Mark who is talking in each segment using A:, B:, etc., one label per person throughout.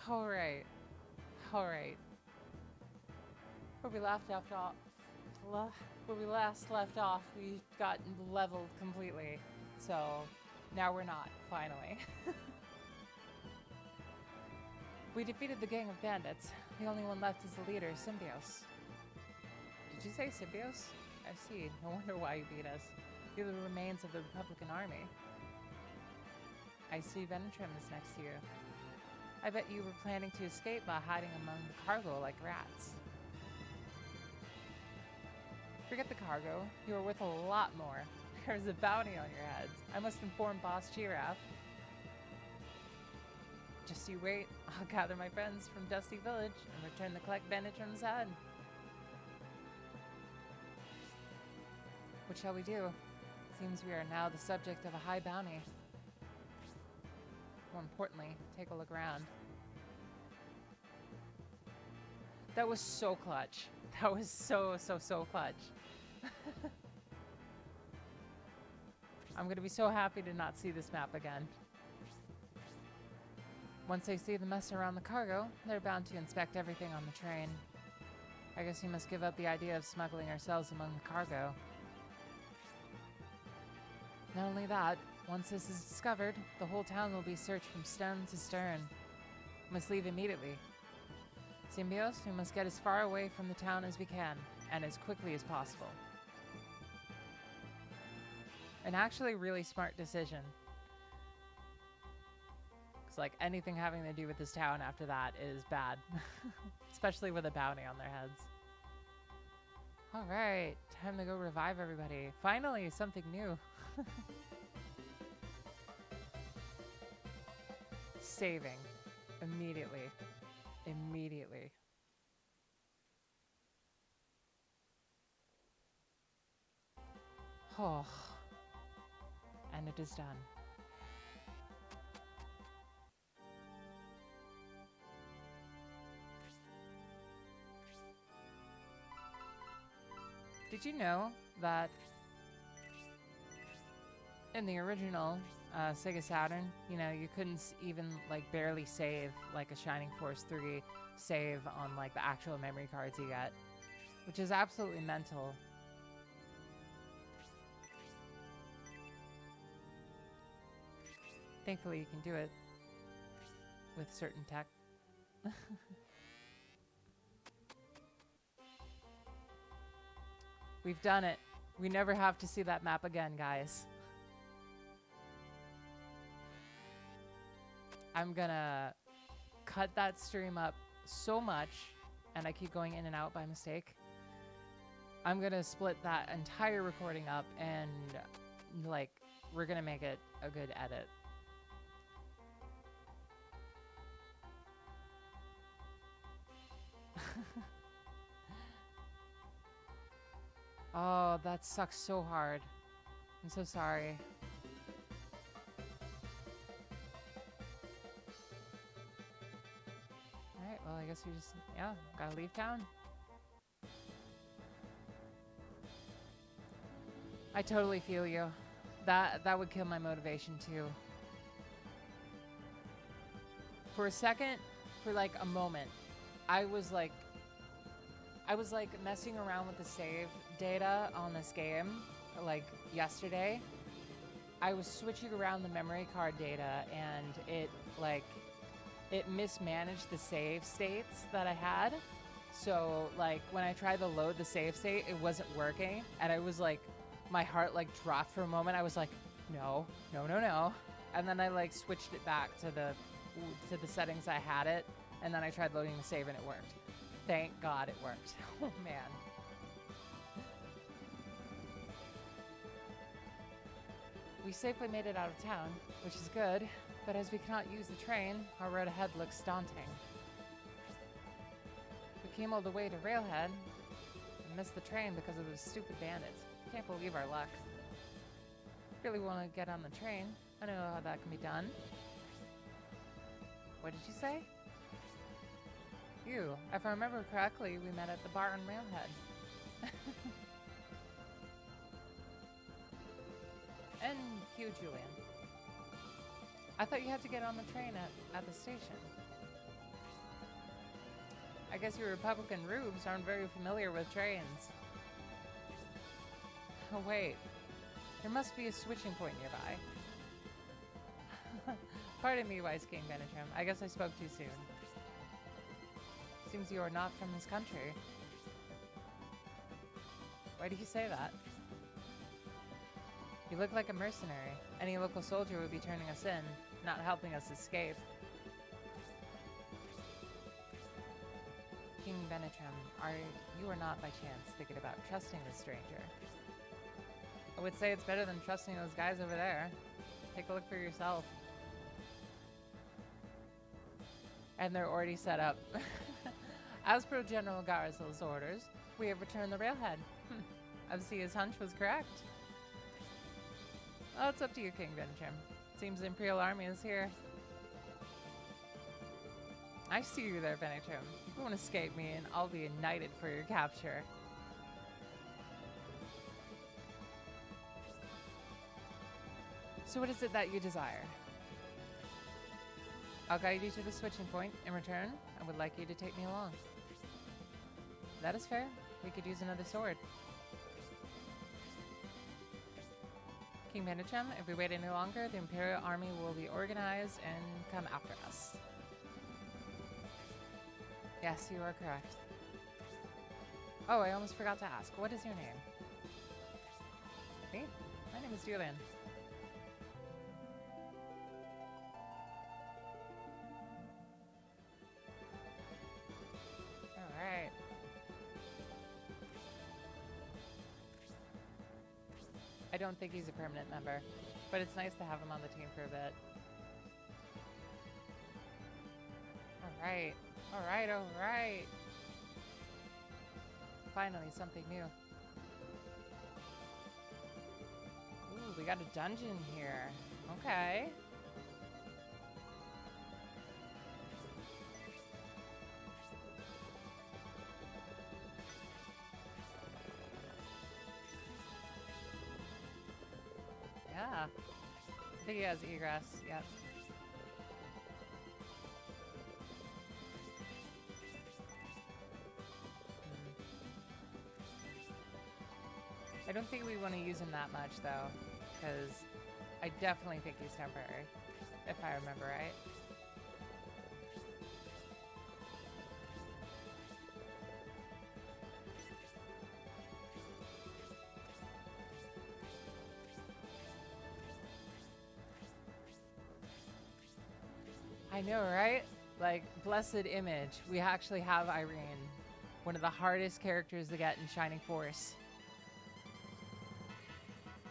A: Alright. Alright. Where we left off, where we last left off, we got leveled completely. So now we're not, finally. We defeated the gang of bandits. The only one left is the leader, Symbios. Did you say Symbios? I see. No wonder why you beat us. You're the remains of the Republican army. I see Venetrim is next to you. I bet you were planning to escape by hiding among the cargo like rats. Forget the cargo. You are worth a lot more. There's a bounty on your heads. I must inform Boss Giraffe. Just you wait. I'll gather my friends from Dusty Village and return to collect Venetrim's head. What shall we do? Seems we are now the subject of a high bounty. More importantly, take a look around. That was so clutch. That was so clutch. I'm gonna be so happy to not see this map again. Once they see the mess around the cargo, they're bound to inspect everything on the train. I guess we must give up the idea of smuggling ourselves among the cargo. Not only that, once this is discovered, the whole town will be searched from stem to stern. We must leave immediately. Symbios, we must get as far away from the town as we can, and as quickly as possible. An actually really smart decision. Because, like, anything having to do with this town after that is bad. Especially with a bounty on their heads. Alright, time to go revive everybody. Finally, something new. Saving. Immediately. Immediately. Oh. And it is done. Did you know that in the original Sega Saturn, you know, you couldn't even like barely save like a Shining Force 3 save on like the actual memory cards you get, which is absolutely mental. Thankfully, you can do it with certain tech. We've done it. We never have to see that map again, guys. I'm gonna cut that stream up so much, and I keep going in and out by mistake. I'm gonna split that entire recording up, and like, we're gonna make it a good edit. Oh, that sucks so hard. I'm so sorry. Alright, well, I guess we just, yeah, gotta leave town. I totally feel you. That would kill my motivation too. For a second, for like a moment, I was like messing around with the save data on this game, like yesterday. I was switching around the memory card data, and it mismanaged the save states that I had. So like when I tried to load the save state, it wasn't working, and I was like, my heart like dropped for a moment. I was like, no, and then I like switched it back to the settings I had it, and then I tried loading the save and it worked. Thank God it worked. Oh man. We safely made it out of town, which is good, but as we cannot use the train, our road ahead looks daunting. We came all the way to Railhead and missed the train because of those stupid bandits. Can't believe our luck. Really want to get on the train. I know how that can be done. What did you say? You. If I remember correctly, we met at the bar on Railhead. And you, Julian. I thought you had to get on the train at the station. I guess you Republican rubes aren't very familiar with trains. Oh wait, there must be a switching point nearby. Pardon me, wise King Benetrim. I guess I spoke too soon. Seems you are not from this country. Why do you say that? You look like a mercenary. Any local soldier would be turning us in, not helping us escape. King Benetrim, you are not by chance thinking about trusting this stranger? I would say it's better than trusting those guys over there. Take a look for yourself. And they're already set up. As per General Garzel's orders, we have returned the railhead. I see his hunch was correct. Well, it's up to you, King Benetrim. Seems the Imperial Army is here. I see you there, Benetrim. You won't escape me, and I'll be knighted for your capture. So what is it that you desire? I'll guide you to the switching point. In return, I would like you to take me along. That is fair. We could use another sword. King Benetrim, if we wait any longer, the Imperial Army will be organized and come after us. Yes, you are correct. Oh, I almost forgot to ask. What is your name? Me? My name is Julian. Alright. I don't think he's a permanent member, but it's nice to have him on the team for a bit. Alright. Alright, alright. Finally, something new. Ooh, we got a dungeon here. Okay. Yeah. I think he has egress, yep. I don't think we want to use him that much, though, because I definitely think he's temporary, if I remember right. I know, right? Like, blessed image. We actually have Irene, one of the hardest characters to get in Shining Force.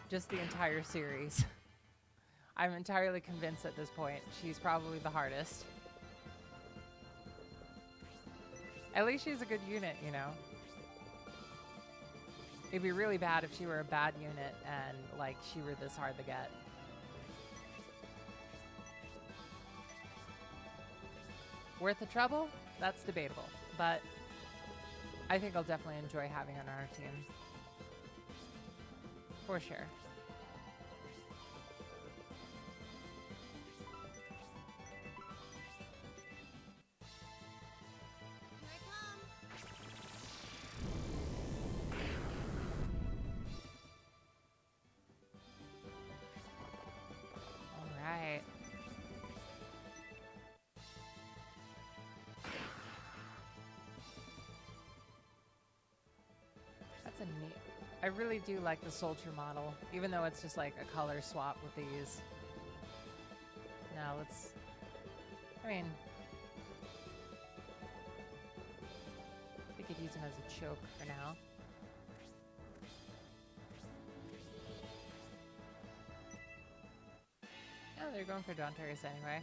A: Just the entire series. I'm entirely convinced at this point she's probably the hardest. At least she's a good unit, you know? It'd be really bad if she were a bad unit and, like, she were this hard to get. Worth the trouble? That's debatable, but I think I'll definitely enjoy having her on our team. For sure.
B: Here I come.
A: All right. That's a neat. I really do like the soldier model, even though it's just like a color swap with these. Now let's, I mean, we could use him as a choke for now. Oh, they're going for Dawnteris anyway.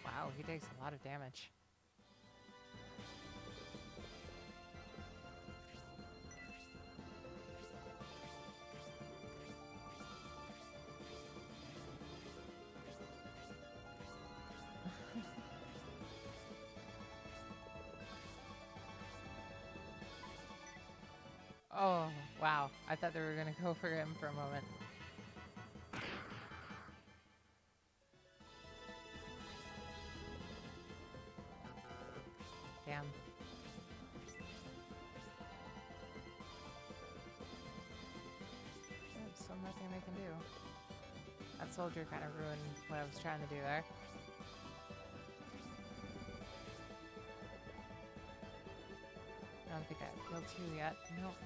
A: Wow, he takes a lot of damage. Oh, wow. I thought they were going to go for him for a moment. Damn. There's still nothing they can do. That soldier kind of ruined what I was trying to do there. I don't think I killed two yet. Nope.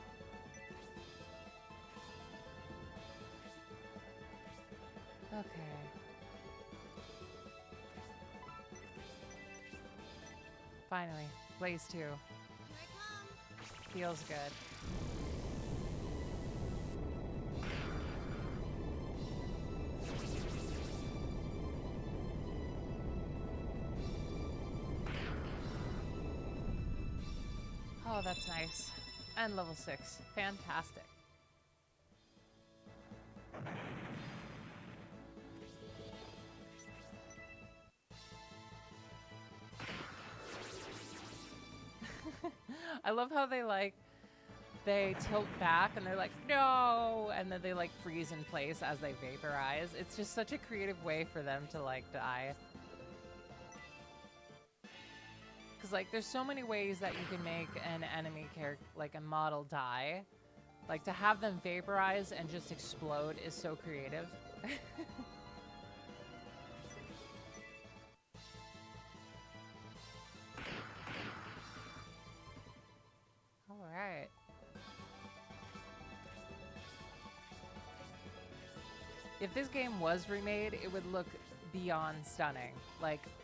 A: Okay. Finally. Blaze 2. Here I come. Feels good. Oh, that's nice. And level 6. Fantastic. I love how they tilt back and they're like, no! And then they freeze in place as they vaporize. It's just such a creative way for them to die. Because there's so many ways that you can make an enemy character, a model die. To have them vaporize and just explode is so creative. Alright. If this game was remade, it would look beyond stunning.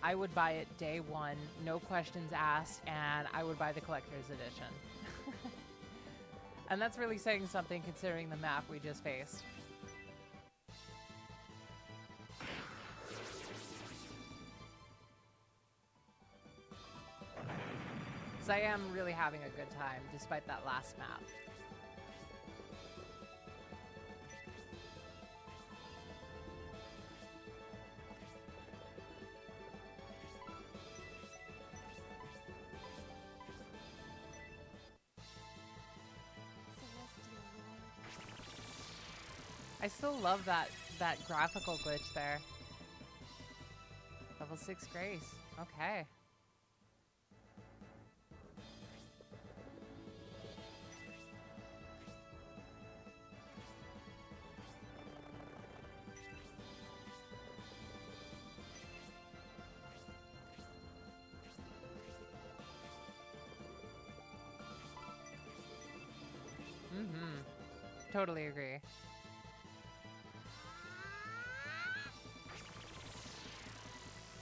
A: I would buy it day one, no questions asked, and I would buy the collector's edition. And that's really saying something considering the map we just faced. Because I am really having a good time despite that last map. I still love that graphical glitch there. Level 6 Grace. Okay. Totally agree.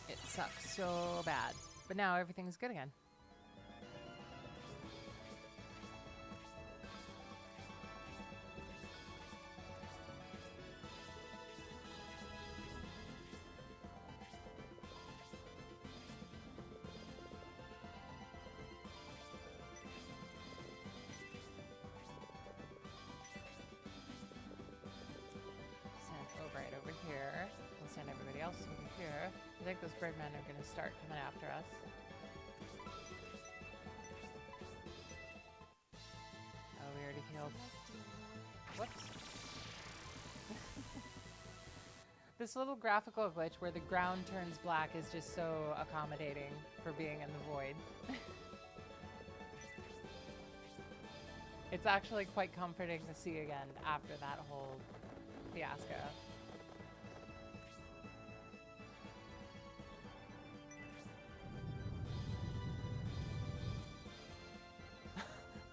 A: It sucks so bad. But now everything's good again. I think those birdmen are going to start coming after us. Oh, we already healed. Whoops. This little graphical glitch where the ground turns black is just so accommodating for being in the void. It's actually quite comforting to see again after that whole fiasco.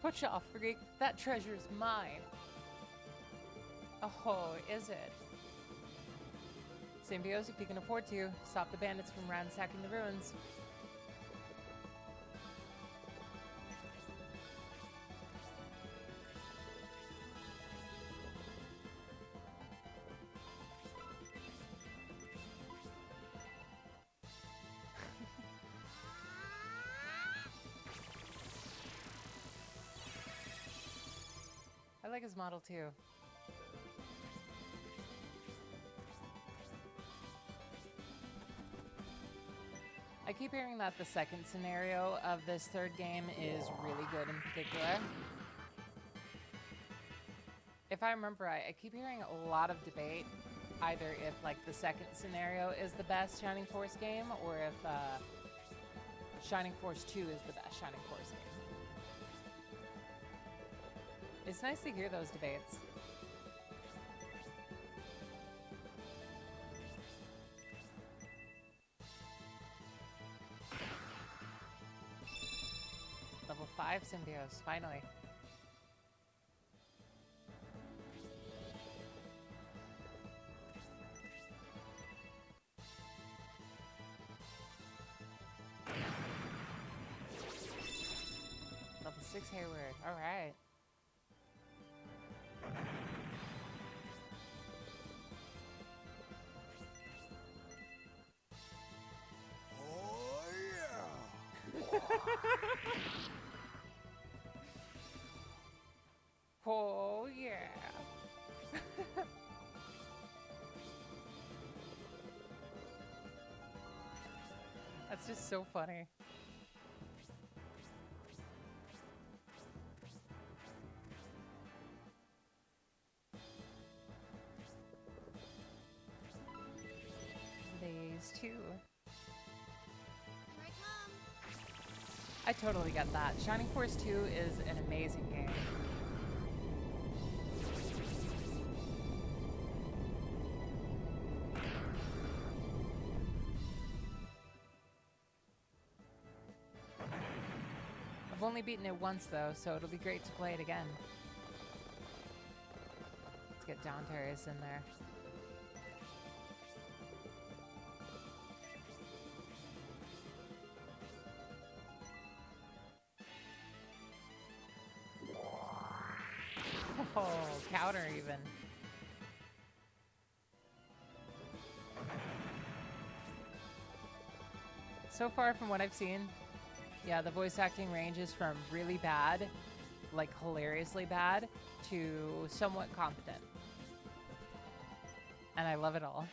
A: Push off, freak. That treasure's mine. Oh, is it? Symbios, if you can afford to, stop the bandits from ransacking the ruins. I like his model too. I keep hearing that the second scenario of this third game is really good in particular. if I remember right, I keep hearing a lot of debate either if like the second scenario is the best Shining Force game or if Shining Force 2 is the best Shining Force game. It's nice to hear those debates. Level 5 Symbios, finally. Level 6 Hayward, alright. Oh yeah. That's just so funny. These two.
B: Here I come.
A: I totally get that. Shining Force 2 is an amazing game. I've only beaten it once though, so it'll be great to play it again. Let's get Down Terrace in there. Oh, counter even. So far from what I've seen, yeah, the voice acting ranges from really bad, like hilariously bad, to somewhat competent. And I love it all.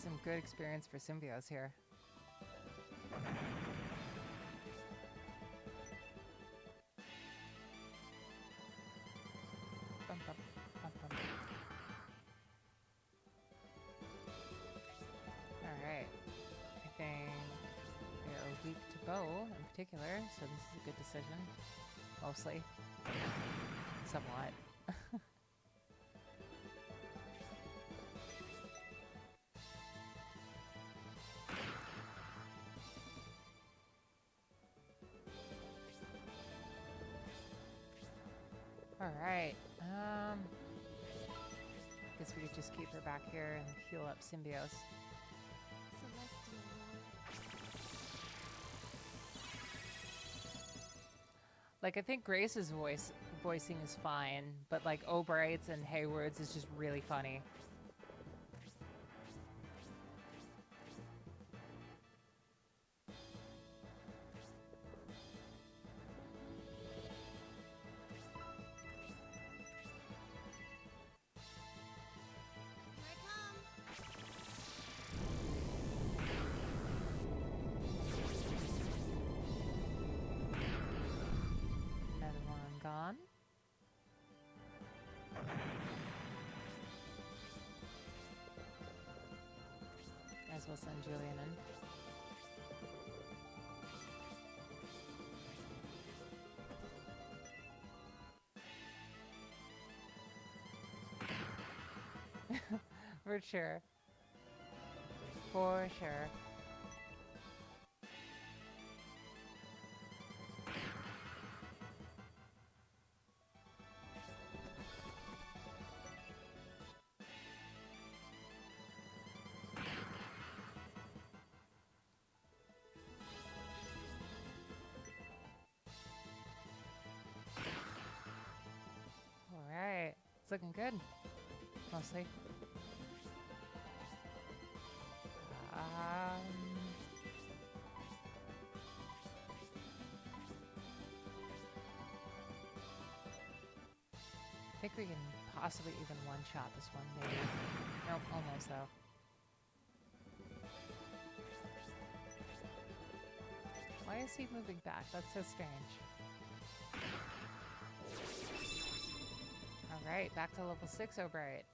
A: Some good experience for Symbios here. Bum, bum, bum, bum. Alright. I think they're weak to bow in particular, so this is a good decision. Mostly. Somewhat. Alright, guess we could just keep her back here and heal up Symbios.
B: Celestial Lord.
A: Like, I think Grace's voicing is fine, but like O'Bright's and Hayward's is just really funny.
B: Here I come.
A: Another one gone. As well send Julian in. For sure. For sure. Alright. It's looking good. Mostly. I think we can possibly even one-shot this one, maybe. Nope, almost though. Why is he moving back? That's so strange. Alright, back to level 6, O'Bright.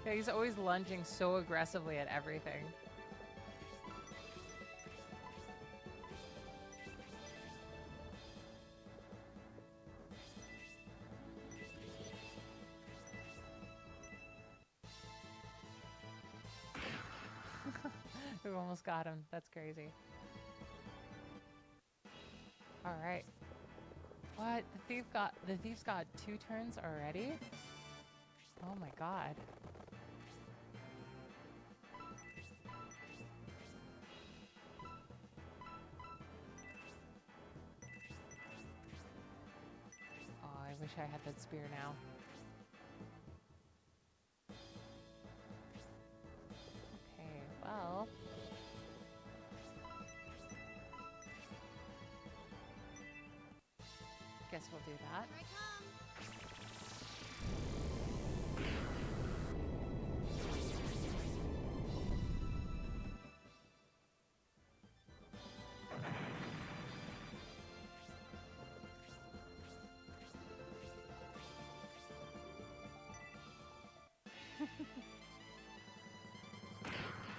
A: Yeah, he's always lunging so aggressively at everything. We almost got him. That's crazy. All right. What? The thief's got 2 turns already? Oh my god. Oh, I wish I had that spear now. Okay, well. Guess we'll do that.
B: Here I come.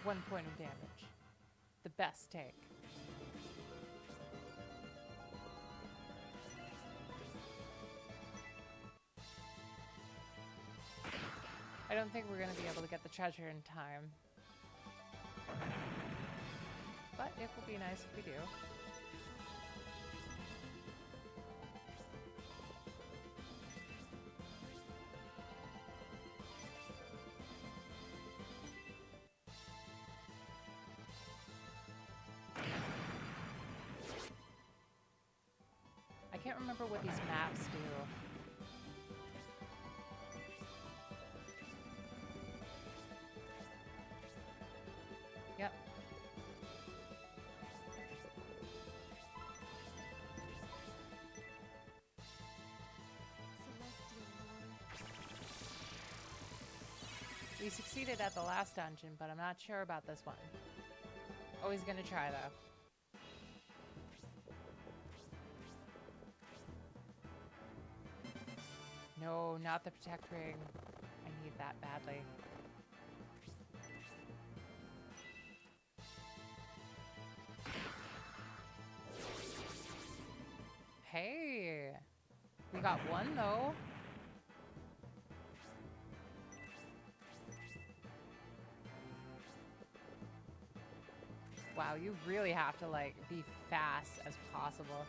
A: 1 point of damage. The best take. I don't think we're going to be able to get the treasure in time. But it will be nice if we do. I can't remember what these maps do. Yep.
B: Celestial Lord.
A: We succeeded at the last dungeon, but I'm not sure about this one. Always gonna try, though. No, not the protect ring. I need that badly. Hey! We got one, though. Wow, you really have to, like, be fast as possible.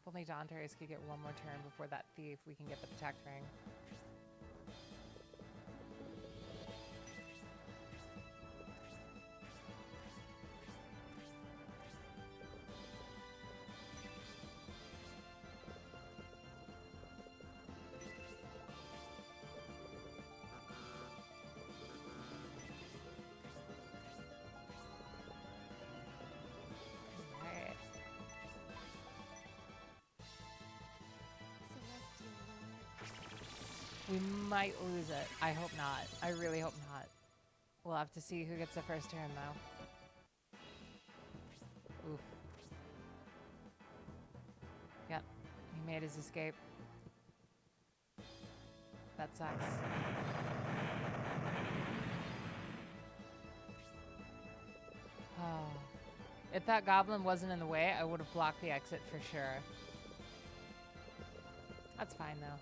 A: If only Dante's could get one more turn before that thief, we can get the protect ring. Alright.
B: Celestial Lord.
A: We might lose it. I hope not. I really hope not. We'll have to see who gets the first turn, though. Oof. Yep. He made his escape. That sucks. Oh. If that goblin wasn't in the way, I would have blocked the exit for sure. That's fine, though.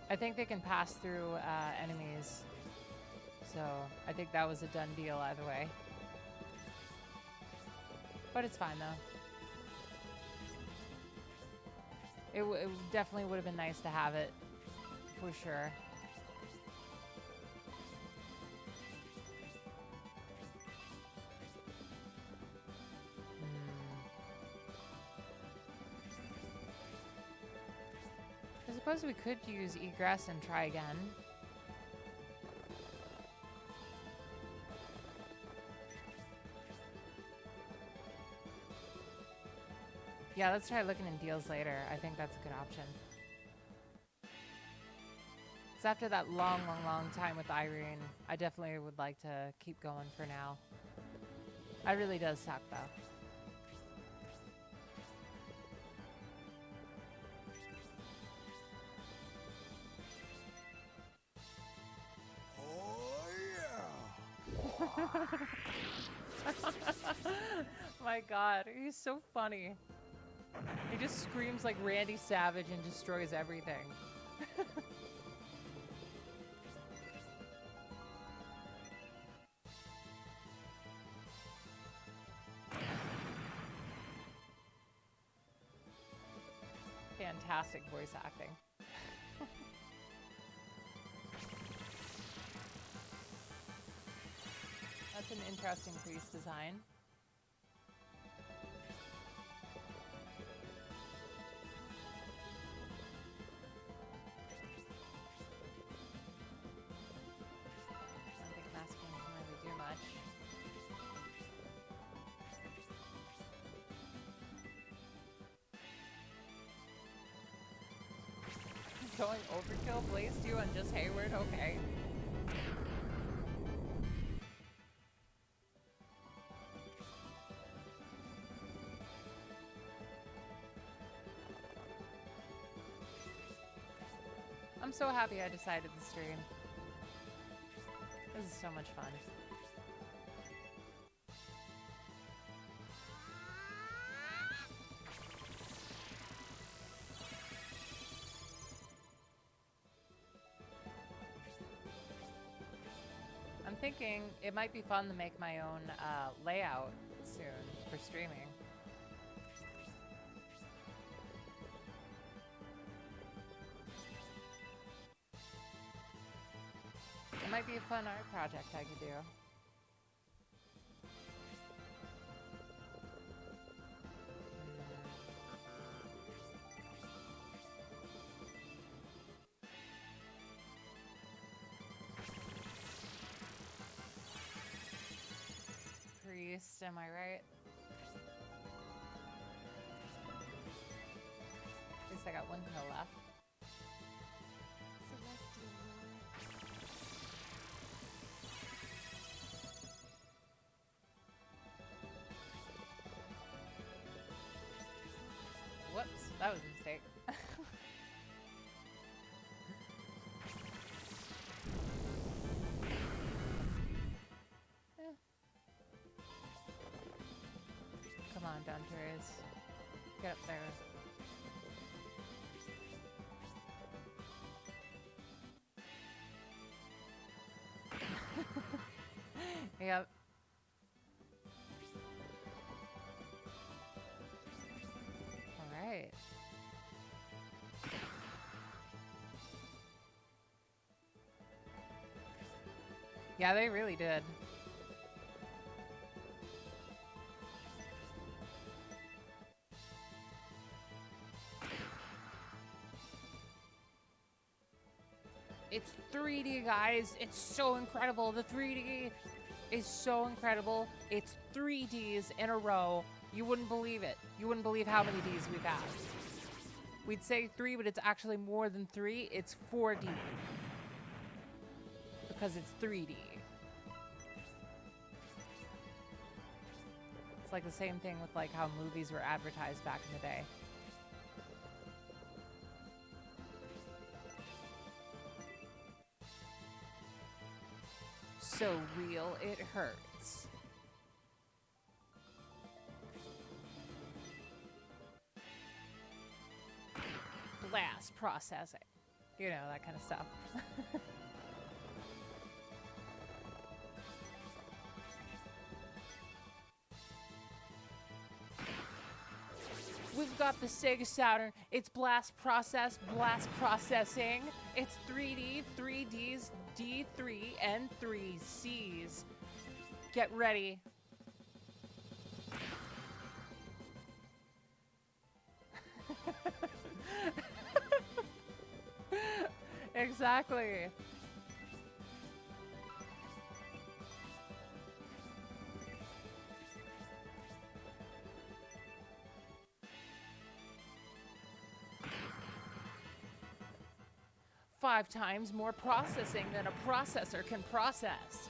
A: I think they can pass through enemies. So I think that was a done deal either way. But it's fine, though. It definitely would have been nice to have it, for sure. There's a suppose we could use egress and try again. Yeah, let's try looking in deals later. I think that's a good option. Because after that long time with Irene, I definitely would like to keep going for now. It really does suck, though. My God, he's so funny. He just screams like Randy Savage and destroys everything. Fantastic voice acting. That's an interesting priest design. I don't think masking can really do much. Going overkill, placed you on just Hayward, okay. I'm so happy I decided to stream. This is so much fun. I'm thinking it might be fun to make my own layout soon for streaming. It might be a fun art project I could do. Priest, am I right? At least I got one kill left.
B: Celestial Lord.
A: Whoops, that was a mistake. Come on, Dunters. Get up there. Yep. All right. Yeah, they really did. It's 3D, guys. It's so incredible. The 3D is so incredible. It's 3 Ds in a row. You wouldn't believe it. You wouldn't believe how many Ds we've had. We'd say 3, but it's actually more than 3. It's 4D. Because it's 3D. It's like the same thing with like how movies were advertised back in the day. So real, it hurts. Blast processing. You know, that kind of stuff. We've got the Sega Saturn. It's blast process, blast processing. It's 3D, 3Ds, D3, and 3Cs. Get ready. Exactly. Five times more processing than a processor can process.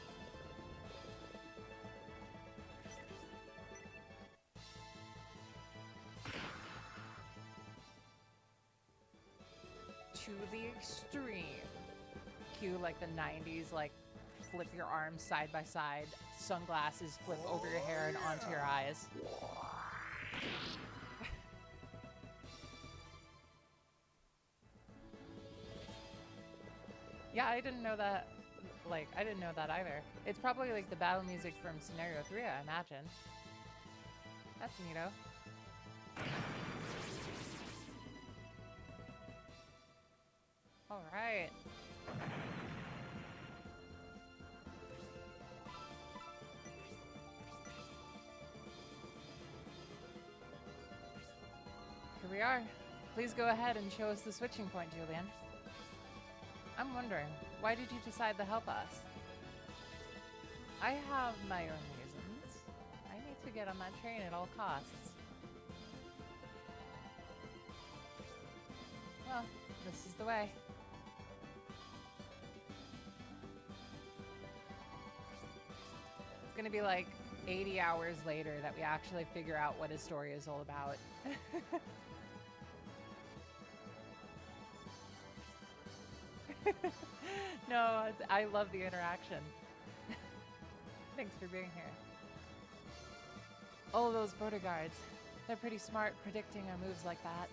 A: To the extreme. Cue like the 90s, like flip your arms side by side, sunglasses flip over your hair and onto your eyes. Yeah, I didn't know that. Like, I didn't know that either. It's probably like the battle music from Scenario 3, I imagine. That's neato. All right. Here we are. Please go ahead and show us the switching point, Julian. I'm wondering, why did you decide to help us? I have my own reasons. I need to get on that train at all costs. Well, this is the way. It's gonna be like 80 hours later that we actually figure out what his story is all about. No, I love the interaction. Thanks for being here. Oh, those border guards. They're pretty smart predicting our moves like that.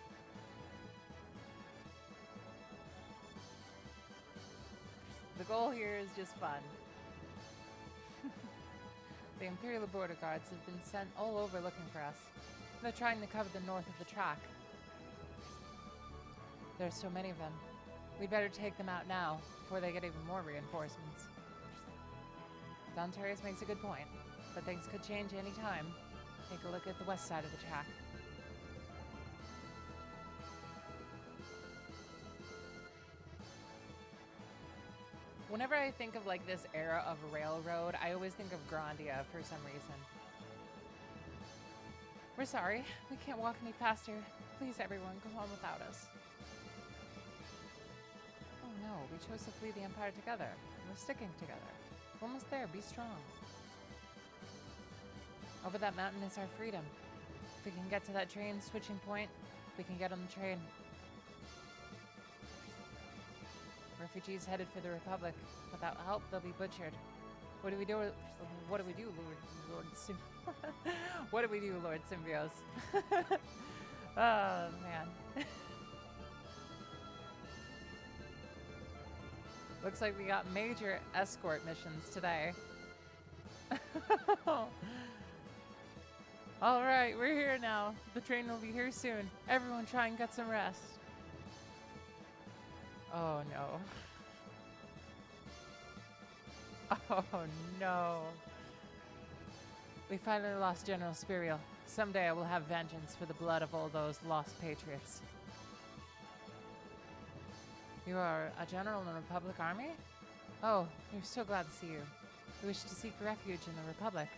A: The goal here is just fun. The Imperial border guards have been sent all over looking for us. They're trying to cover the north of the track. There's so many of them. We'd better take them out now, before they get even more reinforcements. Dontarius makes a good point, but things could change any time. Take a look at the west side of the track. Whenever I think of like this era of railroad, I always think of Grandia for some reason. We're sorry, we can't walk any faster. Please everyone, go on without us. Oh no, we chose to flee the Empire together. We're sticking together. We're almost there, be strong. Over that mountain is our freedom. If we can get to that train switching point, we can get on the train. Refugees headed for the Republic. Without help, they'll be butchered. What do we do? What do we do, Lord What do we do, Lord Symbios? Oh man. Looks like we got major escort missions today. All right, we're here now. The train will be here soon. Everyone try and get some rest. Oh no. Oh no. We finally lost General Spiriel. Someday I will have vengeance for the blood of all those lost patriots. You are a general in the Republic Army? Oh, we're so glad to see you. We wish to seek refuge in the Republic.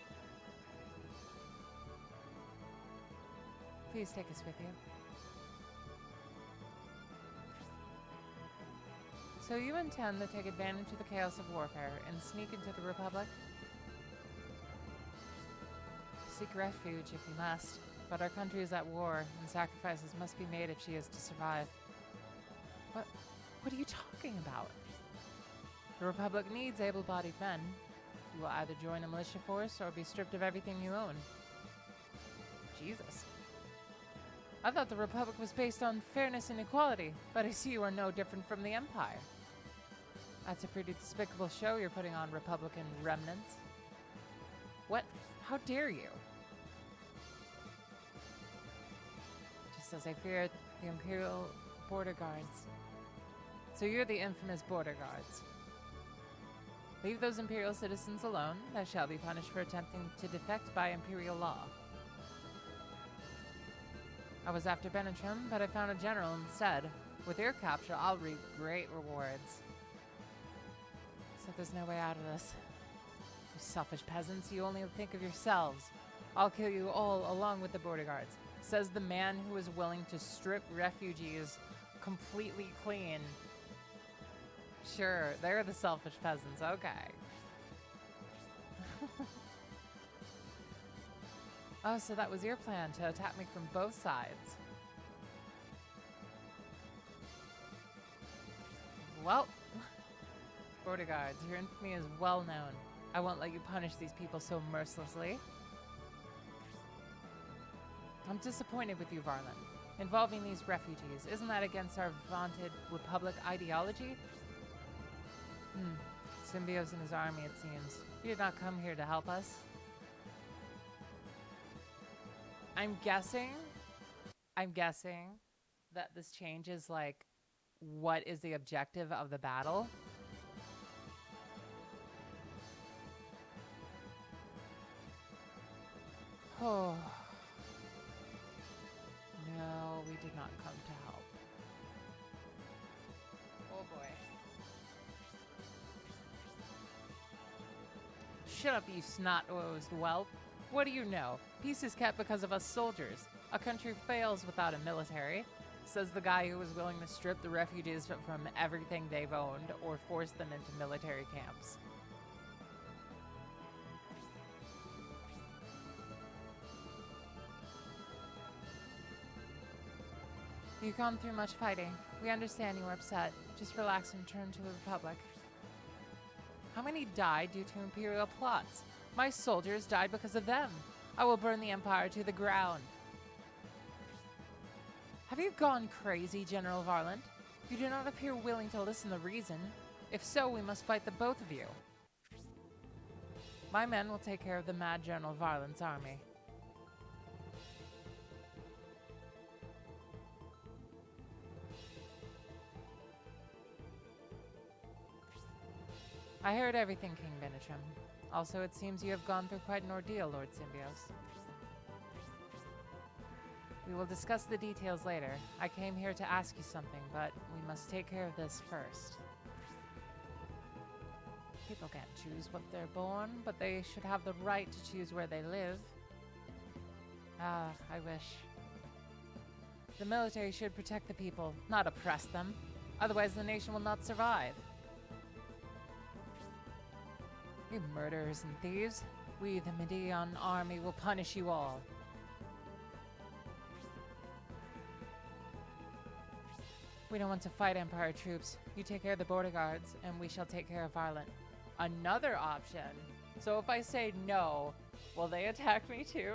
A: Please take us with you. So you intend to take advantage of the chaos of warfare and sneak into the Republic? Seek refuge if you must, but our country is at war, and sacrifices must be made if she is to survive. What are you talking about? The Republic needs able-bodied men. You will either join a militia force or be stripped of everything you own. Jesus. I thought the Republic was based on fairness and equality, but I see you are no different from the Empire. That's a pretty despicable show you're putting on, Republican remnants. What? How dare you? Just as I feared, the Imperial border guards. So you're the infamous border guards. Leave those Imperial citizens alone. They shall be punished for attempting to defect by Imperial law. I was after Benetrim, but I found a general instead. With your capture, I'll reap great rewards. So there's no way out of this. You selfish peasants, you only think of yourselves. I'll kill you all along with the border guards, says the man who is willing to strip refugees completely clean. Sure, they're the selfish peasants, okay. Oh, so that was your plan, to attack me from both sides. Well, border guards, your infamy is well known. I won't let you punish these people so mercilessly. I'm disappointed with you, Varlin. Involving these refugees, isn't that against our vaunted Republic ideology? Symbios and his army, it seems. You did not come here to help us. I'm guessing that this changes, like, what is the objective of the battle. Oh. No, we did not come to help. Oh boy. Shut up, you snot-nosed whelp. What do you know? Peace is kept because of us soldiers. A country fails without a military, says the guy who was willing to strip the refugees from everything they've owned or force them into military camps. You've gone through much fighting. We understand you were upset. Just relax and turn to the Republic. How many died due to Imperial plots? My soldiers died because of them. I will burn the Empire to the ground. Have you gone crazy, General Varland? You do not appear willing to listen to reason. If so, we must fight the both of you. My men will take care of the mad General Varland's army. I heard everything, King Benitram. Also, it seems you have gone through quite an ordeal, Lord Symbios. We will discuss the details later. I came here to ask you something, but we must take care of this first. People can't choose what they're born, but they should have the right to choose where they live. Ah, I wish. The military should protect the people, not oppress them. Otherwise, the nation will not survive. You murderers and thieves. We, the Medion army, will punish you all. We don't want to fight Empire troops. You take care of the border guards, and we shall take care of Varlant. Another option. So if I say no, will they attack me too?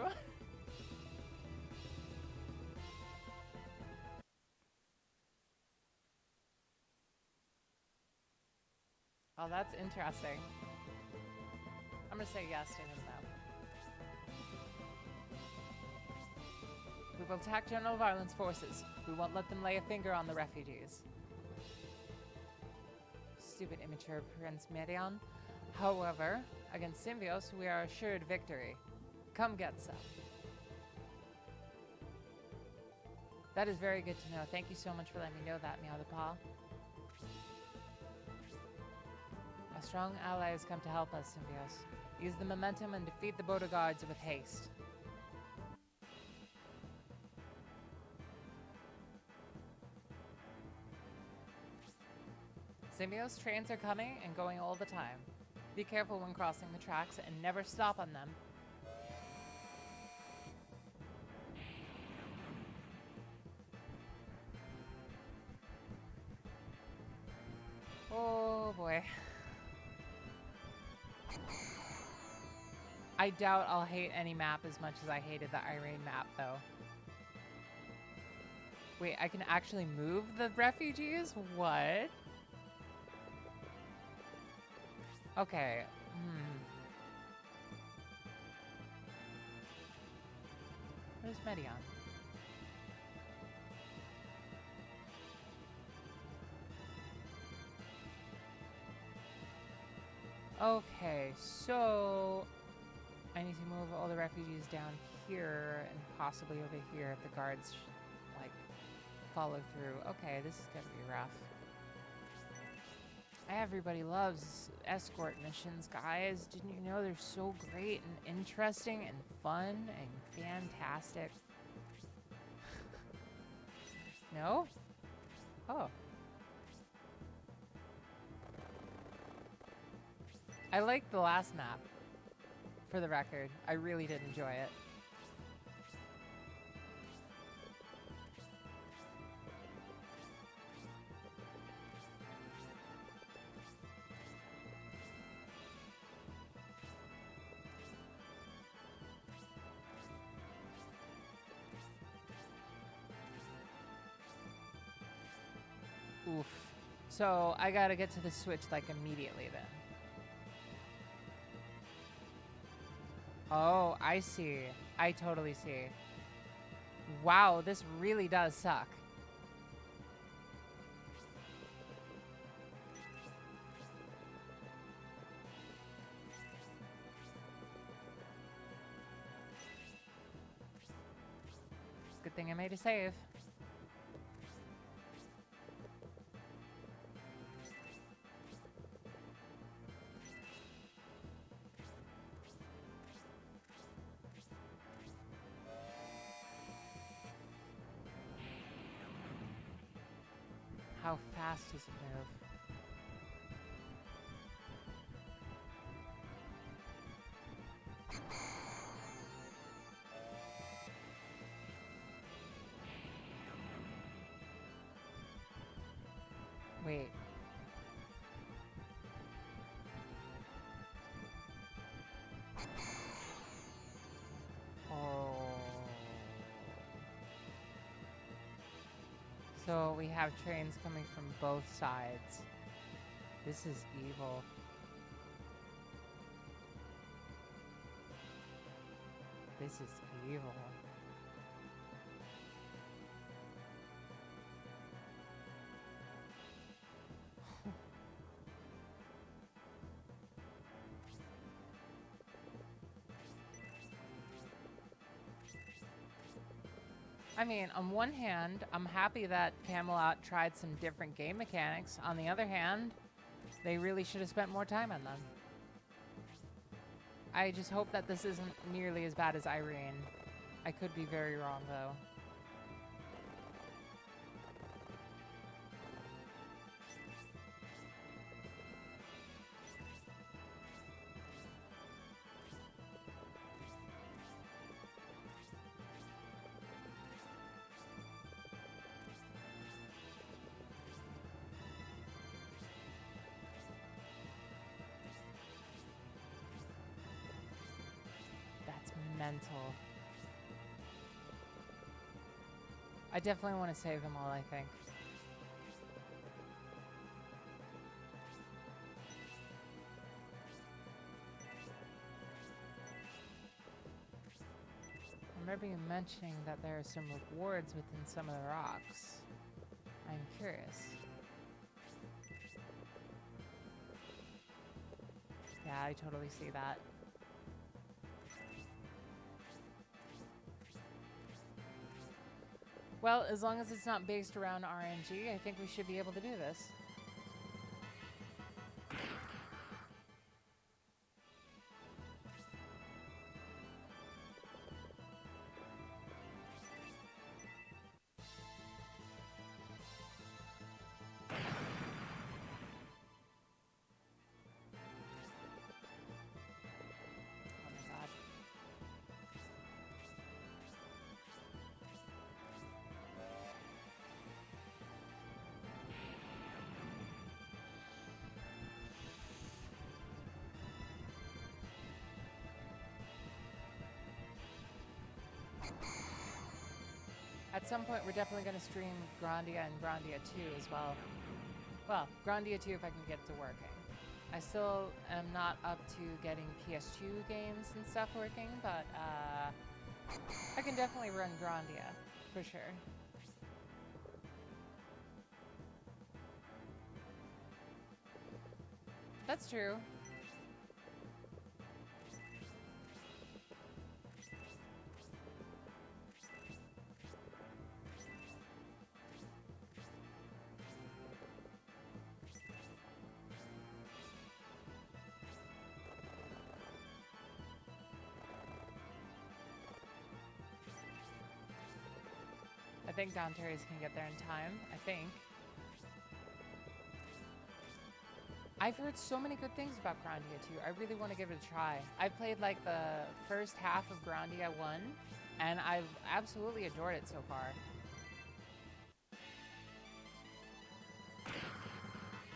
A: Oh, that's interesting. I'm gonna say yes to him though. We will attack General Varland's forces. We won't let them lay a finger on the refugees. Stupid immature Prince Medion. However, against Symbios, we are assured victory. Come get some. That is very good to know. Thank you so much for letting me know that, Meow the Paw. A strong ally has come to help us, Symbios. Use the momentum and defeat the border guards with haste. Symbios, trains are coming and going all the time. Be careful when crossing the tracks and never stop on them. Oh boy. I doubt I'll hate any map as much as I hated the Irene map, though. Wait, I can actually move the refugees? What? Okay. Where's Medion? Okay, so I need to move all the refugees down here and possibly over here if the guards, like, follow through. Okay, this is gonna be rough. Everybody loves escort missions, guys. Didn't you know they're so great and interesting and fun and fantastic? No? Oh. I liked the last map, for the record. I really did enjoy it. Oof. So I gotta get to the switch like immediately then. Oh, I see. I totally see. Wow, this really does suck. Good thing I made a save. How fast does it move? Wait. Oh. So we have trains coming from both sides. This is evil. This is evil. I mean, on one hand, I'm happy that Camelot tried some different game mechanics. On the other hand, they really should have spent more time on them. I just hope that this isn't nearly as bad as Irene. I could be very wrong, though. That's mental. I definitely want to save them all, I think. I remember you mentioning that there are some rewards within some of the rocks. I'm curious. Yeah, I totally see that. Well, as long as it's not based around RNG, I think we should be able to do this. Oh my god. At some point, we're definitely going to stream Grandia and Grandia 2 as well. Well, Grandia 2 if I can get it to working. I still am not up to getting PS2 games and stuff working, but I can definitely run Grandia, for sure. That's true. I think Dontaries can get there in time. I think. I've heard so many good things about Grandia too. I really want to give it a try. I played like the first half of Grandia 1, and I've absolutely adored it so far.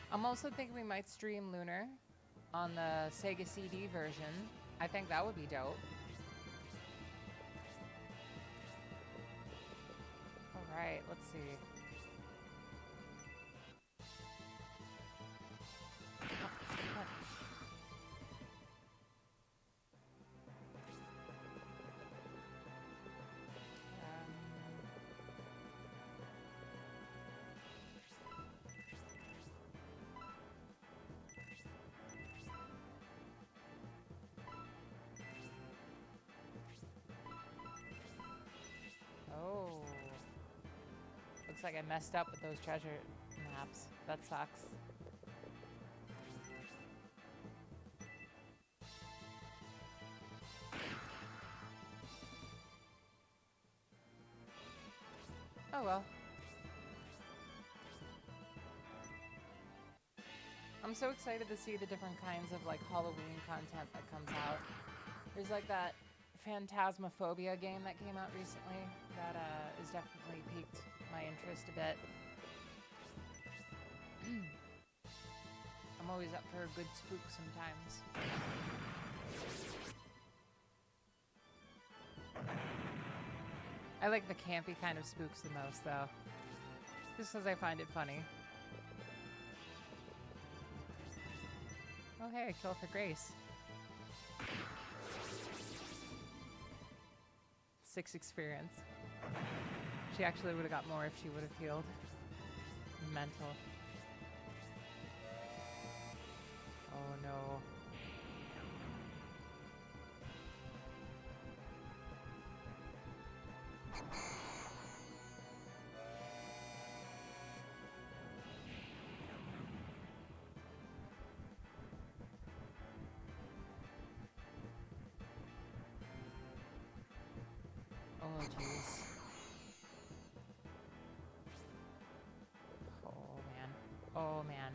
A: I'm also thinking we might stream Lunar on the Sega CD version. I think that would be dope. All right, let's see. Oh. Looks like I messed up with those treasure maps. That sucks. Oh well. I'm so excited to see the different kinds of like Halloween content that comes out. There's like that Phantasmophobia game that came out recently that has definitely piqued my interest a bit. I'm always up for a good spook sometimes. I like the campy kind of spooks the most though. Just because I find it funny. Oh hey, a kill for Grace. 6 experience. She actually would have got more if she would have healed. Mental. Oh no. Oh jeez. Oh man. Oh man.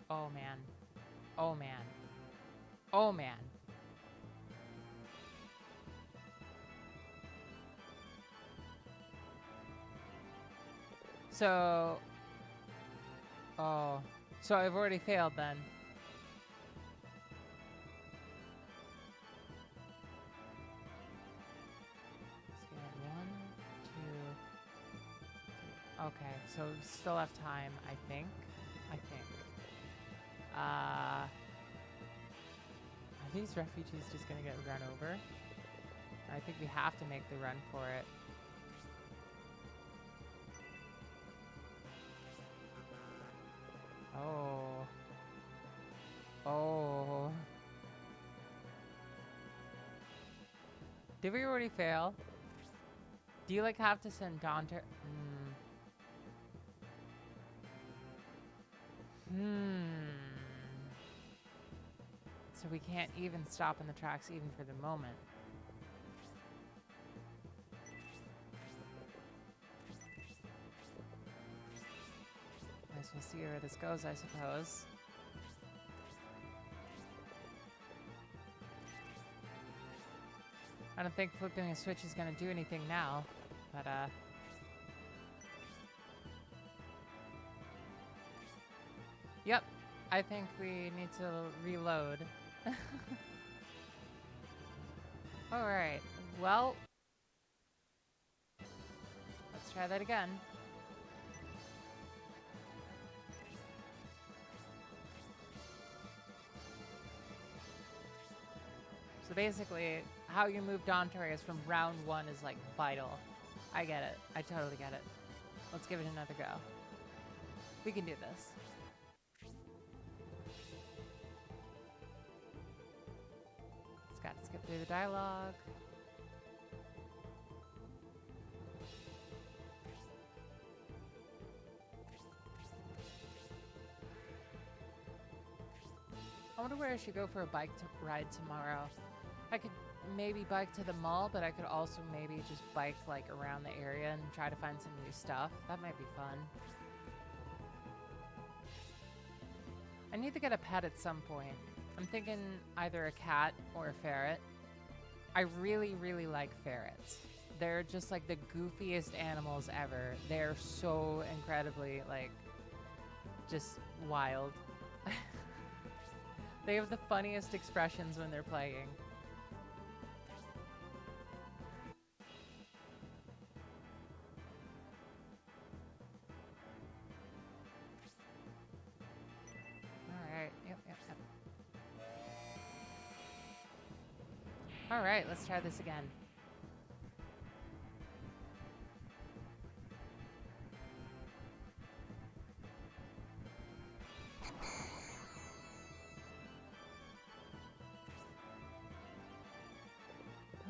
A: Oh man. Oh man. Oh man. So... Oh. So I've already failed then. Okay, so still have time, I think. Are these refugees just gonna get run over? I think we have to make the run for it. Oh. Oh. Did we already fail? Do you like have to send Dante? So we can't even stop in the tracks even for the moment. Might as well see where this goes, I suppose. I don't think flipping a switch is gonna do anything now, but yep, I think we need to reload. Alright, well, let's try that again. So basically, how you move Dontorius from round 1 is like vital. I get it. I totally get it. Let's give it another go. We can do this. Just gotta skip through the dialogue. I wonder where I should go for a bike ride tomorrow. I could maybe bike to the mall, but I could also maybe just bike like around the area and try to find some new stuff. That might be fun. I need to get a pet at some point. I'm thinking either a cat or a ferret. I really, really like ferrets. They're just like the goofiest animals ever. They're so incredibly like just wild. They have the funniest expressions when they're playing. Alright, yep. Alright, let's try this again.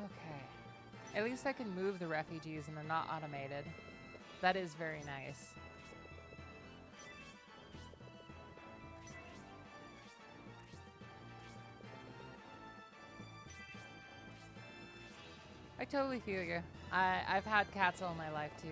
A: Okay. At least I can move the refugees and they're not automated. That is very nice. I totally feel you. I've had cats all my life too.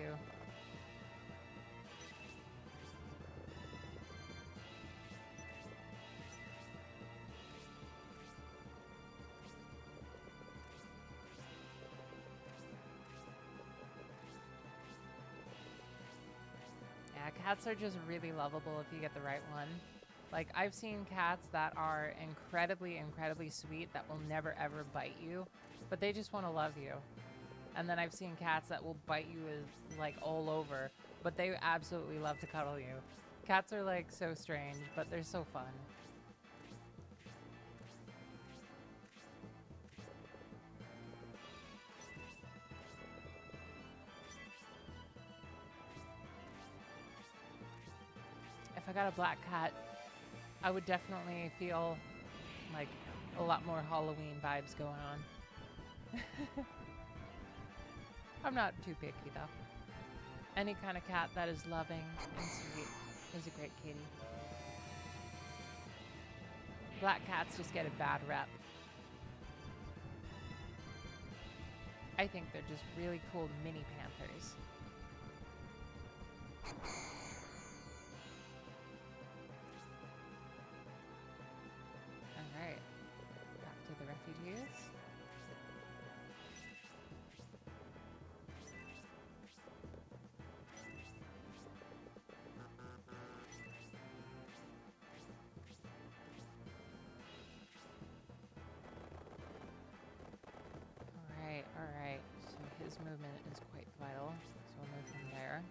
A: Yeah, cats are just really lovable if you get the right one. Like, I've seen cats that are incredibly, incredibly sweet that will never ever bite you, but they just want to love you. And then I've seen cats that will bite you like all over, but they absolutely love to cuddle you. Cats are like so strange, but they're so fun. If I got a black cat, I would definitely feel like a lot more Halloween vibes going on. I'm not too picky though. Any kind of cat that is loving and sweet is a great kitty. Black cats just get a bad rep. I think they're just really cool mini panthers. Alright, back to the refugees. Alright, so his movement is quite vital, so we'll move him there.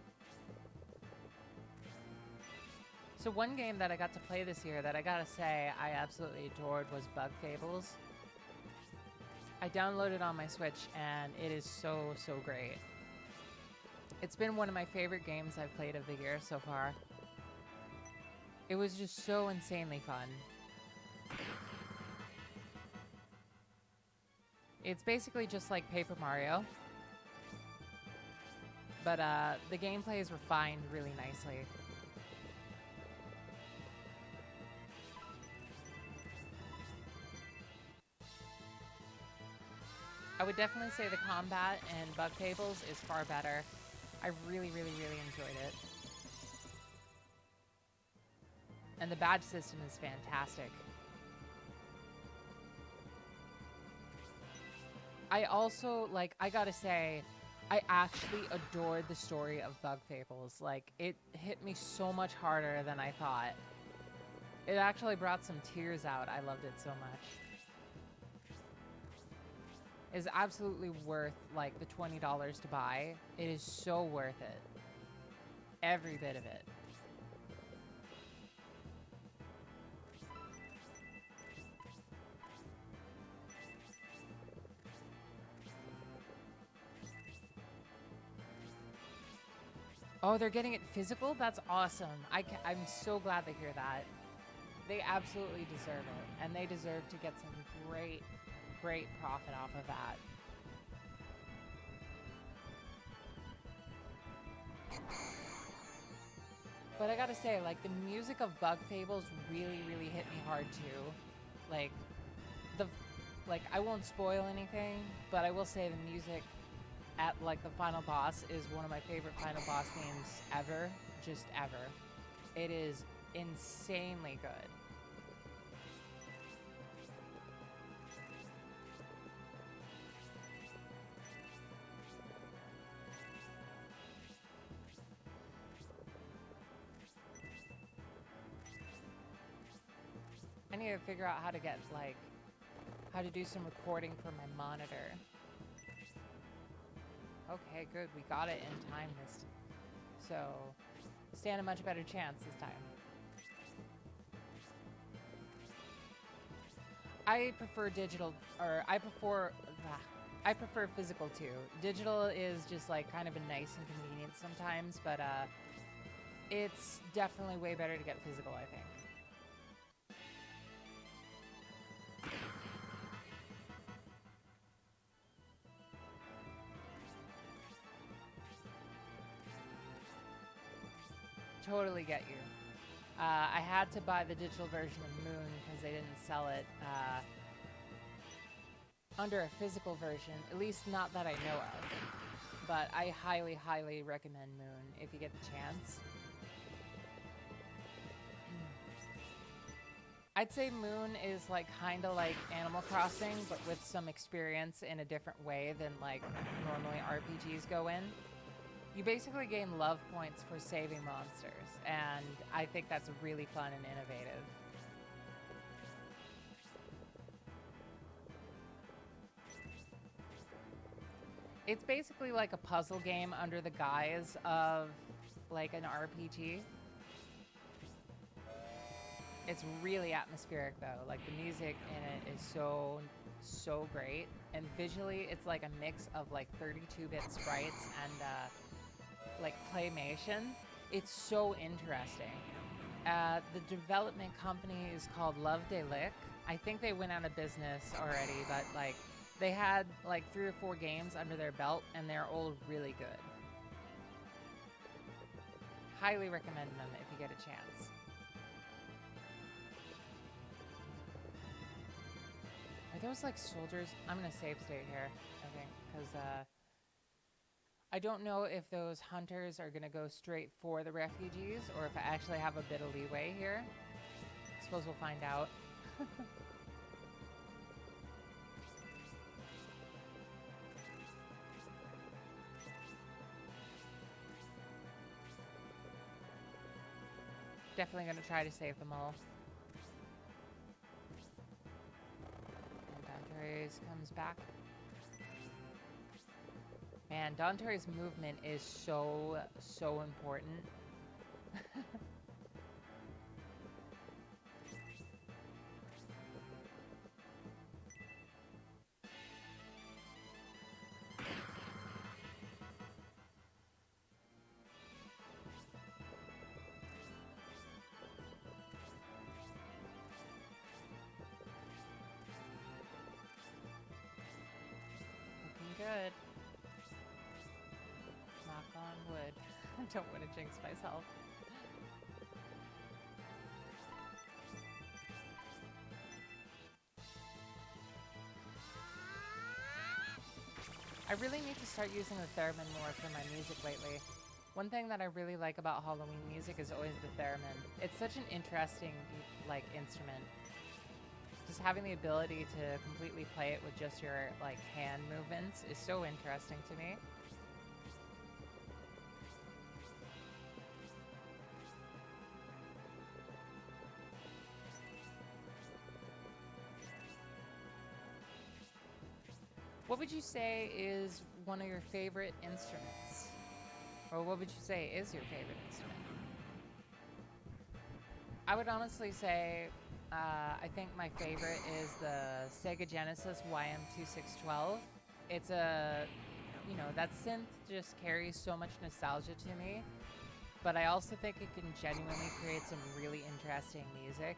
A: So one game that I got to play this year that I gotta say I absolutely adored was Bug Fables. I downloaded it on my Switch and it is so great. It's been one of my favorite games I've played of the year so far. It was just so insanely fun. It's basically just like Paper Mario, but the gameplay is refined really nicely. I would definitely say the combat in Bug Fables is far better. I really enjoyed it. And the badge system is fantastic. I also, like, I gotta say, I actually adored the story of Bug Fables. Like, it hit me so much harder than I thought. It actually brought some tears out. I loved it so much. It's absolutely worth, like, the $20 to buy. It is so worth it. Every bit of it. Oh, they're getting it physical? That's awesome. I'm so glad to hear that. They absolutely deserve it. And they deserve to get some great profit off of that. But I gotta say, like, the music of Bug Fables really hit me hard too. Like, the like, I won't spoil anything, but I will say the music at like the final boss is one of my favorite final boss themes ever, just ever. It is insanely good. I need to figure out how to get like how to do some recording for my monitor. Okay, good. We got it in time this so stand a much better chance this time. I prefer digital, or I prefer physical too. Digital is just like kind of a nice and convenient sometimes, but it's definitely way better to get physical, I think. Totally get you. I had to buy the digital version of Moon because they didn't sell it under a physical version, at least not that I know of. But I highly, highly recommend Moon if you get the chance. I'd say Moon is like kind of like Animal Crossing, but with some experience in a different way than like normally RPGs go in. You basically gain love points for saving monsters, and I think that's really fun and innovative. It's basically like a puzzle game under the guise of like an RPG. It's really atmospheric though. Like the music in it is so great, and visually it's like a mix of like 32-bit sprites and like claymation. It's so interesting. The development company is called Love de Lick. I think they went out of business already, but like they had like 3 or 4 games under their belt, and they're all really good. Highly recommend them if you get a chance. Are those like soldiers? I'm gonna save state here, I think, because I don't know if those hunters are gonna go straight for the refugees or if I actually have a bit of leeway here. I suppose we'll find out. Definitely gonna try to save them all. And Dante's comes back. Man, Dante's movement is so important. Looking good. Knock on wood. I don't want to jinx myself. I really need to start using the theremin more for my music lately. One thing that I really like about Halloween music is always the theremin. It's such an interesting, like, instrument. Just having the ability to completely play it with just your, like, hand movements is so interesting to me. What would you say is one of your favorite instruments? Or what would you say is your favorite instrument? I would honestly say, I think my favorite is the Sega Genesis YM2612. It's a, you know, that synth just carries so much nostalgia to me, but I also think it can genuinely create some really interesting music.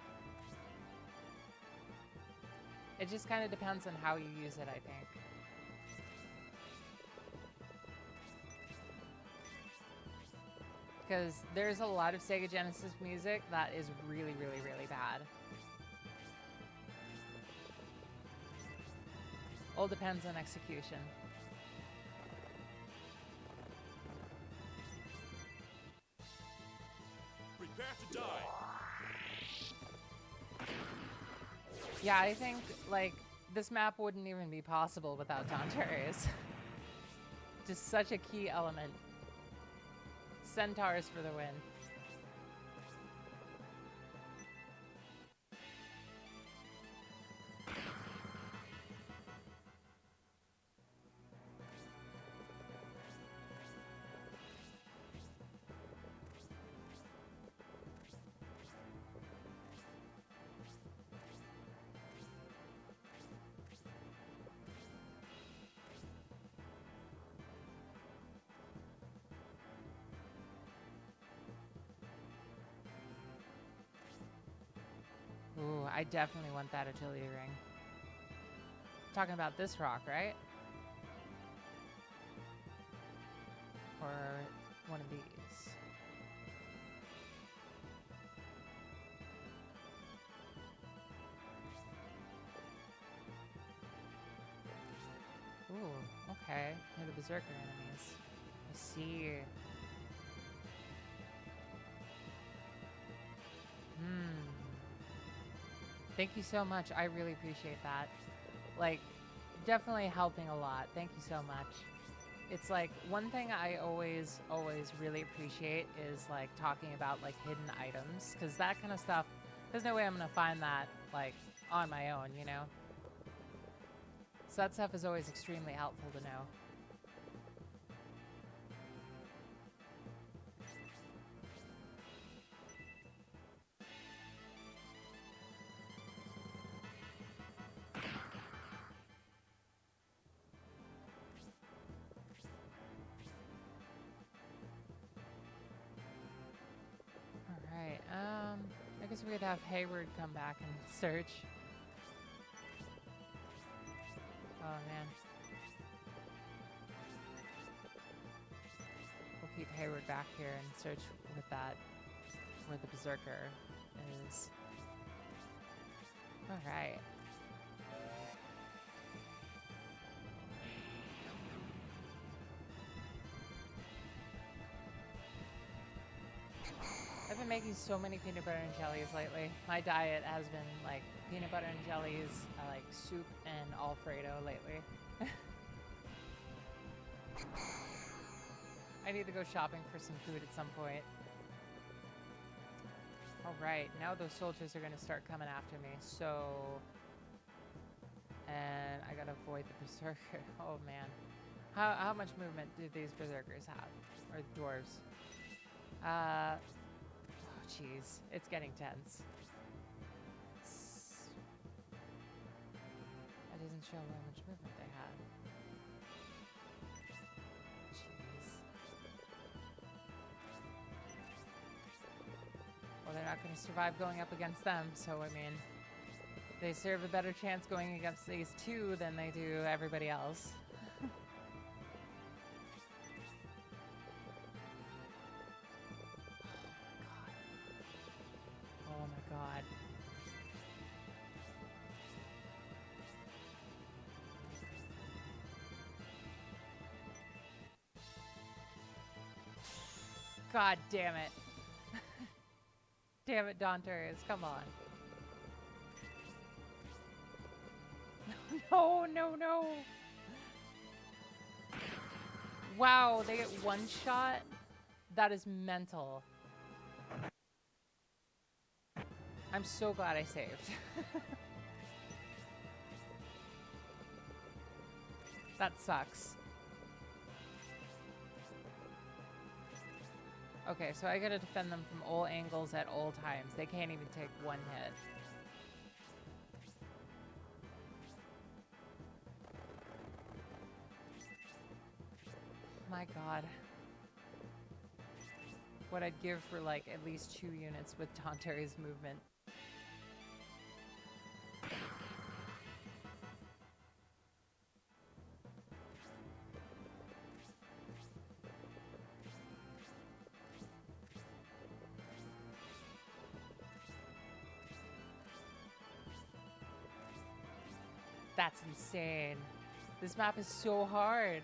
A: It just kind of depends on how you use it, I think. Because there's a lot of Sega Genesis music that is really bad. All depends on execution.
C: Prepare to die.
A: Yeah, I think, like, this map wouldn't even be possible without Dontaries. Just such a key element. Centaurs for the win. Ooh, I definitely want that agility ring. Talking about this rock, right? Or one of these. Ooh, okay. They're the berserker enemies. I see. Thank you so much. I really appreciate that. Like, definitely helping a lot. Thank you so much. It's like one thing I always really appreciate is like talking about like hidden items, because that kind of stuff, there's no way I'm gonna find that like on my own, you know? So that stuff is always extremely helpful to know. Alright, I guess we'd have Hayward come back and search. Oh man. We'll keep Hayward back here and search with that, where the berserker is. Alright. I've been making so many peanut butter and jellies lately. My diet has been like peanut butter and jellies, like soup and Alfredo lately. I need to go shopping for some food at some point. Alright, now those soldiers are gonna start coming after me, so... And I gotta avoid the berserker. Oh man. How much movement do these berserkers have? Or dwarves? Oh jeez, it's getting tense. That doesn't show how much movement they have. Jeez. Well, they're not going to survive going up against them, so I mean, they serve a better chance going against these two than they do everybody else. Oh my god. God damn it. Damn it, Dontaries, come on. No, no, no. Wow, they get one shot? That is mental. I'm so glad I saved. That sucks. Okay, so I gotta defend them from all angles at all times. They can't even take one hit. My god. What I'd give for like at least 2 units with Dontaries movement. That's insane. This map is so hard.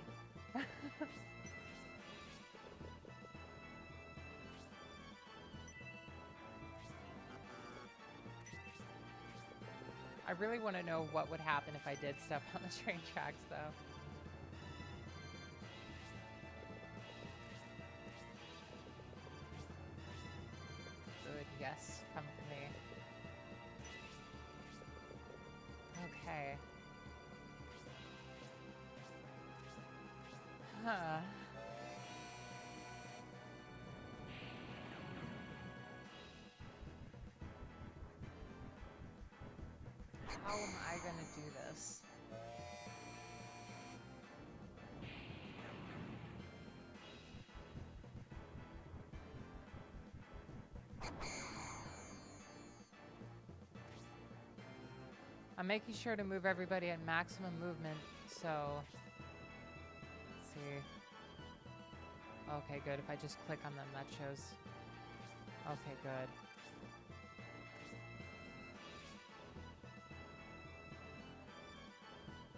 A: I really want to know what would happen if I did step on the train tracks, though. Good, yes, come for me. Okay. Huh. How am I gonna do this? I'm making sure to move everybody at maximum movement, so... Let's see. Okay, good. If I just click on them, that shows... Okay, good.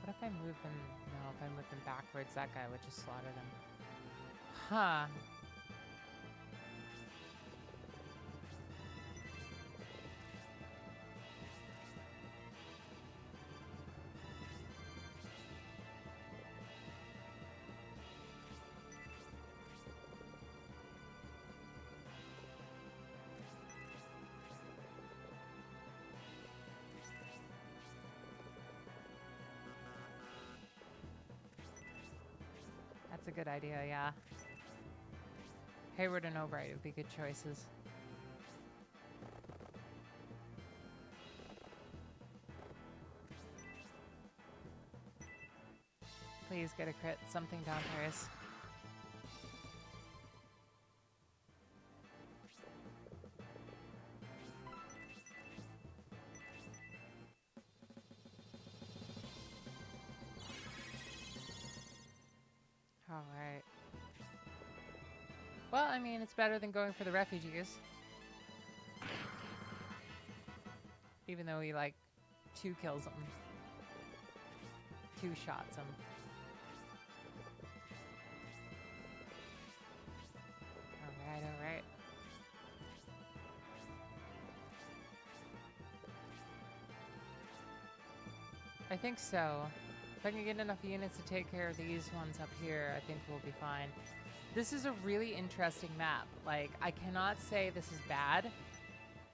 A: What if I move them... No, if I move them backwards, that guy would just slaughter them. Huh. That's a good idea, yeah. Hayward and Albright would be good choices. Please get a crit. Something down there is. All right. Well, I mean, it's better than going for the refugees. Even though he, like, 2 kills them. 2 shots him. Alright, alright. I think so. If I can get enough units to take care of these ones up here, I think we'll be fine. This is a really interesting map. Like, I cannot say this is bad.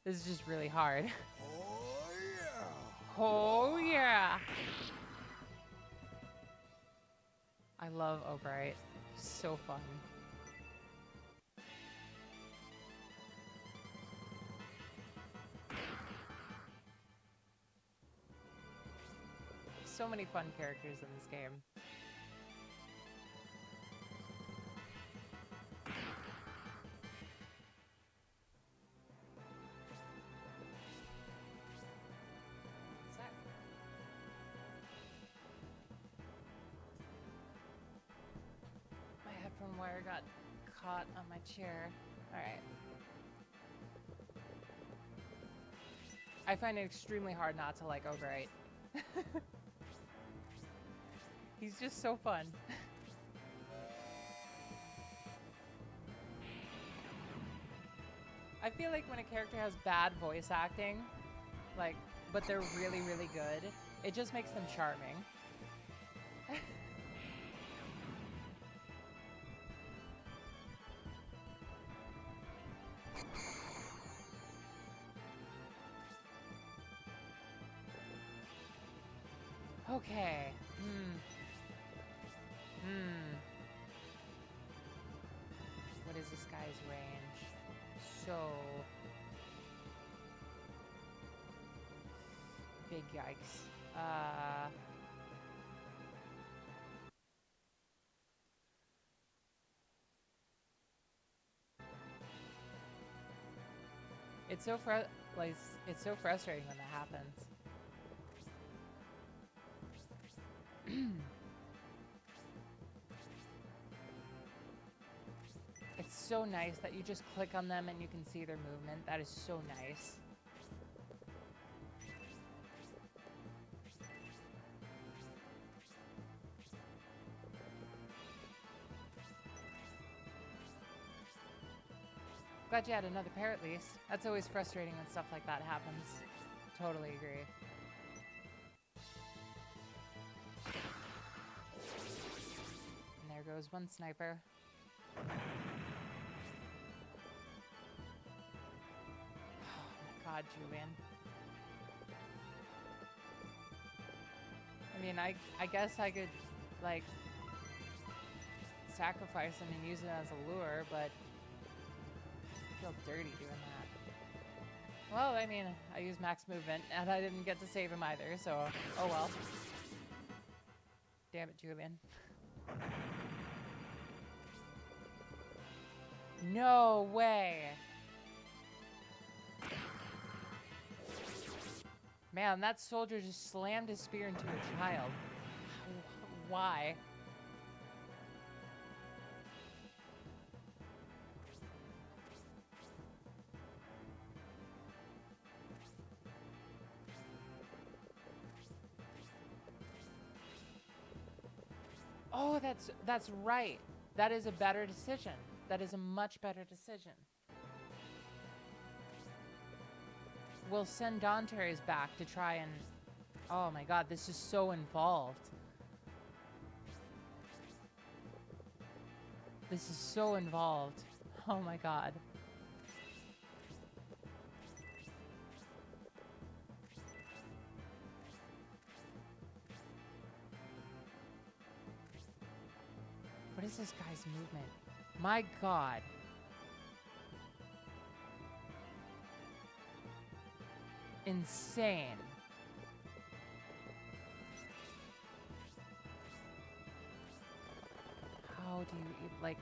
A: This is just really hard.
B: Oh yeah!
A: Oh yeah! I love Albright. He's so fun. So many fun characters in this game. What's that? My headphone wire got caught on my chair. Alright. I find it extremely hard not to like Albright. He's just so fun. I feel like when a character has bad voice acting, like, but they're really, really good, it just makes them charming. Okay. What is this guy's range? So... Big yikes. It's so it's so frustrating when that happens. It's so nice that you just click on them and you can see their movement. That is so nice. glad you had another pair at least. That's always frustrating when stuff like that happens. Totally agree. And there goes one sniper. Oh my god, Julian. I mean, I guess I could, like, sacrifice him and use it as a lure, but I feel dirty doing that. Well, I mean, I used max movement, and I didn't get to save him either, so oh well. Damn it, Julian. No way! Man, that soldier just slammed his spear into a child. Why? Oh, that's right. That is a better decision. That is a much better decision. We'll send Dante's back to try and... Oh my god, this is so involved. This is so involved. Oh my god. What is this guy's movement? My god. Insane. How do you, like...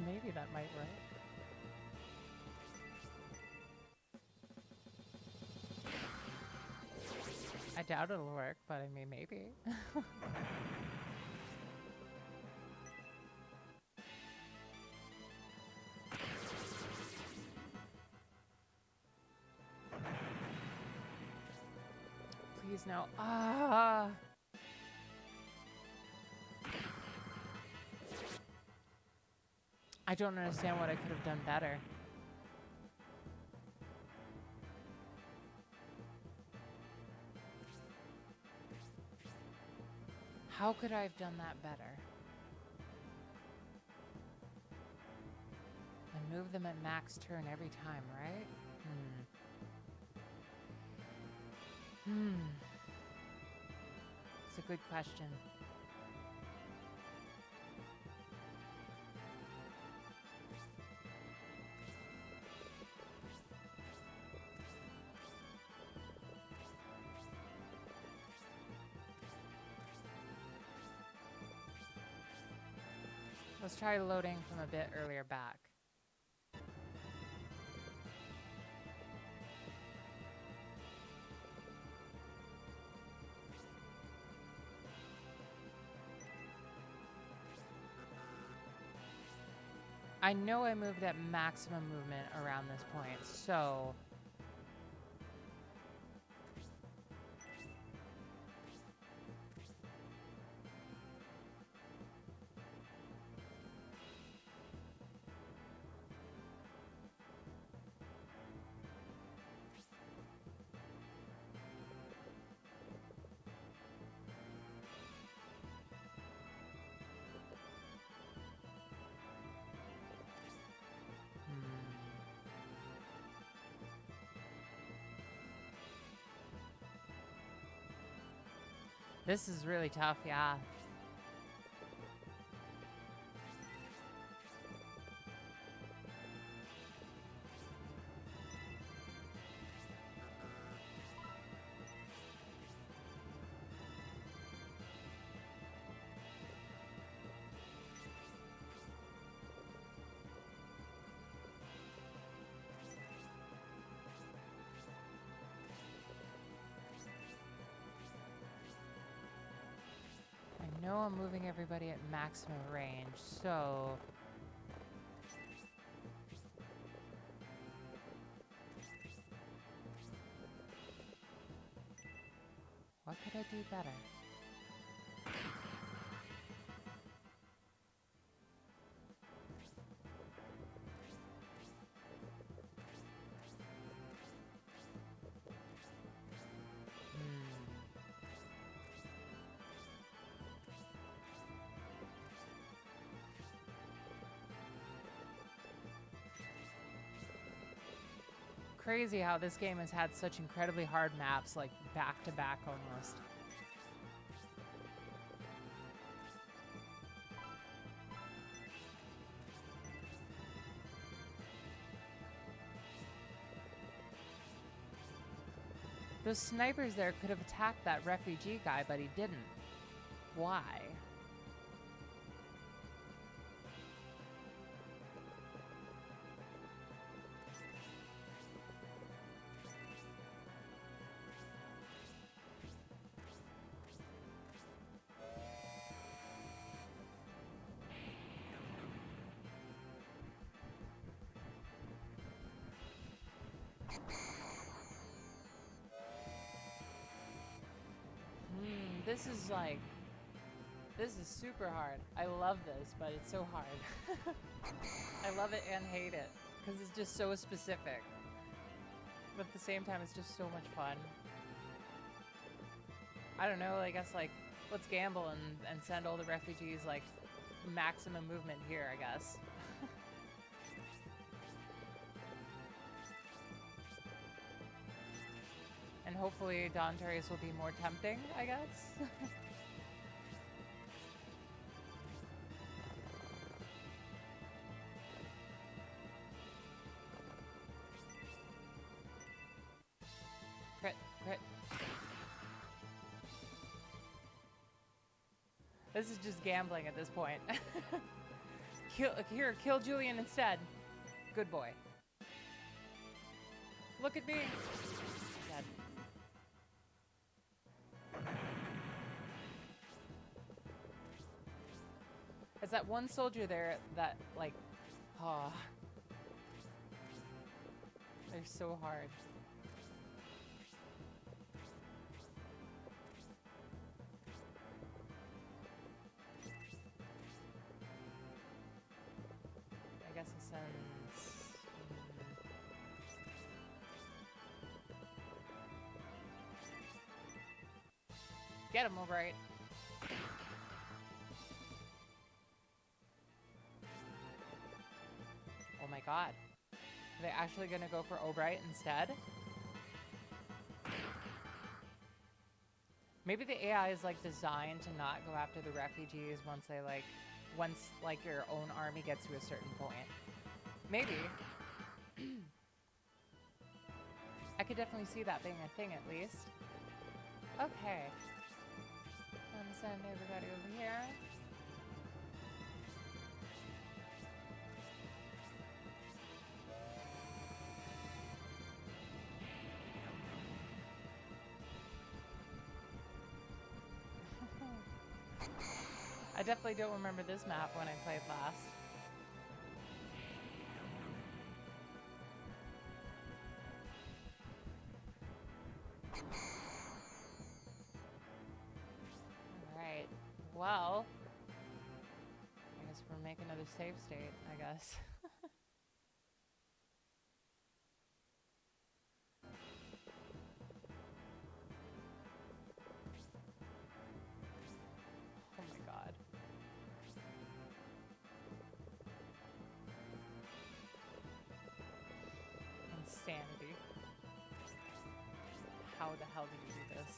A: Maybe that might work. I doubt it'll work, but I mean, maybe. Please no. Ah! I don't understand what I could have done better. How could I have done that better? I move them at max turn every time, right? It's a good question. Let's try loading from a bit earlier back. I know I moved at maximum movement around this point, so... This is really tough, yeah. I know I'm moving everybody at maximum range, so... What could I do better? Crazy how this game has had such incredibly hard maps, like back to back almost. Those snipers there could have attacked that refugee guy, but he didn't. Why? This is super hard. I love this, but it's so hard. I love it and hate it, because it's just so specific. But at the same time, it's just so much fun. I don't know, I guess, like, let's gamble and send all the refugees, like, maximum movement here, I guess. And hopefully Dawn Terrace will be more tempting, I guess. Crit, crit. This is just gambling at this point. Kill Julian instead. Good boy. Look at me. Dead. It's that one soldier there that, like, oh. They're so hard. I guess it sends... Get him, Albright. Oh my god. Are they actually gonna go for Albright instead? Maybe the AI is like designed to not go after the refugees once your own army gets to a certain point. Maybe. I could definitely see that being a thing at least. Okay. I'm gonna send everybody over here. I definitely don't remember this map when I played last. Alright, well, I guess we're making another save state, I guess. Oh my god. Insanity. How the hell did you do this?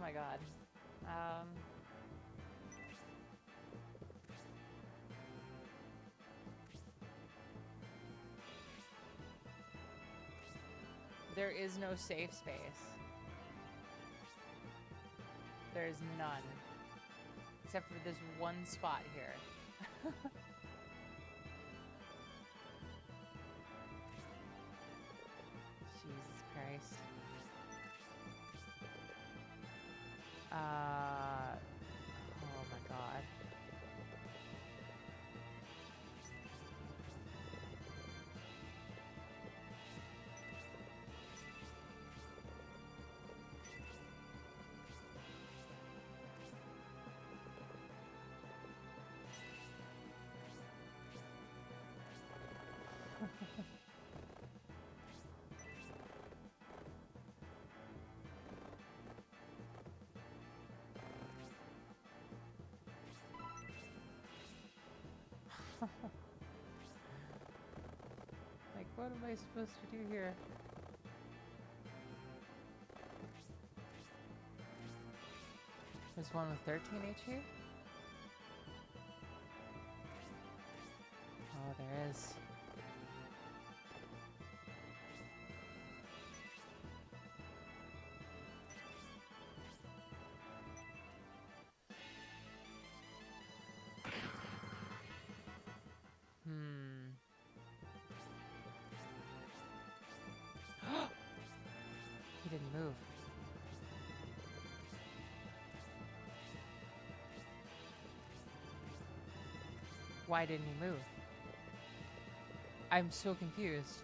A: my god. There is no safe space. There is none. Except for this one spot here. Jesus Christ. Oh my god. Like, what am I supposed to do here? There's one with 13 HP? Oh, there is. He didn't move. Why didn't he move? I'm so confused.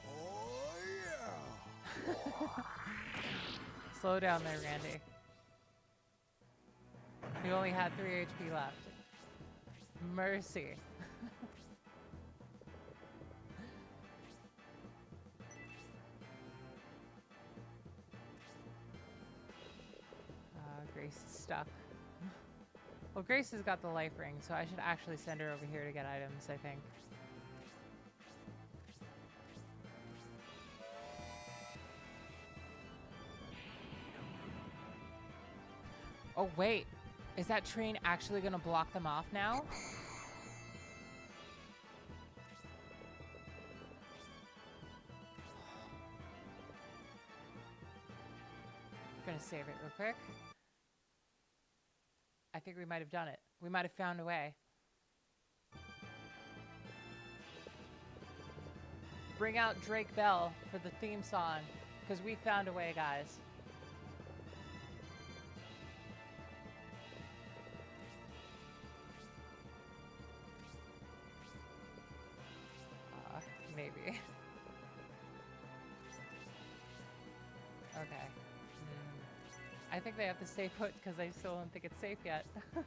B: Oh yeah.
A: Slow down there, Randy. You only had 3 HP left. Mercy. Grace is stuck. Well, Grace has got the life ring, so I should actually send her over here to get items, I think. Oh, wait. Is that train actually going to block them off now? I'm going to save it real quick. I think we might have done it. We might have found a way. Bring out Drake Bell for the theme song, because we found a way, guys. Maybe. Okay. I think they have to stay put because I still don't think it's safe yet. Not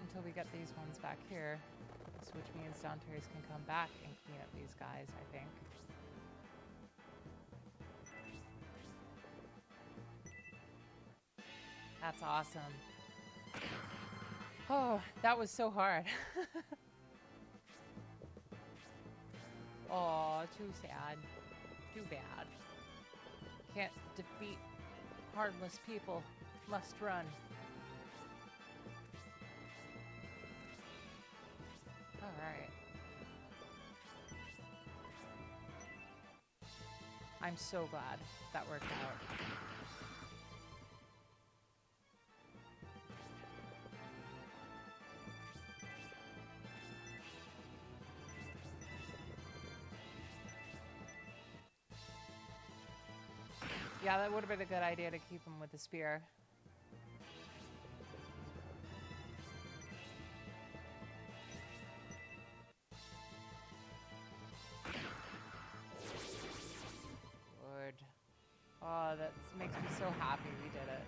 A: until we get these ones back here, which means Downterries can come back and clean up these guys, I think. That's awesome. Oh, that was so hard. Oh, too sad. Too bad. Can't defeat heartless people. Must run. Alright. I'm so glad that worked out. Yeah, that would have been a good idea to keep him with the spear. Good. Oh, that makes me so happy we did it.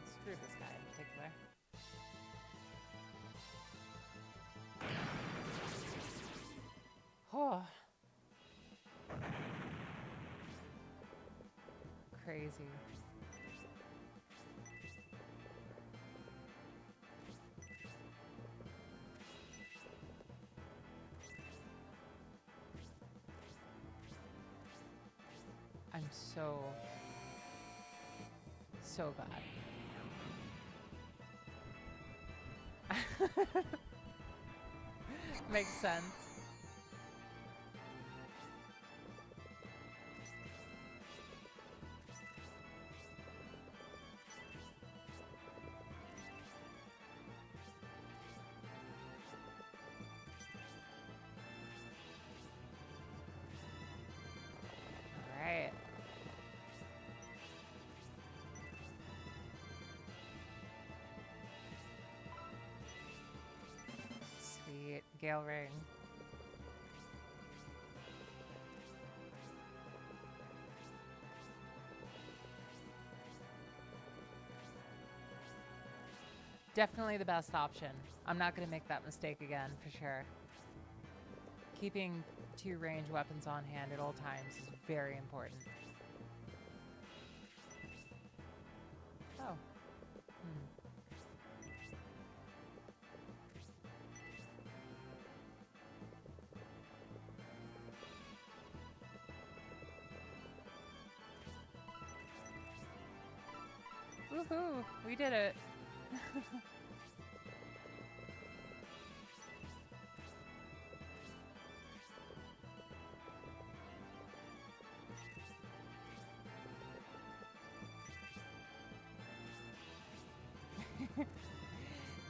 A: Screw this guy in particular. Oh. crazy. I'm so glad. Makes sense. All right. Sweet. Gale Ring. Definitely the best option. I'm not going to make that mistake again, for sure. Keeping 2 ranged weapons on hand at all times is very important. Oh. Woohoo! We did it!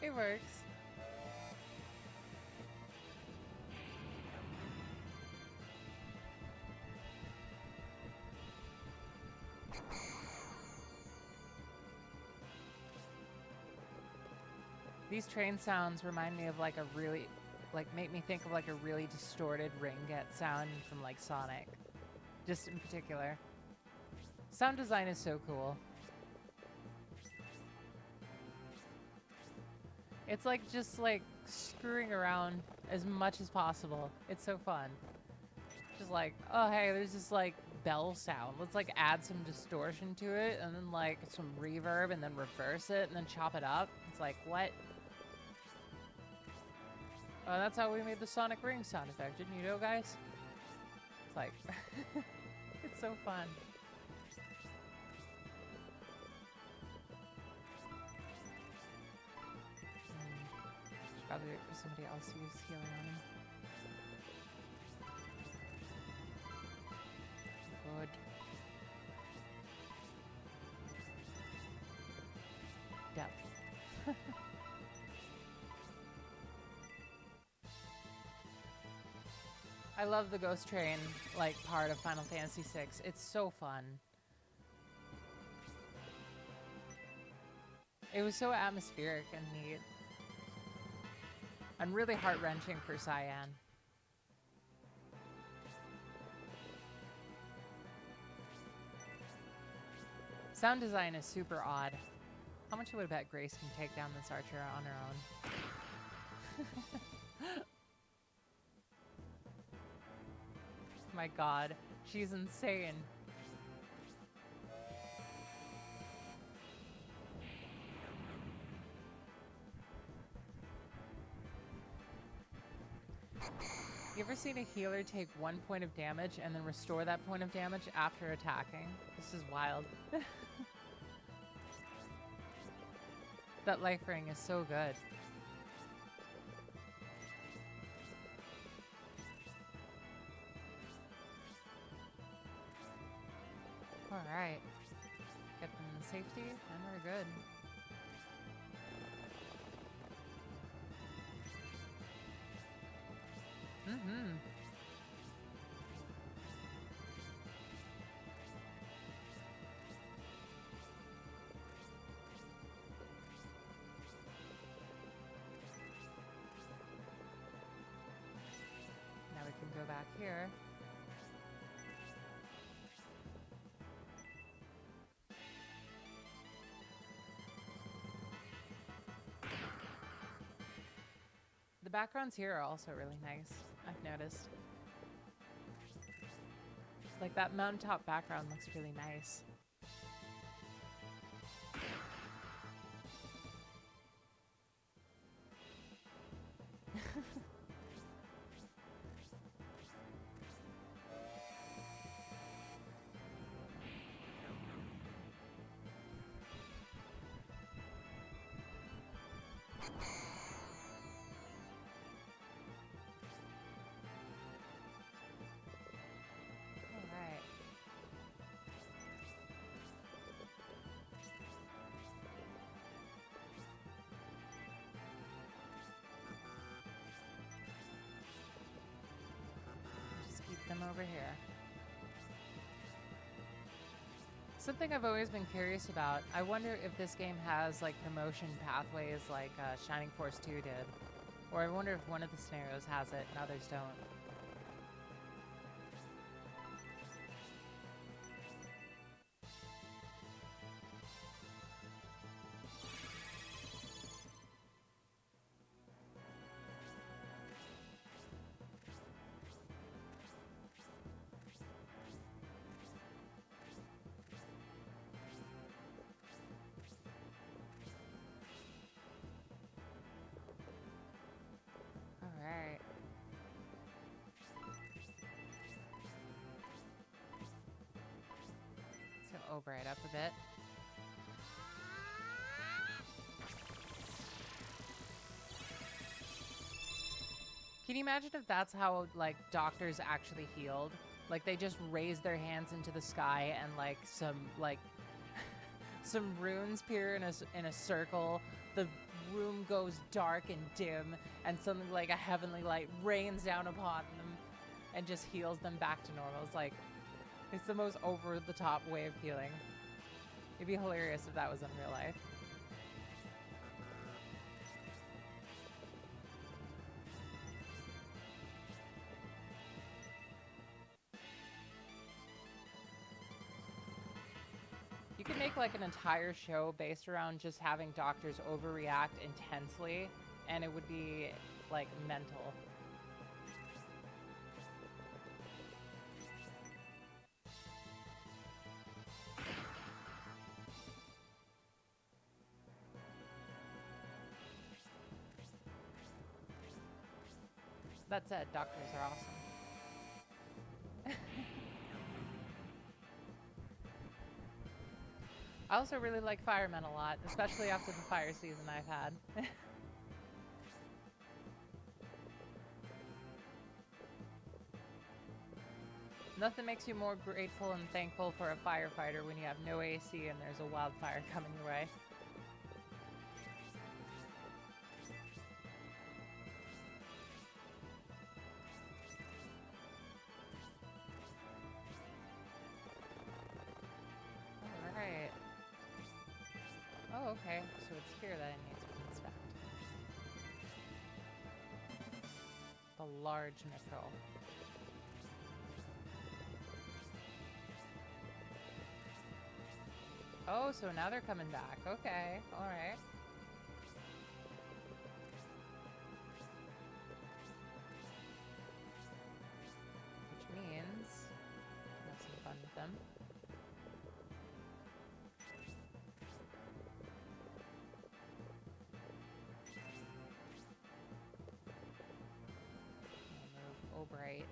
A: It works. These train sounds remind me of like a really, make me think of like a really distorted ringget sound from like Sonic. Just in particular. Sound design is so cool. It's like just like screwing around as much as possible. It's so fun. Just like, oh hey, there's this like bell sound. Let's like add some distortion to it and then like some reverb and then reverse it and then chop it up. It's like, what? Oh, that's how we made the Sonic Ring sound effect, didn't you know, guys? It's like, it's so fun. Should probably wait for somebody else to use healing on him. Good. Depth. I love the Ghost Train, like, part of Final Fantasy VI. It's so fun. It was so atmospheric and neat. And really heart-wrenching for Cyan. Sound design is super odd. How much would I bet Grace can take down this archer on her own? My god, she's insane. You ever seen a healer take 1 point of damage and then restore that point of damage after attacking? This is wild. That life ring is so good. Alright. Get them to safety, and we're good. Mm-hmm. Now we can go back here. The backgrounds here are also really nice, I've noticed. Like that mountaintop background looks really nice. Alright. Just keep them over here. Something I've always been curious about, I wonder if this game has like promotion pathways like Shining Force 2 did. Or I wonder if one of the scenarios has it and others don't. Alright. Let's go over it up a bit. Can you imagine if that's how, like, doctors actually healed? Like, they just raised their hands into the sky and, like, some runes appear in a circle. The room goes dark and dim, and something like a heavenly light rains down upon them and just heals them back to normal. It's like, it's the most over-the-top way of healing. It'd be hilarious if that was in real life. You could make like an entire show based around just having doctors overreact intensely, and it would be like mental. That said, doctors are awesome. I also really like firemen a lot, especially after the fire season I've had. Nothing makes you more grateful and thankful for a firefighter when you have no AC and there's a wildfire coming your way. Alright. Oh, okay. So it's here that I need to inspect. The large mithril. Oh, so now they're coming back. Okay, alright. Which means we'll have some fun with them. We'll move Albright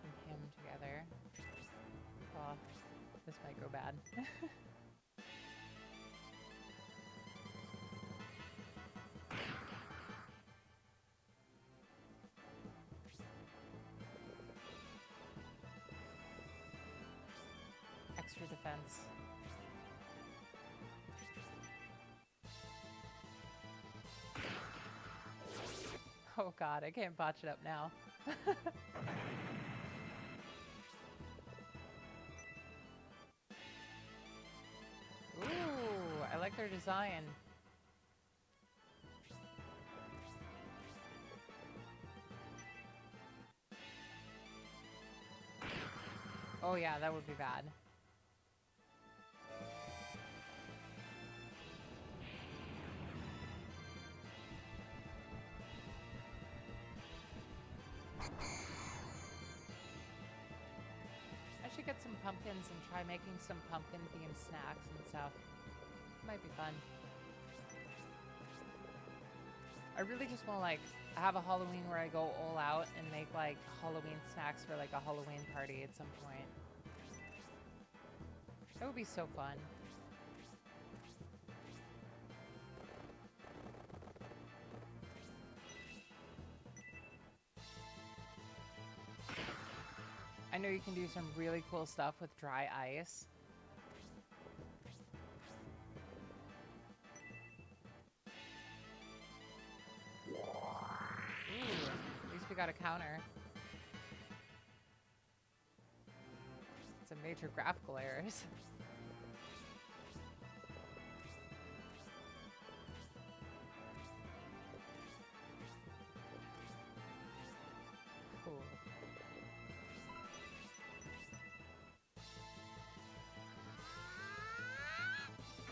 A: and him together. Oh, this might go bad. Extra defense. Oh god, I can't botch it up now. Ooh, I like their design. Oh yeah, that would be bad. I should get some pumpkins and try making some pumpkin-themed snacks and stuff. Might be fun. I really just want to like have a Halloween where I go all out and make like Halloween snacks for like a Halloween party at some point. That would be so fun. you can do some really cool stuff with dry ice. Ooh, at least we got a counter. Some major graphical errors. Cool.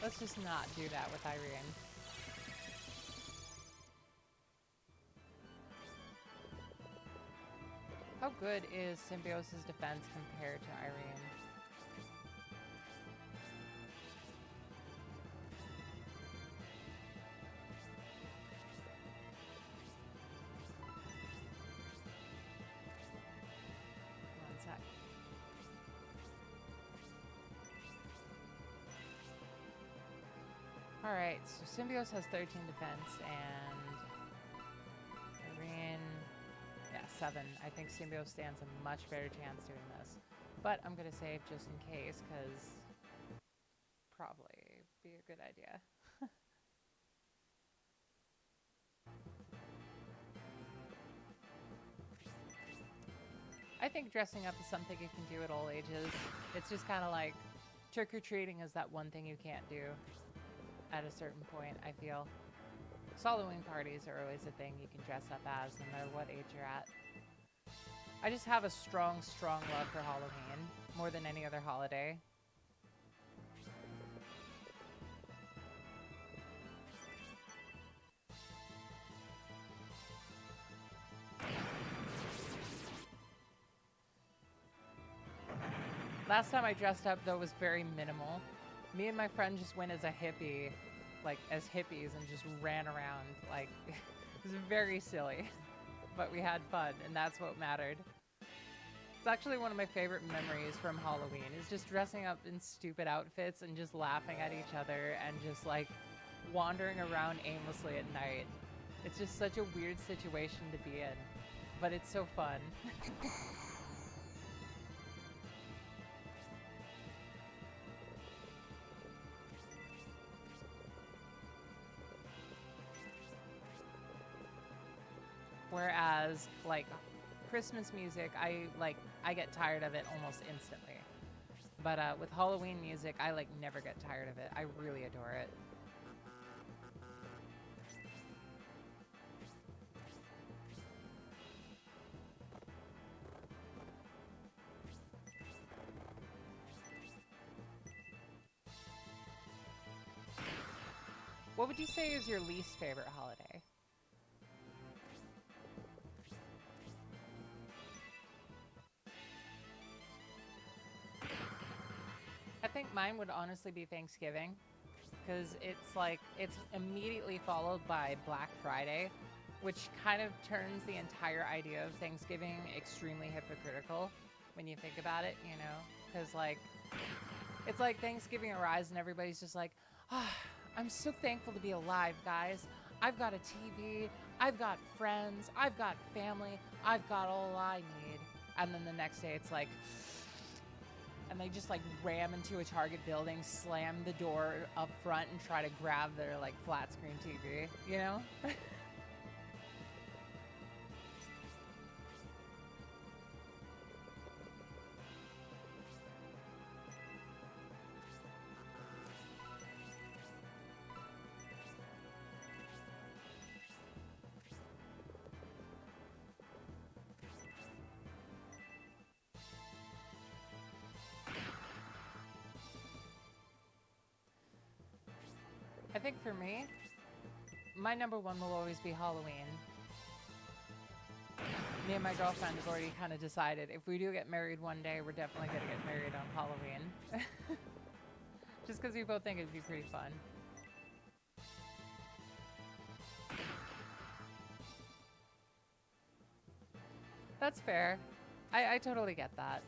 A: Let's just not do that with Irene. How good is Symbiosis' defense compared to Irene? One sec. Alright, so Symbiosis has 13 defense and Irene, yeah, 7. I think Symbiosis stands a much better chance doing this. But I'm gonna save just in case, because probably be a good idea. I think dressing up is something you can do at all ages. It's just kind of like trick-or-treating is that one thing you can't do at a certain point, I feel. So Halloween parties are always a thing you can dress up as, no matter what age you're at. I just have a strong, strong love for Halloween, more than any other holiday. Last time I dressed up, though, was very minimal. Me and my friend just went as a hippie, like as hippies, and just ran around. Like, it was very silly, but we had fun, and that's what mattered. It's actually one of my favorite memories from Halloween, is just dressing up in stupid outfits and just laughing at each other and just like wandering around aimlessly at night. It's just such a weird situation to be in, but it's so fun. Whereas, like, Christmas music, I get tired of it almost instantly. But with Halloween music, I, like, never get tired of it. I really adore it. What would you say is your least favorite holiday? I think mine would honestly be Thanksgiving, because it's like, it's immediately followed by Black Friday, which kind of turns the entire idea of Thanksgiving extremely hypocritical when you think about it, you know? Because, like, it's like Thanksgiving arrives and everybody's just like, ah, I'm so thankful to be alive, guys. I've got a TV, I've got friends, I've got family, I've got all I need. And then the next day it's like, and they just like ram into a Target building, slam the door up front, and try to grab their like flat screen TV, you know? I think for me, my number one will always be Halloween. Me and my girlfriend have already kind of decided if we do get married one day, we're definitely going to get married on Halloween. Just because we both think it'd be pretty fun. That's fair. I totally get that.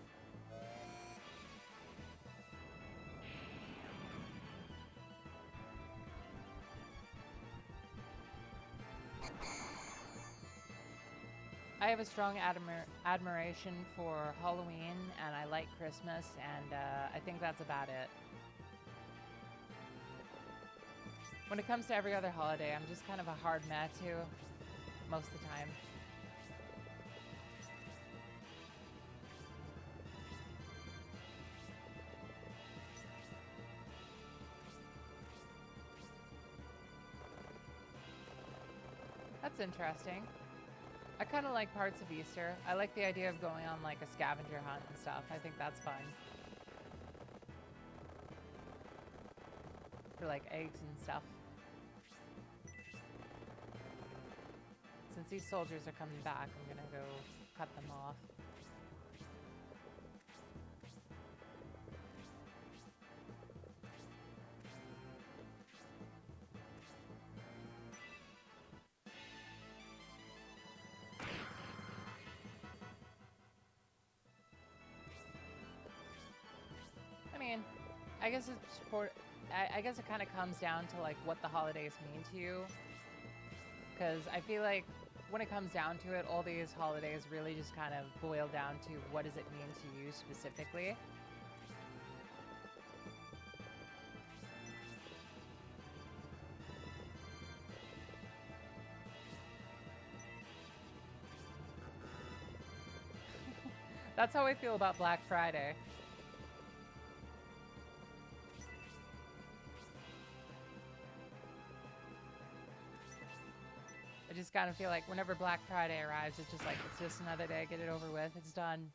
A: I have a strong admiration for Halloween, and I like Christmas, and I think that's about it. When it comes to every other holiday, I'm just kind of a hard meh too, most of the time. That's interesting. I kind of like parts of Easter. I like the idea of going on like a scavenger hunt and stuff. I think that's fun. For like eggs and stuff. Since these soldiers are coming back, I'm gonna go cut them off. I mean, I guess I guess it kind of comes down to like what the holidays mean to you. Because I feel like when it comes down to it, all these holidays really just kind of boil down to what does it mean to you specifically. That's how I feel about Black Friday. I just kind of feel like whenever Black Friday arrives, it's just like, it's just another day, get it over with, it's done.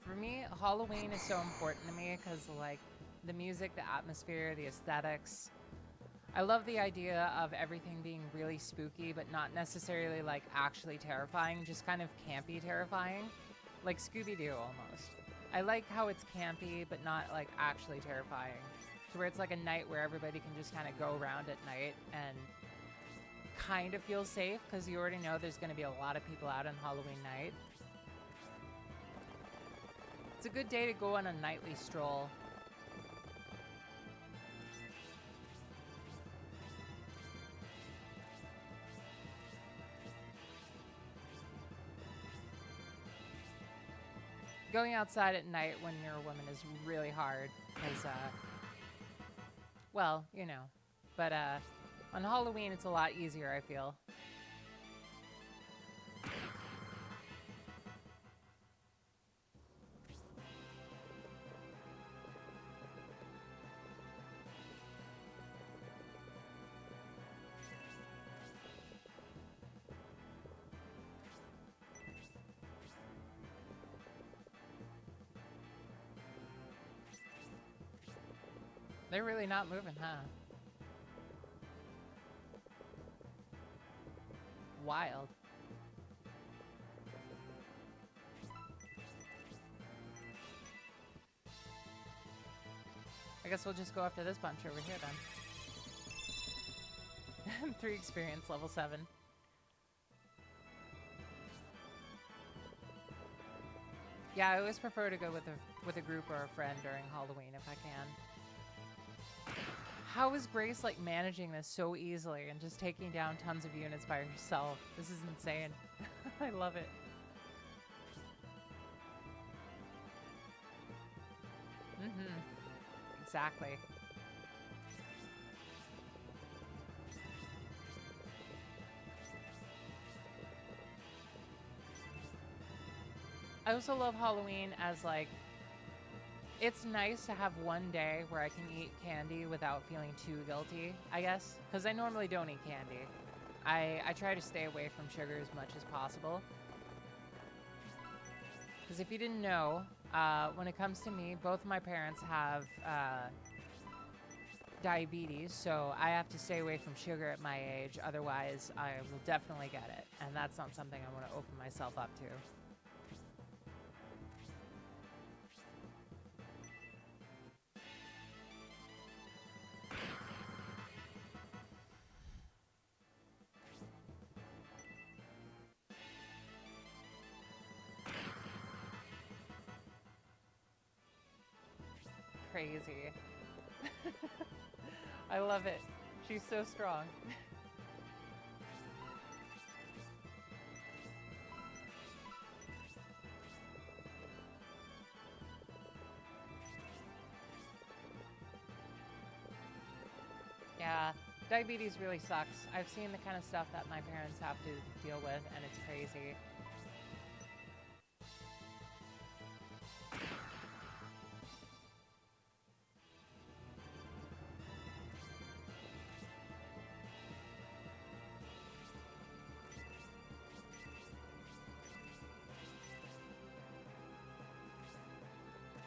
A: For me, Halloween is so important to me because, like, the music, the atmosphere, the aesthetics. I love the idea of everything being really spooky, but not necessarily, like, actually terrifying, just kind of campy terrifying. Like Scooby-Doo, almost. I like how it's campy, but not, like, actually terrifying. To where it's like a night where everybody can just kind of go around at night and kind of feel safe, because you already know there's going to be a lot of people out on Halloween night. It's a good day to go on a nightly stroll. Going outside at night when you're a woman is really hard because, well, you know. But on Halloween, it's a lot easier, I feel. They're really not moving, huh? Wild. I guess we'll just go after this bunch over here then. 3 experience, level 7. Yeah, I always prefer to go with a group or a friend during Halloween if I can. How is Grace like managing this so easily and just taking down tons of units by herself? This is insane. I love it. Exactly. I also love Halloween as like, it's nice to have one day where I can eat candy without feeling too guilty, I guess. Because I normally don't eat candy. I try to stay away from sugar as much as possible. Because if you didn't know, when it comes to me, both of my parents have diabetes, so I have to stay away from sugar at my age. Otherwise, I will definitely get it. And that's not something I want to open myself up to. crazy. I love it. She's so strong. Yeah, diabetes really sucks. I've seen the kind of stuff that my parents have to deal with, and it's crazy.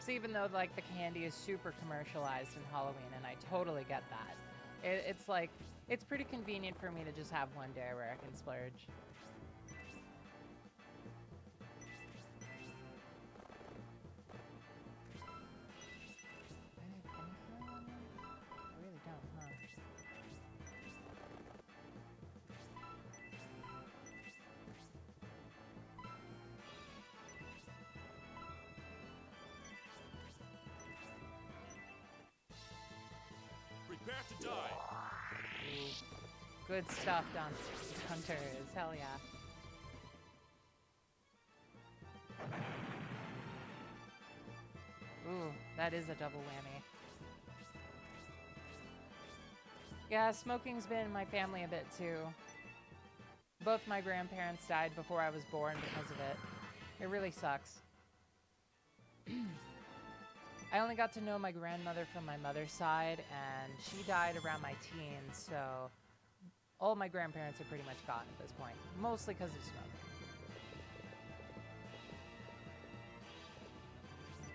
A: So even though like the candy is super commercialized in Halloween, and I totally get that, it's like it's pretty convenient for me to just have one day where I can splurge. I really don't, huh?
C: Prepare to die.
A: Good stuff, Hunters. Hell yeah. Ooh, that is a double whammy. Yeah, smoking's been in my family a bit too. Both my grandparents died before I was born because of it. It really sucks. I only got to know my grandmother from my mother's side, and she died around my teens, so all my grandparents are pretty much gone at this point, mostly because of smoking.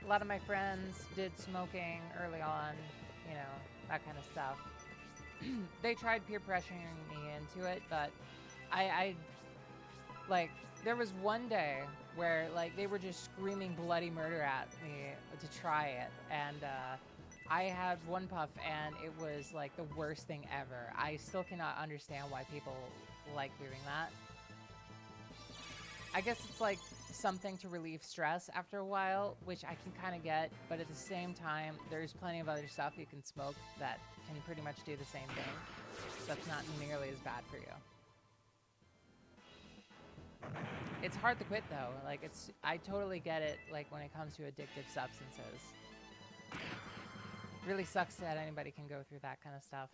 A: A lot of my friends did smoking early on, you know, that kind of stuff. They tried peer pressuring me into it, but I like, there was one day where, like, they were just screaming bloody murder at me to try it, and I had one puff, and it was, like, the worst thing ever. I still cannot understand why people like doing that. I guess it's, like, something to relieve stress after a while, which I can kind of get, but at the same time, there's plenty of other stuff you can smoke that can pretty much do the same thing. That's not nearly as bad for you. It's hard to quit though. Like, I totally get it, like, when it comes to addictive substances. Really sucks that anybody can go through that kind of stuff.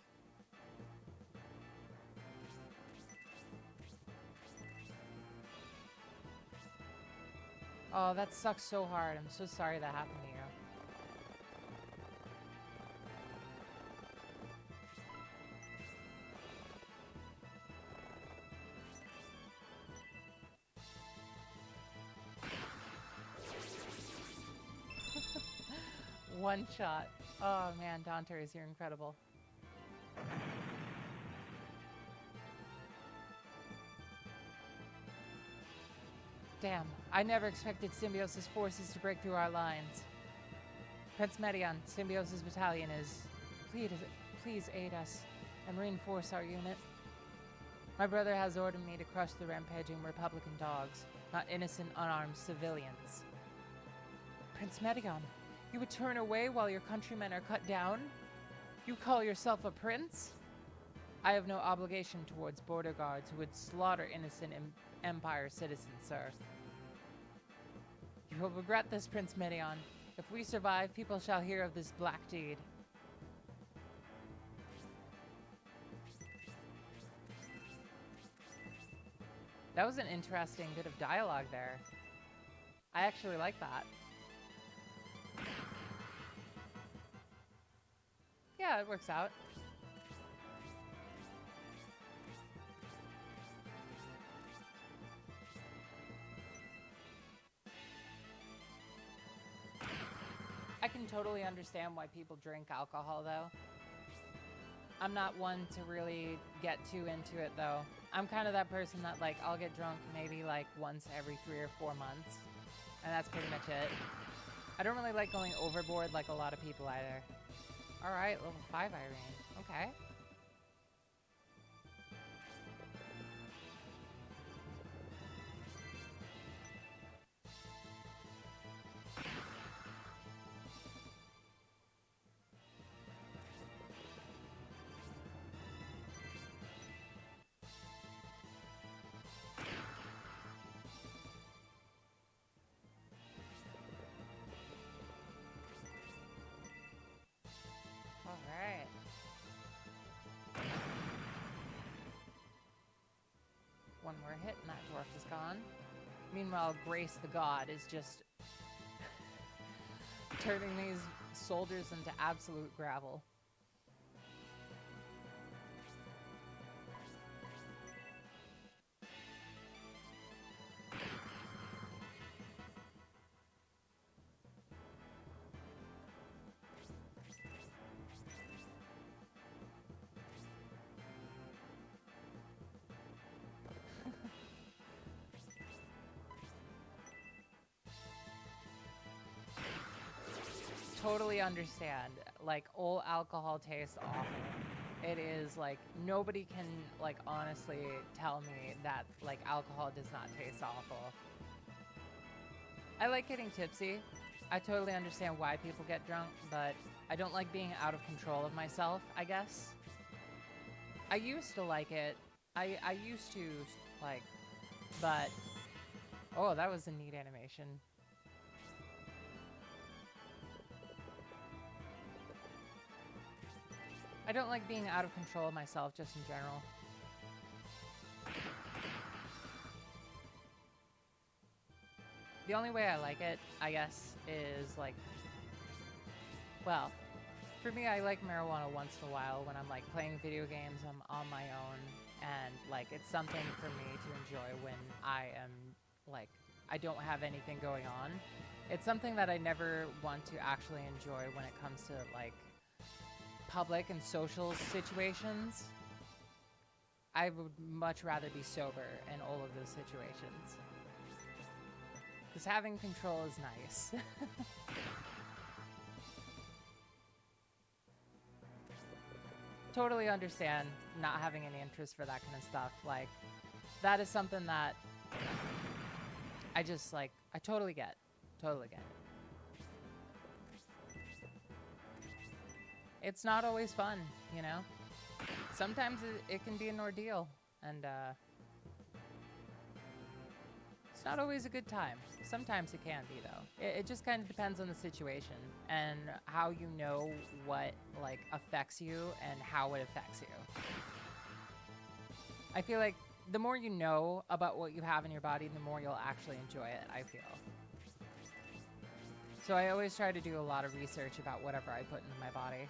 A: Oh, that sucks so hard. I'm so sorry that happened to you. One shot. Oh man, Daunters, you're incredible. Damn, I never expected Symbiosis forces to break through our lines. Prince Medion, Symbiosis battalion is... Please aid us and reinforce our unit. My brother has ordered me to crush the rampaging Republican dogs, not innocent, unarmed civilians. Prince Medion, you would turn away while your countrymen are cut down? You call yourself a prince? I have no obligation towards border guards who would slaughter innocent Empire citizens, sir. You will regret this, Prince Medion. If we survive, people shall hear of this black deed. That was an interesting bit of dialogue there. I actually like that. Yeah, it works out. I can totally understand why people drink alcohol, though. I'm not one to really get too into it, though. I'm kind of that person that, like, I'll get drunk maybe, like, once every 3 or 4 months. And that's pretty much it. I don't really like going overboard like a lot of people either. Alright, level 5 Irene. Okay. right. One more hit and that dwarf is gone. Meanwhile, Grace the God is just turning these soldiers into absolute gravel. Totally understand. Like, all alcohol tastes awful. It is like nobody can like honestly tell me that like alcohol does not taste awful. I like getting tipsy. I totally understand why people get drunk, but I don't like being out of control of myself, I guess. I used to like it. I used to like, but oh, that was a neat animation. I don't like being out of control of myself just in general. The only way I like it, I guess, is like, well, for me, I like marijuana once in a while when I'm like playing video games, I'm on my own, and like it's something for me to enjoy when I am like, I don't have anything going on. It's something that I never want to actually enjoy when it comes to like public and social situations. I would much rather be sober in all of those situations. Because having control is nice. Totally understand not having any interest for that kind of stuff. Like, that is something that I just, like, I totally get. Totally get. It's not always fun, you know? Sometimes it can be an ordeal, and it's not always a good time. Sometimes it can be, though. It just kind of depends on the situation and how you know what, like, affects you and how it affects you. I feel like the more you know about what you have in your body, the more you'll actually enjoy it, I feel. So I always try to do a lot of research about whatever I put into my body.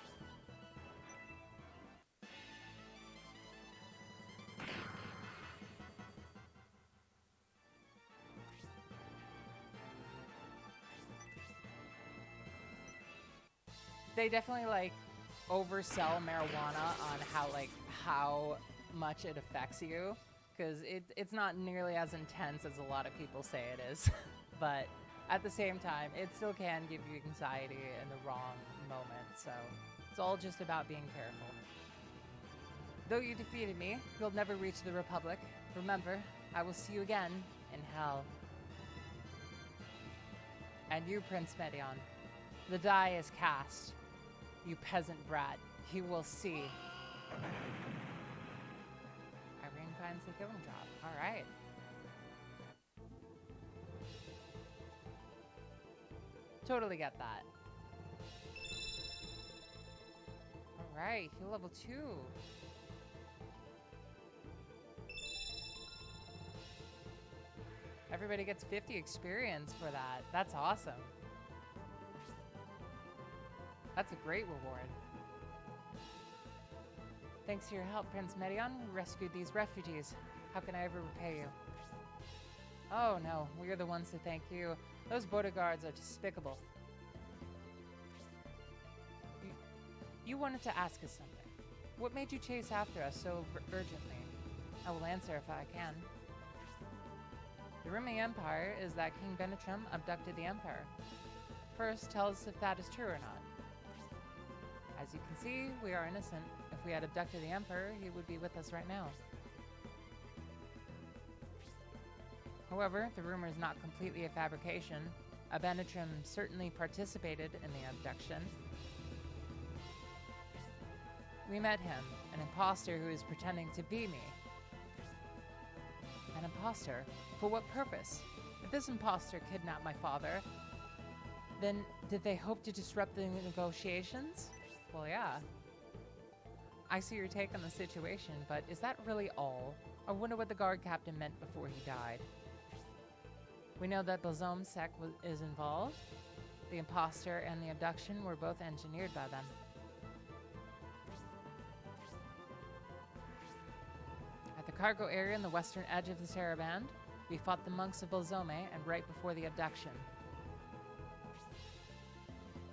A: They definitely like oversell marijuana on how much it affects you, because it's not nearly as intense as a lot of people say it is. But at the same time, it still can give you anxiety in the wrong moment, so it's all just about being careful. Though you defeated me, you'll never reach the Republic. Remember, I will see you again in hell. And you, Prince Medion, the die is cast. You peasant brat, you will see. Irene finds the killing drop. All right. Totally get that. All right, heal level 2. Everybody gets 50 experience for that. That's awesome. That's a great reward. Thanks to your help, Prince Medion, we rescued these refugees. How can I ever repay you? Oh no, we are the ones to thank you. Those bodyguards are despicable. You wanted to ask us something. What made you chase after us so urgently? I will answer if I can. The rumor in the Empire is that King Benetrim abducted the Empire. First, tell us if that is true or not. As you can see, we are innocent. If we had abducted the Emperor, he would be with us right now. However, the rumor is not completely a fabrication. Benetrim certainly participated in the abduction. We met him, an imposter who is pretending to be me. An imposter? For what purpose? If this imposter kidnapped my father, then did they hope to disrupt the negotiations? Well, yeah. I see your take on the situation, but is that really all? I wonder what the guard captain meant before he died. We know that Balzome Sec is involved. The imposter and the abduction were both engineered by them. At the cargo area in the western edge of the Saraband, we fought the monks of Balzome and right before the abduction.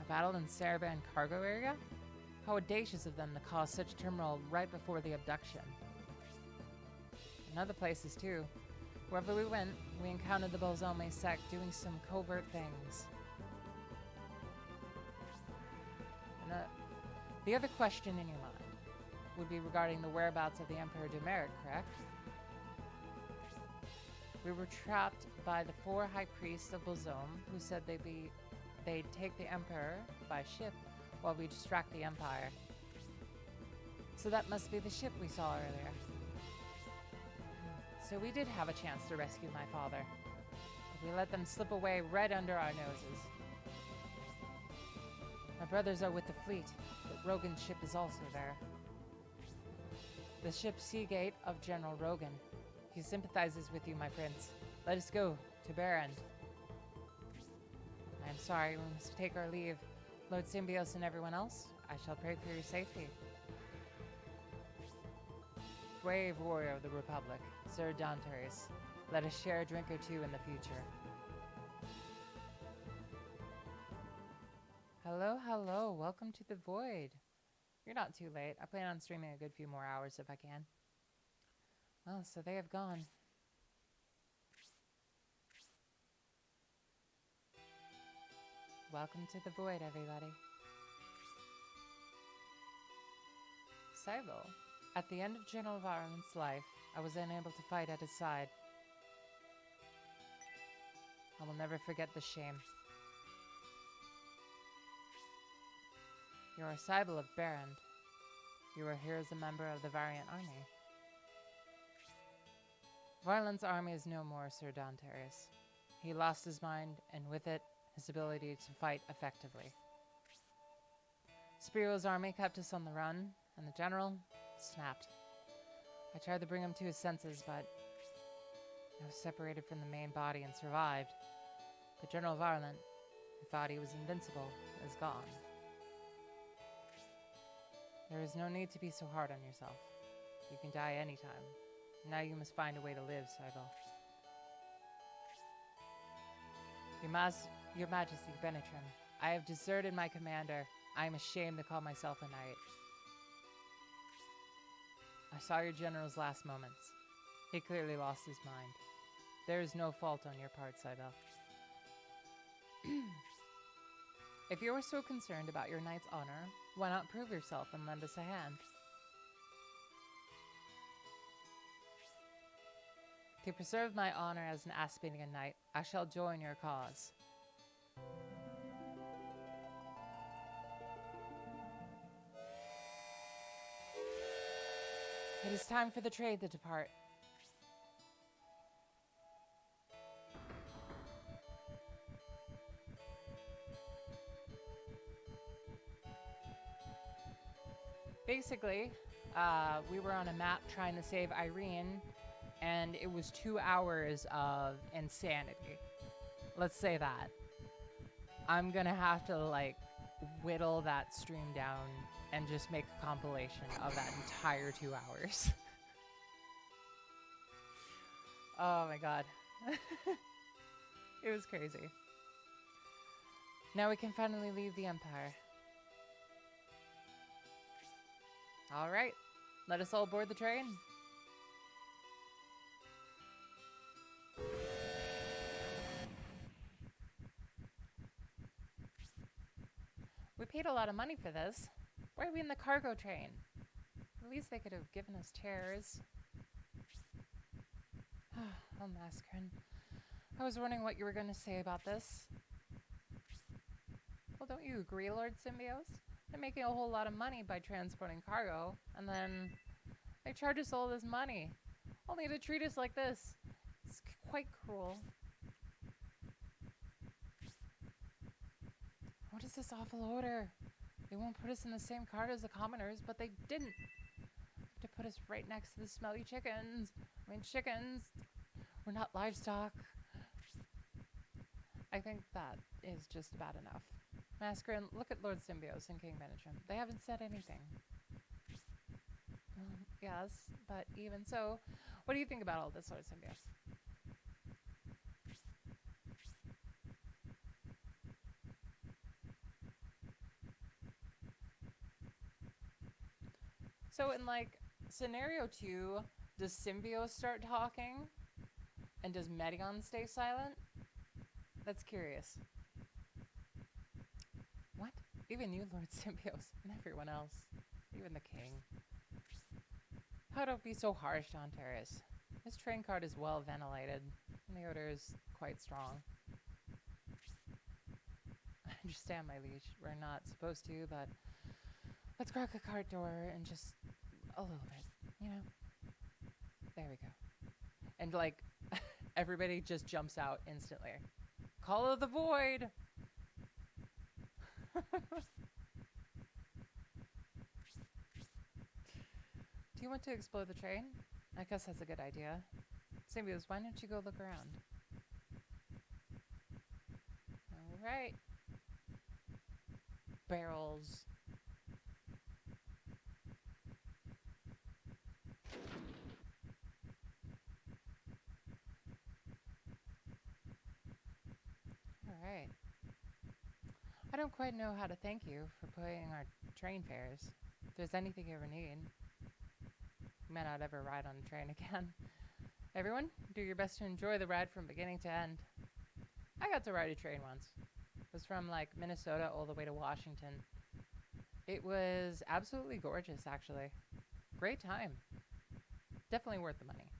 A: A battle in Saraband cargo area? How audacious of them to cause such turmoil right before the abduction. In other places too. Wherever we went, we encountered the Balzome sect doing some covert things. And, the other question in your mind would be regarding the whereabouts of the Emperor Demeric, correct? We were trapped by the 4 high priests of Balzome who said they'd take the Emperor by ship while we distract the Empire. So that must be the ship we saw earlier. So we did have a chance to rescue my father. But we let them slip away right under our noses. My brothers are with the fleet, but Rogan's ship is also there. The ship Seagate of General Rogan. He sympathizes with you, my prince. Let us go to Barrand. I am sorry, we must take our leave. Lord Symbios and everyone else, I shall pray for your safety. Brave warrior of the Republic, Sir Dantares, let us share a drink or two in the future. Hello, hello, welcome to the Void. You're not too late. I plan on streaming a good few more hours if I can. Well, so they have gone. Welcome to the Void, everybody. Cybele. At the end of General Varlin's life, I was unable to fight at his side. I will never forget the shame. You are Cybele of Barrand. You are here as a member of the Variant Army. Varlin's army is no more, Sir Dantares. He lost his mind, and with it, his ability to fight effectively. Spiro's army kept us on the run, and the general snapped. I tried to bring him to his senses, but I was separated from the main body and survived. But General Varlin, who thought he was invincible, is gone. There is no need to be so hard on yourself. You can die anytime. Now you must find a way to live, Cybele. Your Majesty, Benetrim, I have deserted my commander. I am ashamed to call myself a knight. I saw your general's last moments. He clearly lost his mind. There is no fault on your part, Cybele. If you are so concerned about your knight's honor, why not prove yourself and lend us a hand? To preserve my honor as an Aspinian knight, I shall join your cause. It is time for the trade to depart. Basically, we were on a map trying to save Irene, and it was 2 hours of insanity. Let's say that. I'm gonna have to, like, whittle that stream down and just make a compilation of that entire 2 hours. Oh my god. It was crazy. Now we can finally leave the Empire. Alright, let us all board the train. We paid a lot of money for this. Why are we in the cargo train? At least they could have given us chairs. Oh, Mascarin. I was wondering what you were going to say about this. Well, don't you agree, Lord Symbios? They're making a whole lot of money by transporting cargo, and then they charge us all this money, only to treat us like this. It's quite cruel. What is this awful odor? They won't put us in the same cart as the commoners, but they didn't. to put us right next to the smelly chickens. I mean, chickens. We're not livestock. I think that is just about enough. Mascarin, look at Lord Symbios and King Benitram. They haven't said anything. Yes, but even so, what do you think about all this, Lord Symbios? So in like scenario 2, does Symbios start talking? And does Medion stay silent? That's curious. What? Even you, Lord Symbios, and everyone else. Even the king. Oh, don't be so harsh, Antares. This train cart is well ventilated, and the odor is quite strong. I understand, my liege. We're not supposed to, but let's crack a cart door and just a little bit, you know? There we go. And like, everybody just jumps out instantly. Call of the void! Do you want to explore the train? I guess that's a good idea. Symbios, why don't you go look around? Alright. Barrels. Alright. I don't quite know how to thank you for paying our train fares. If there's anything you ever need, you may not ever ride on a train again. Everyone, do your best to enjoy the ride from beginning to end. I got to ride a train once. It was from like Minnesota all the way to Washington. It was absolutely gorgeous, actually. Great time. Definitely worth the money.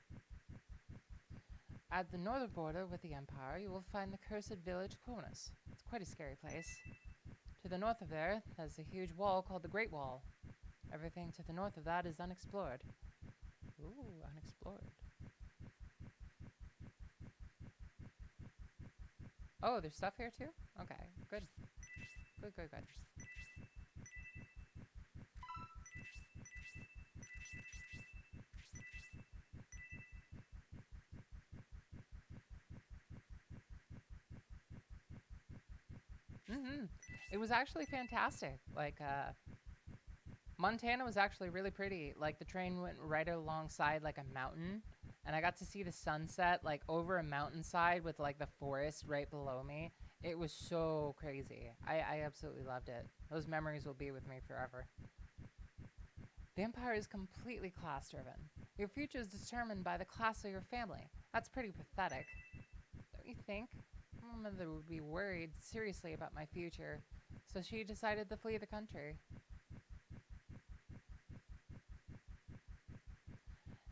A: At the northern border with the Empire, you will find the cursed village Cronus. It's quite a scary place. To the north of there, there's a huge wall called the Great Wall. Everything to the north of that is unexplored. Ooh, unexplored. Oh, there's stuff here too? Okay, good. Good, good, good. It was actually fantastic. Like, Montana was actually really pretty. Like, the train went right alongside, like, a mountain. And I got to see the sunset, like, over a mountainside with, like, the forest right below me. It was so crazy. I absolutely loved it. Those memories will be with me forever. The Empire is completely class-driven. Your future is determined by the class of your family. That's pretty pathetic. Don't you think? My mother would be worried seriously about my future, so she decided to flee the country.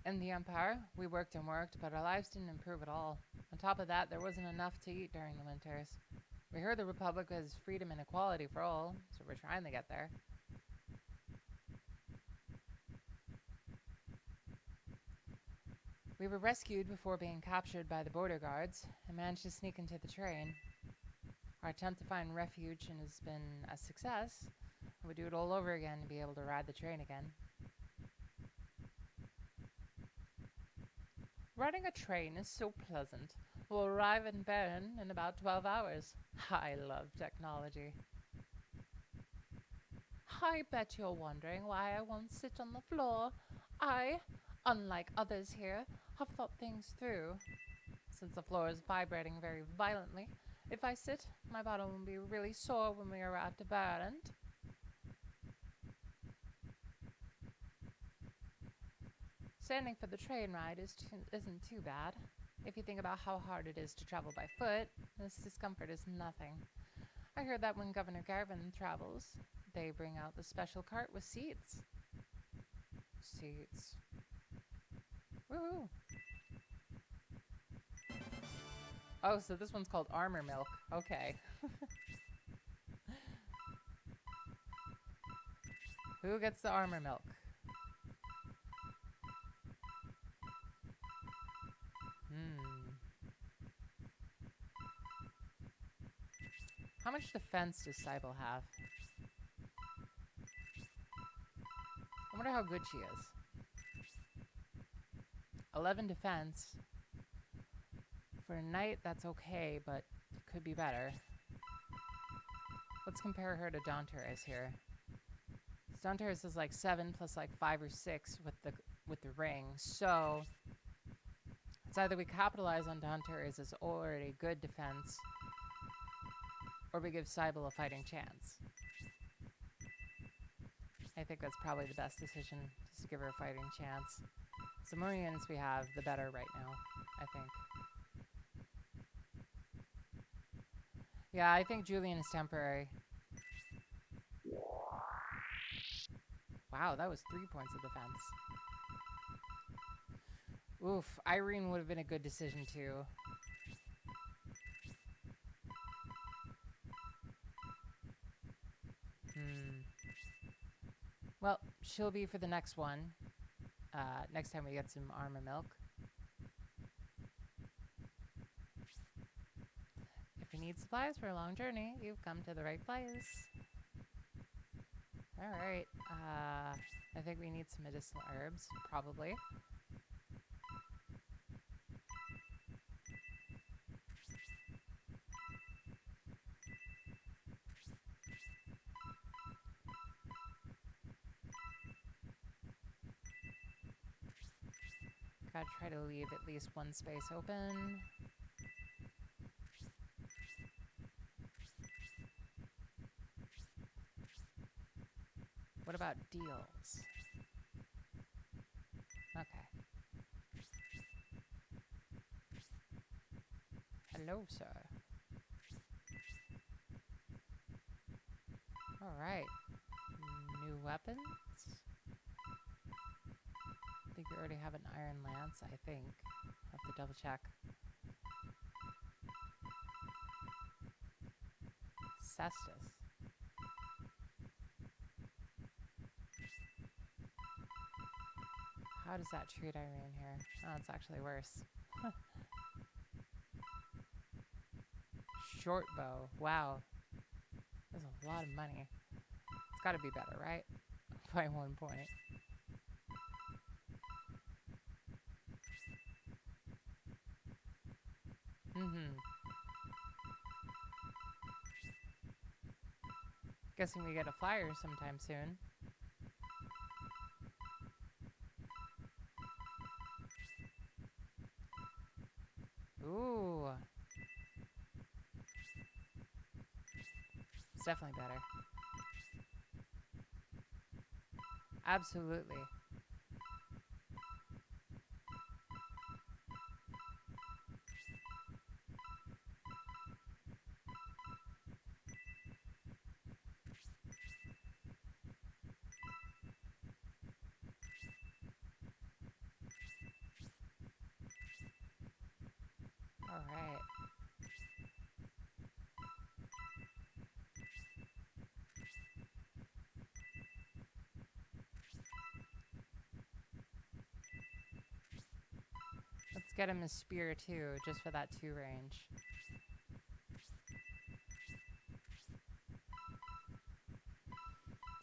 A: In the Empire, we worked and worked, but our lives didn't improve at all. On top of that, there wasn't enough to eat during the winters. We heard the Republic has freedom and equality for all, so we're trying to get there. We were rescued before being captured by the border guards and managed to sneak into the train. Our attempt to find refuge has been a success. We'll do it all over again to be able to ride the train again. Riding a train is so pleasant. We'll arrive in Bern in about 12 hours. I love technology. I bet you're wondering why I won't sit on the floor. I, unlike others here, have thought things through. Since the floor is vibrating very violently, if I sit, my bottom will be really sore when we arrive to Bern. Standing for the train ride isn't too bad. If you think about how hard it is to travel by foot, this discomfort is nothing. I heard that when Governor Garvin travels, they bring out the special cart with seats. Seats. Woohoo! Oh, so this one's called Armor Milk. Okay. Who gets the Armor Milk? How much defense does Cybele have? I wonder how good she is. 11 defense. For a knight, that's okay, but could be better. Let's compare her to Dawnteris here. Dawnteris is like 7 plus like 5 or 6 with the ring. So it's either we capitalize on Dawnteris' already good defense, or we give Cybele a fighting chance. I think that's probably the best decision, just to give her a fighting chance. So the more units we have, the better right now, I think. Yeah, I think Julian is temporary. Wow, that was 3 points of defense. Oof, Irene would have been a good decision too. Well, she'll be for the next one. Next time we get some armor milk. If you need supplies for a long journey, you've come to the right place. Alright, I think we need some medicinal herbs, probably. Gotta try to leave at least one space open. What about deals? Okay. Hello, sir. Alright. New weapons? I think you already have an iron lance, I think. I'll have to double check. Cestus. How does that treat Irene here? Oh, it's actually worse. Short bow. Wow. That's a lot of money. It's gotta be better, right? By 1 point. Guessing we get a flyer sometime soon. Ooh. It's definitely better. Absolutely. All right. Let's get him a spear too, just for that 2 range.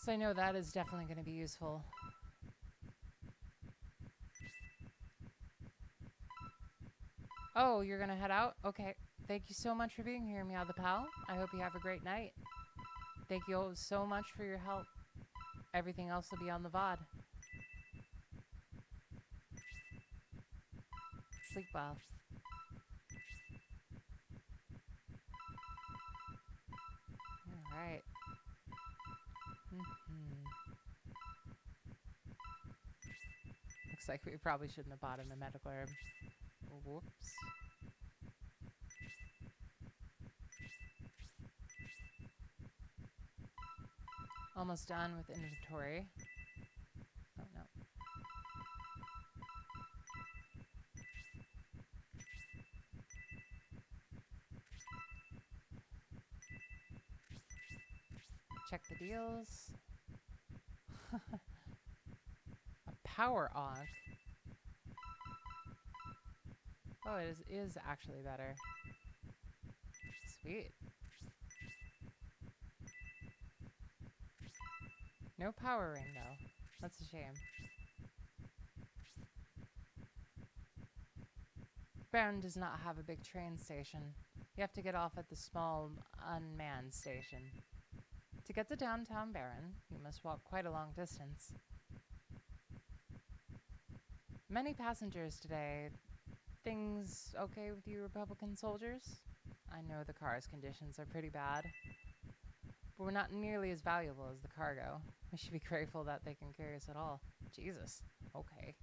A: So I know that is definitely going to be useful. Oh, you're going to head out? Okay. Thank you so much for being here, Meow the Pal. I hope you have a great night. Thank you all so much for your help. Everything else will be on the VOD. Sleep well. Alright. Looks like we probably shouldn't have bought him a medical herb. Whoops. Almost done with inventory. Oh no. Check the deals. A power onk. Oh, it is actually better. Sweet. No power ring, though. That's a shame. Baron does not have a big train station. You have to get off at the small, unmanned station. To get to downtown Baron, you must walk quite a long distance. Many passengers today. Things okay with you Republican soldiers? I know the car's conditions are pretty bad, but we're not nearly as valuable as the cargo. We should be grateful that they can carry us at all. Jesus. Okay.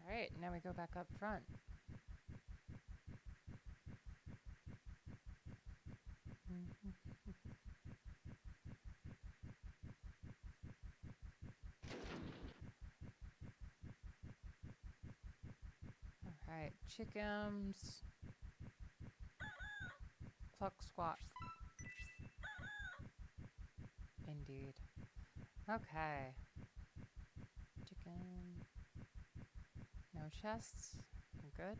A: Alright, now we go back up front. Alright, chickens. Cluck squawk. Indeed. Okay. Chicken. No chests. I'm good.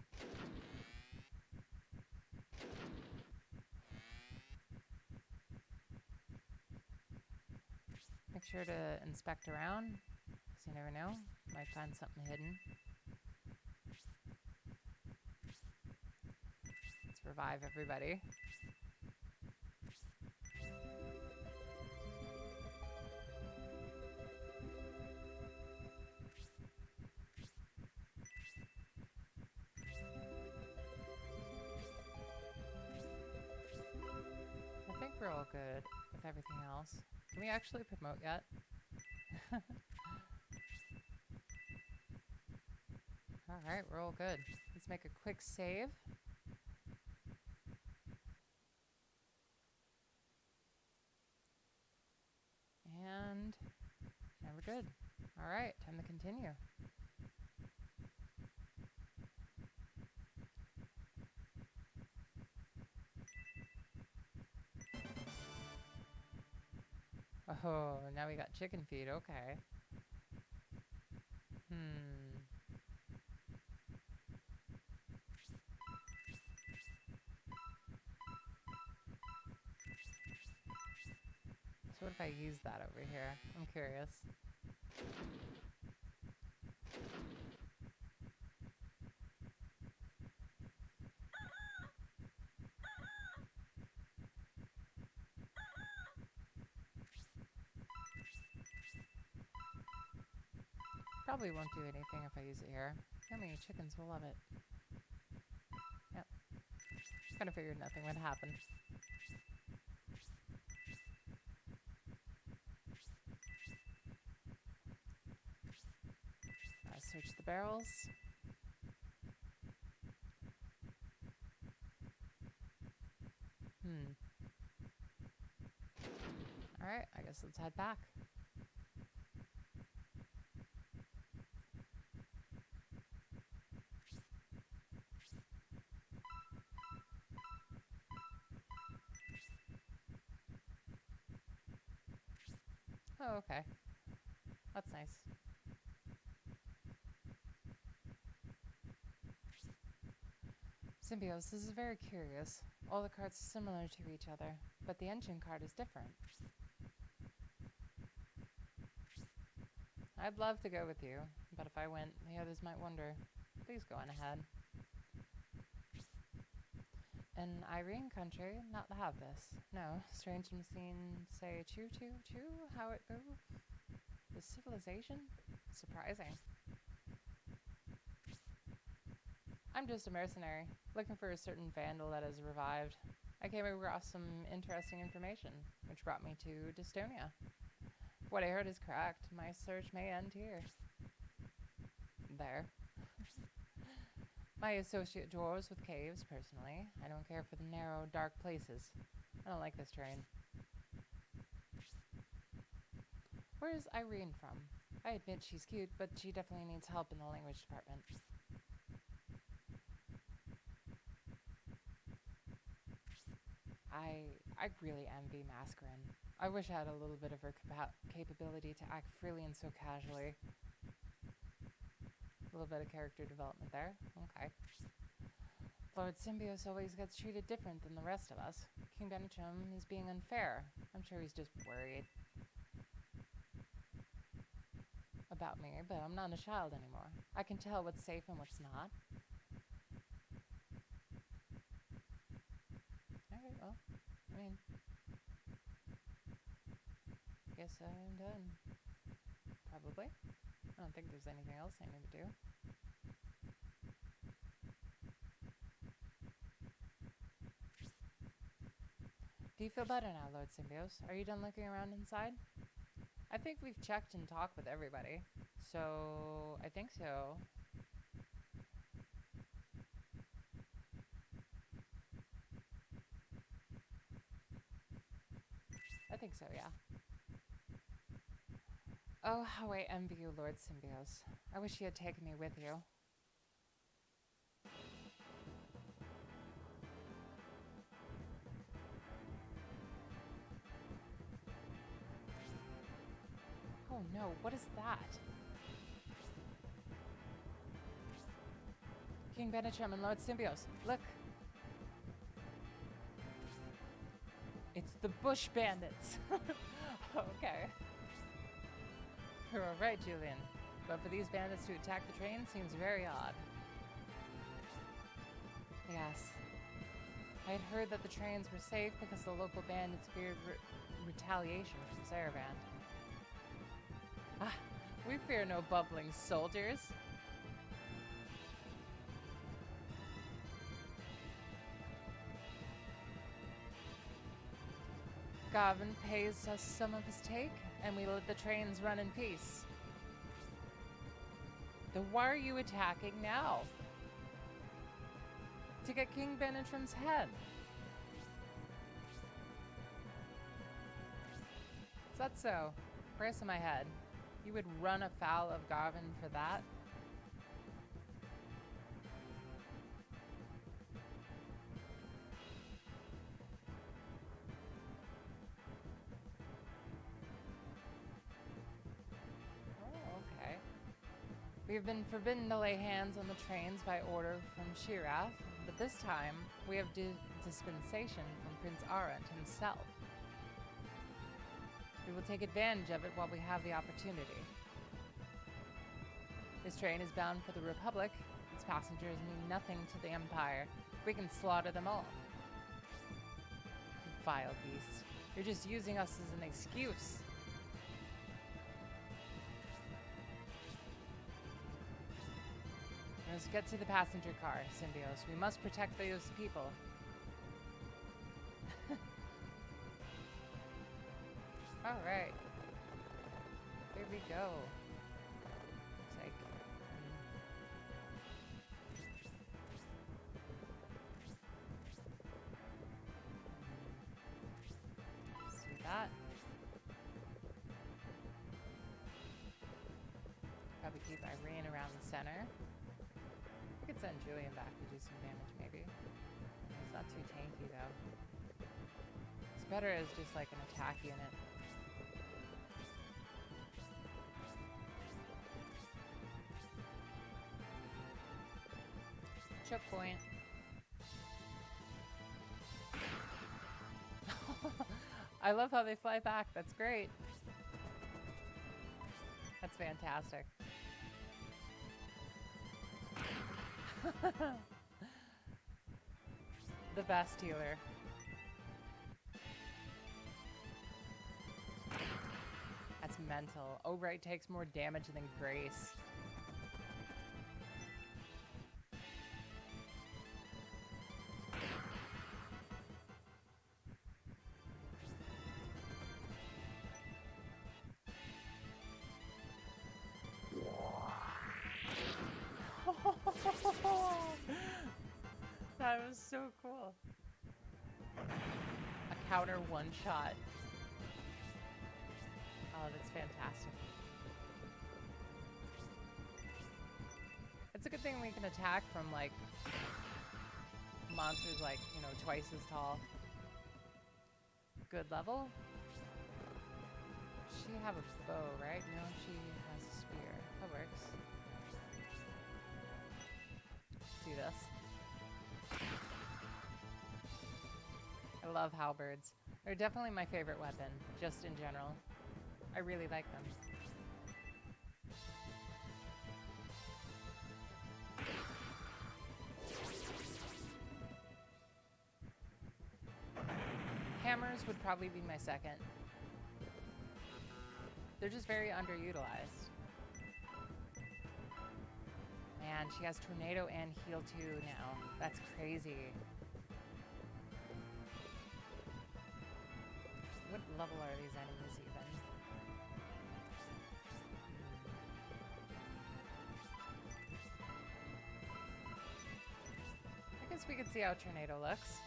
A: Make sure to inspect around, because you never know. Might find something hidden. Let's revive everybody. I think we're all good with everything else. Can we actually promote yet? Alright, we're all good. Let's make a quick save. And we're good. Alright, time to continue. Oh, now we got chicken feed, okay. So what if I use that over here? I'm curious. Probably won't do anything if I use it here. Yummy, chickens will love it. Yep. Kind of figured nothing would happen. Search the barrels. Alright, I guess let's head back. Oh, okay. That's nice. Symbiosis is very curious. All the cards are similar to each other, but the engine card is different. I'd love to go with you, but if I went, the others might wonder. Please go on ahead. In Irene country, not to have this. No, strange machine say choo choo choo, how it move. The civilization? Surprising. I'm just a mercenary, looking for a certain vandal that has revived. I came across some interesting information, which brought me to Dystonia. If what I heard is correct, my search may end here. There. My associate draws with caves, personally. I don't care for the narrow, dark places. I don't like this train. Where's Irene from? I admit she's cute, but she definitely needs help in the language department. I really envy Mascarin. I wish I had a little bit of her capability to act freely and so casually. A little bit of character development there. Okay. Lord Symbios always gets treated different than the rest of us. King Benetrim is being unfair. I'm sure he's just worried about me, but I'm not a child anymore. I can tell what's safe and what's not. Alright, well, I mean, guess I'm done. Probably. I don't think there's anything else I need to do. Do you feel better now, Lord Symbios? Are you done looking around inside? I think we've checked and talked with everybody. So, I think so. I think so, yeah. Oh, how I envy you, Lord Symbios. I wish you had taken me with you. Oh no, what is that? King Benetrim and Lord Symbios, look! It's the Bush Bandits! Okay. You're right, Julian. But for these bandits to attack the train seems very odd. Yes. I had heard that the trains were safe because the local bandits feared retaliation from Saraband. Ah, we fear no bubbling soldiers. Garvin pays us some of his take, and we let the trains run in peace. Then why are you attacking now? To get King Benetrim's head. Is that so? Price of my head. You would run afoul of Garvin for that? Oh, okay. We have been forbidden to lay hands on the trains by order from Shirath, but this time we have dispensation from Prince Arendt himself. We will take advantage of it while we have the opportunity. This train is bound for the Republic. Its passengers mean nothing to the Empire. We can slaughter them all. You vile beast. You're just using us as an excuse. Let's get to the passenger car, Symbios. We must protect those people. Alright. Here we go. Looks like... see that? Probably keep Irene around the center. We could send Julian back to do some damage, maybe. He's not too tanky, though. It's better as just like an attack unit. Choke point. I love how they fly back. That's great. That's fantastic. The best healer. That's mental. Obright takes more damage than Grace. That was so cool. A counter one shot. Oh, that's fantastic. It's a good thing we can attack from like monsters like, you know, twice as tall. Good level. She have a bow, right? No, she has a spear. That works. Let's do this. love halberds. They're definitely my favorite weapon, just in general. I really like them. Hammers would probably be my second. They're just very underutilized. Man, she has tornado and heal too now. That's crazy. What level are these enemies even? I guess we could see how tornado looks.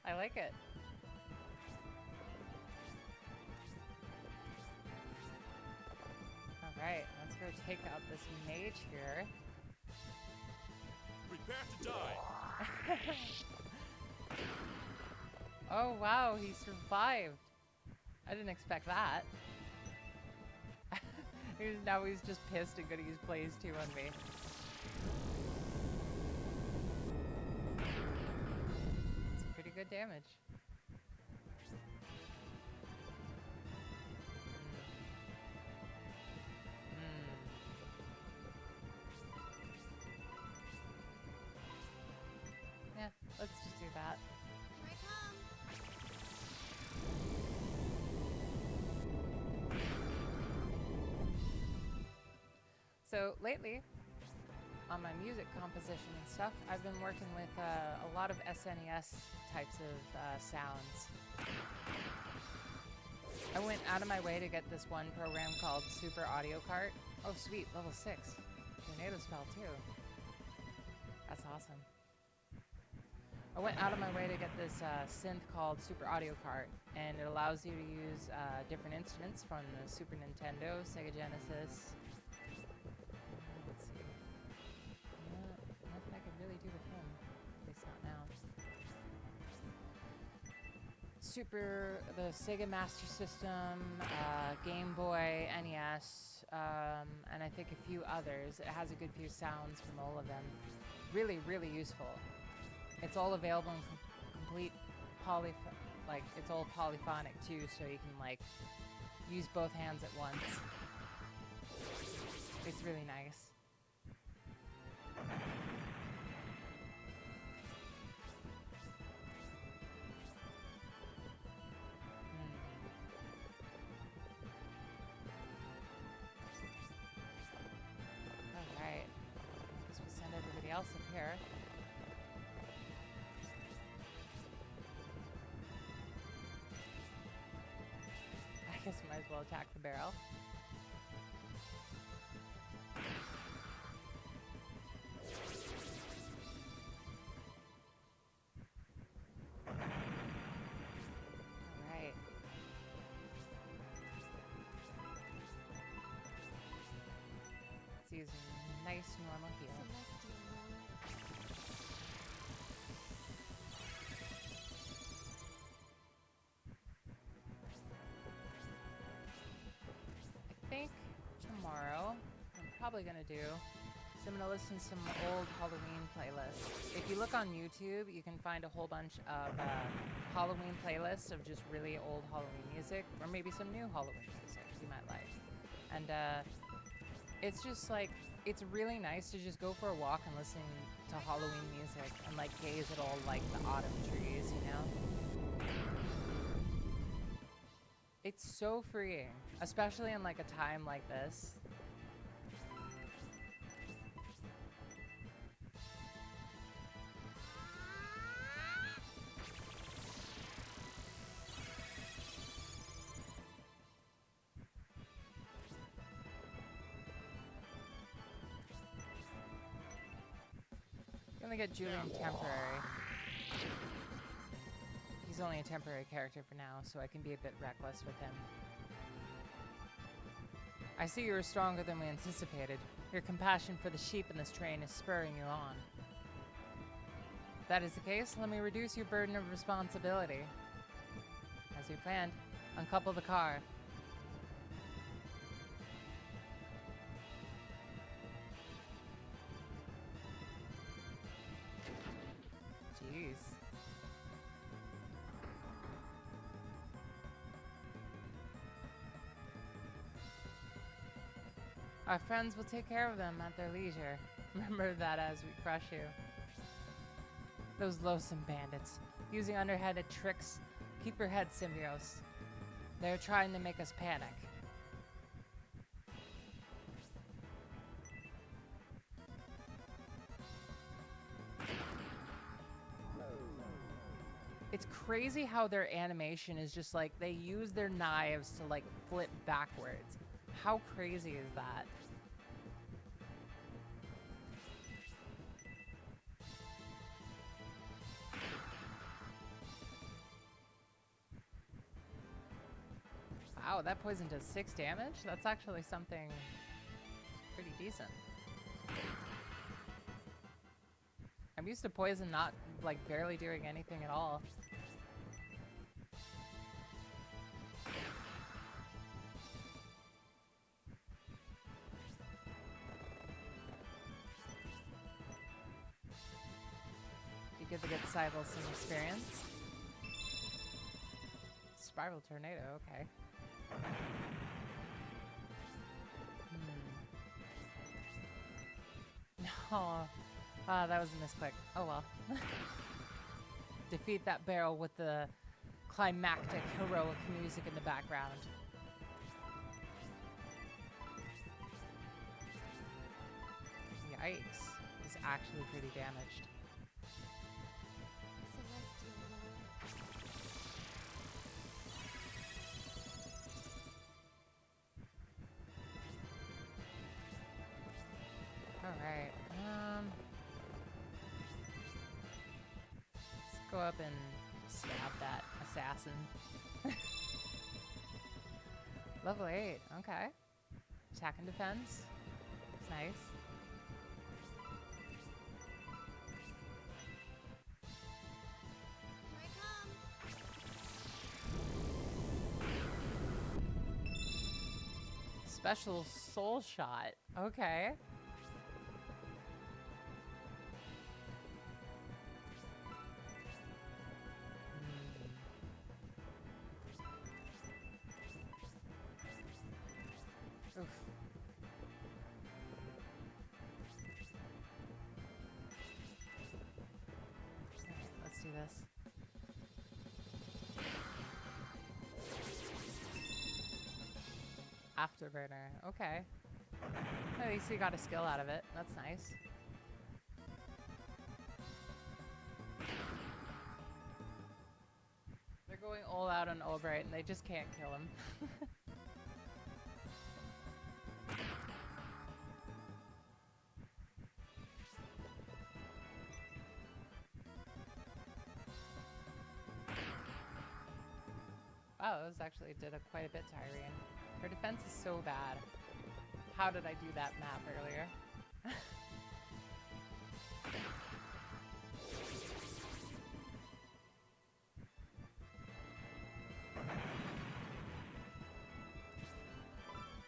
A: I like it. All right, let's go take out this mage here.
C: Prepare to die.
A: Oh wow, he survived. I didn't expect that. Now he's just pissed and gonna use Blaze 2 on me. It's pretty good damage. Yeah, let's just do that.
D: Here I come.
A: So lately, on my music composition and stuff, I've been working with a lot of SNES types of sounds. I went out of my way to get this one program called Super Audio Cart. Oh sweet, level 6. Tornado spell too. That's awesome. I went out of my way to get this synth called Super Audio Cart, and it allows you to use different instruments from the Super Nintendo, Sega Genesis. Let's see. Nothing I can really do with him. At least not now. The Sega Master System, Game Boy, NES, and I think a few others. It has a good few sounds from all of them. Really, really useful. It's all available in complete it's all polyphonic too, so you can like use both hands at once. It's really nice. Alright. Guess we'll send everybody else up here. I guess we might as well attack the barrel. Alright. Let's use a nice normal heal. I think tomorrow, what I'm probably gonna do is I'm gonna listen to some old Halloween playlists. If you look on YouTube, you can find a whole bunch of Halloween playlists of just really old Halloween music, or maybe some new Halloween music you might like. And it's just like, it's really nice to just go for a walk and listen to Halloween music and like gaze at all like the autumn trees, you know? It's so freeing, especially in like a time like this. I'm gonna get Julian temporary. He's only a temporary character for now, so I can be a bit reckless with him. I see you are stronger than we anticipated. Your compassion for the sheep in this train is spurring you on. If that is the case, let me reduce your burden of responsibility. As we planned, uncouple the car. Jeez. Our friends will take care of them at their leisure. Remember that as we crush you. Those loathsome bandits, using underhanded tricks, keep your head, Symbios. They're trying to make us panic. It's crazy how their animation is just like, they use their knives to like flip backwards. How crazy is that? Wow, that poison does 6 damage? That's actually something pretty decent. I'm used to poison not, like, barely doing anything at all. You get to get Cybele some experience. Spiral Tornado, okay. No. That was a misclick. Oh well. Defeat that barrel with the climactic heroic music in the background. Yikes. He's actually pretty damaged. Alright, let's go up and stab that assassin. Level 8, okay. Attack and defense. That's nice.
D: Here I come.
A: Special soul shot, okay. Oof. Alright, let's do this. Afterburner, okay. At least you got a skill out of it. That's nice. They're going all out on Albright and they just can't kill him. Wow, this actually did quite a bit to Irene. Her defense is so bad. How did I do that map earlier?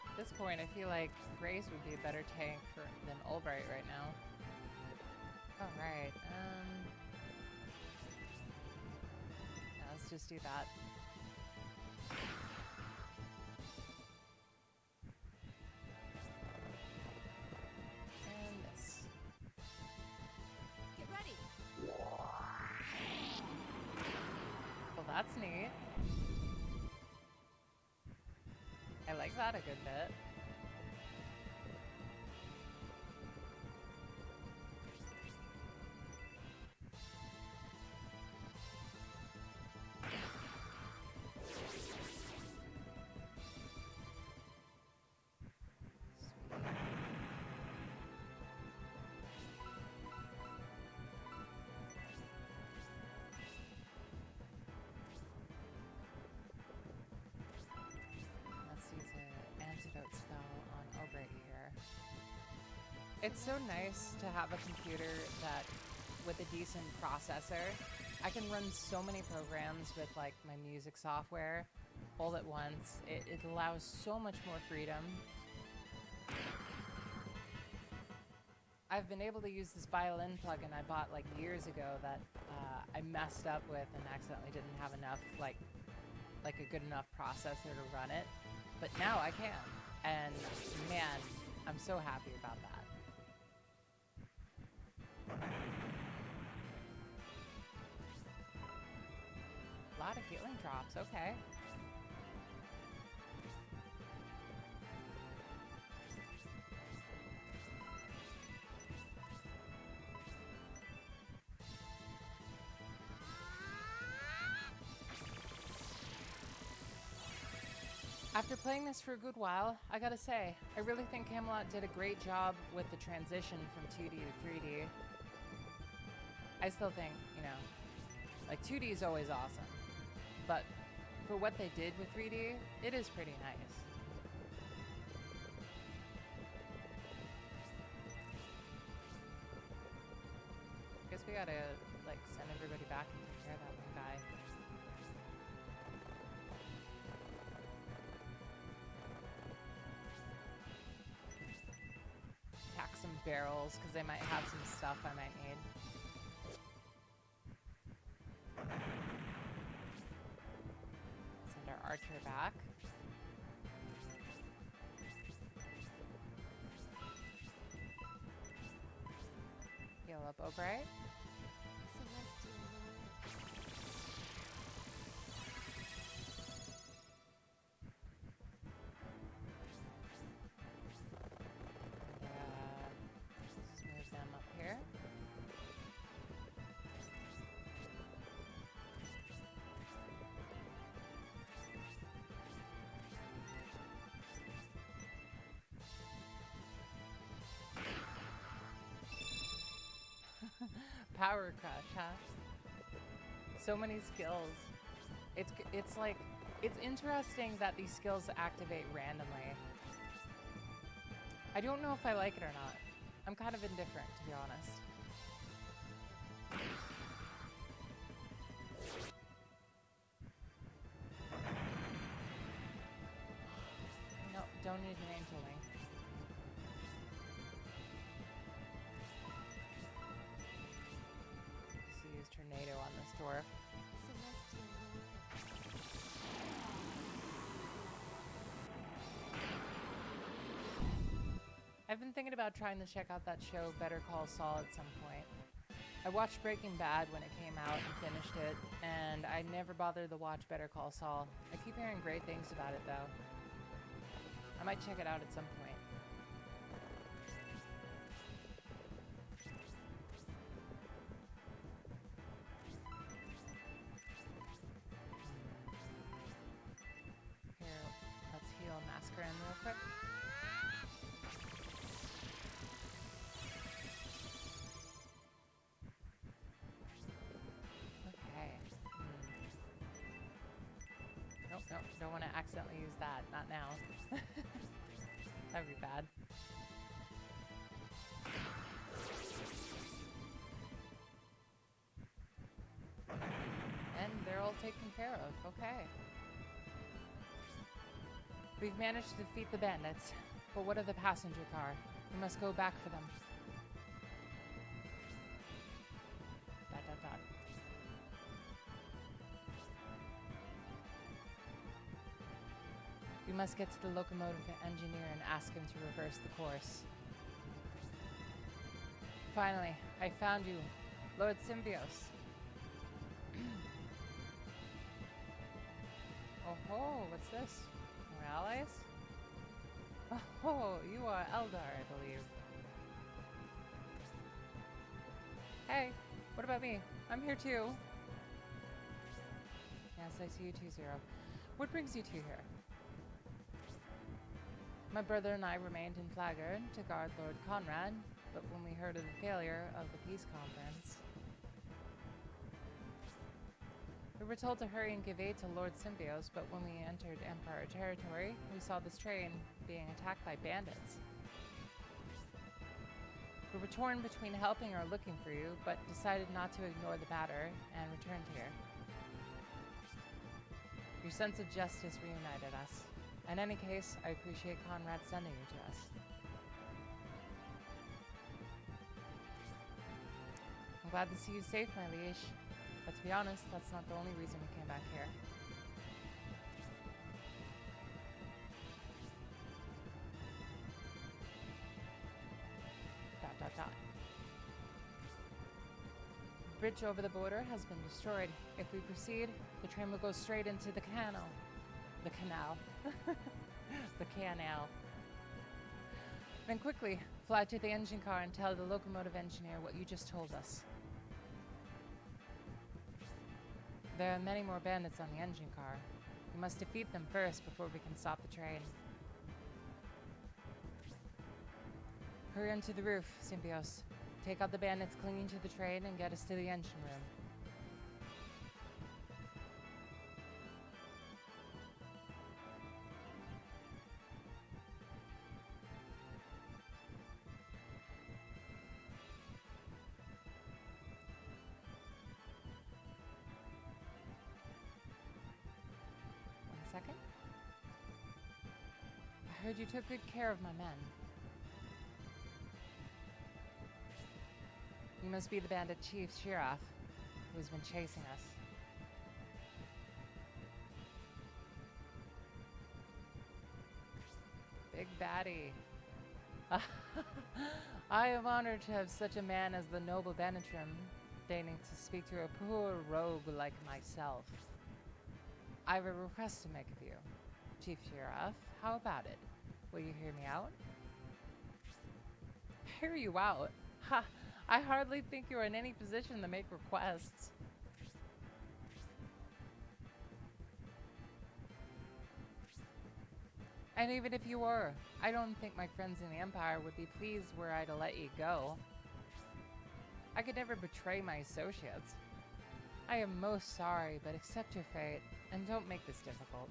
A: At this point, I feel like Grace would be a better tank than Albright right now. Alright, yeah, let's just do that. And this.
D: Get ready.
A: Well, that's neat. I like that a good bit. It's so nice to have a computer that, with a decent processor, I can run so many programs with like my music software all at once. It allows so much more freedom. I've been able to use this violin plugin I bought like years ago that I messed up with and accidentally didn't have enough like a good enough processor to run it. But now I can, and man, I'm so happy about that. A lot of healing drops, okay. After playing this for a good while, I gotta say, I really think Camelot did a great job with the transition from 2D to 3D. I still think, you know, like 2D is always awesome, but for what they did with 3D, it is pretty nice. I guess we gotta, like, send everybody back and take care of that one guy. Pack some barrels, because they might have some stuff I might need. Send our archer back. Heal up Ogre.
D: Celestial
A: Let's move them up here. Power crush, huh? So many skills. It's like, it's interesting that these skills activate randomly. I don't know if I like it or not. I'm kind of indifferent, to be honest. No, don't need an angel wing. Let's use tornado on this dwarf.
D: Celestial
A: I've been thinking about trying to check out that show Better Call Saul at some point. I watched Breaking Bad when it came out and finished it, and I never bothered to watch Better Call Saul. I keep hearing great things about it, though. I might check it out at some point. Here, let's heal Mascarin real quick. Okay. Nope, nope, don't want to accidentally use that. Not now. That would be bad. And they're all taken care of. Okay. We've managed to defeat the bandits, but what of the passenger car? We must go back for them. Dot, dot, dot. We must get to the locomotive engineer and ask him to reverse the course. Finally, I found you, Lord Symbios. Oh ho, what's this? More allies? Oh, you are Eldar, I believe. Hey, what about me? I'm here too. Yes, I see you too, Zero. What brings you two here? My brother and I remained in Flagger to guard Lord Conrad, but when we heard of the failure of the peace conference, we were told to hurry and give aid to Lord Symbios, but when we entered Empire territory, we saw this train being attacked by bandits. We were torn between helping or looking for you, but decided not to ignore the batter and returned here. Your sense of justice reunited us. In any case, I appreciate Conrad sending you to us. I'm glad to see you safe, my liege. But to be honest, that's not the only reason we came back here. Dot, dot, dot. The bridge over the border has been destroyed. If we proceed, the train will go straight into the canal. The canal. The canal. Then quickly, fly to the engine car and tell the locomotive engineer what you just told us. There are many more bandits on the engine car. We must defeat them first before we can stop the train. Hurry onto the roof, Symbios. Take out the bandits clinging to the train and get us to the engine room. Second. I heard you took good care of my men. You must be the bandit chief Shiraf, who's been chasing us. Big baddie. I am honored to have such a man as the noble Benetrim deigning to speak to a poor rogue like myself. I have a request to make of you. Chief Shiraf, how about it? Will you hear me out? Hear you out? Ha! I hardly think you're in any position to make requests. And even if you were, I don't think my friends in the Empire would be pleased were I to let you go. I could never betray my associates. I am most sorry, but accept your fate, and don't make this difficult.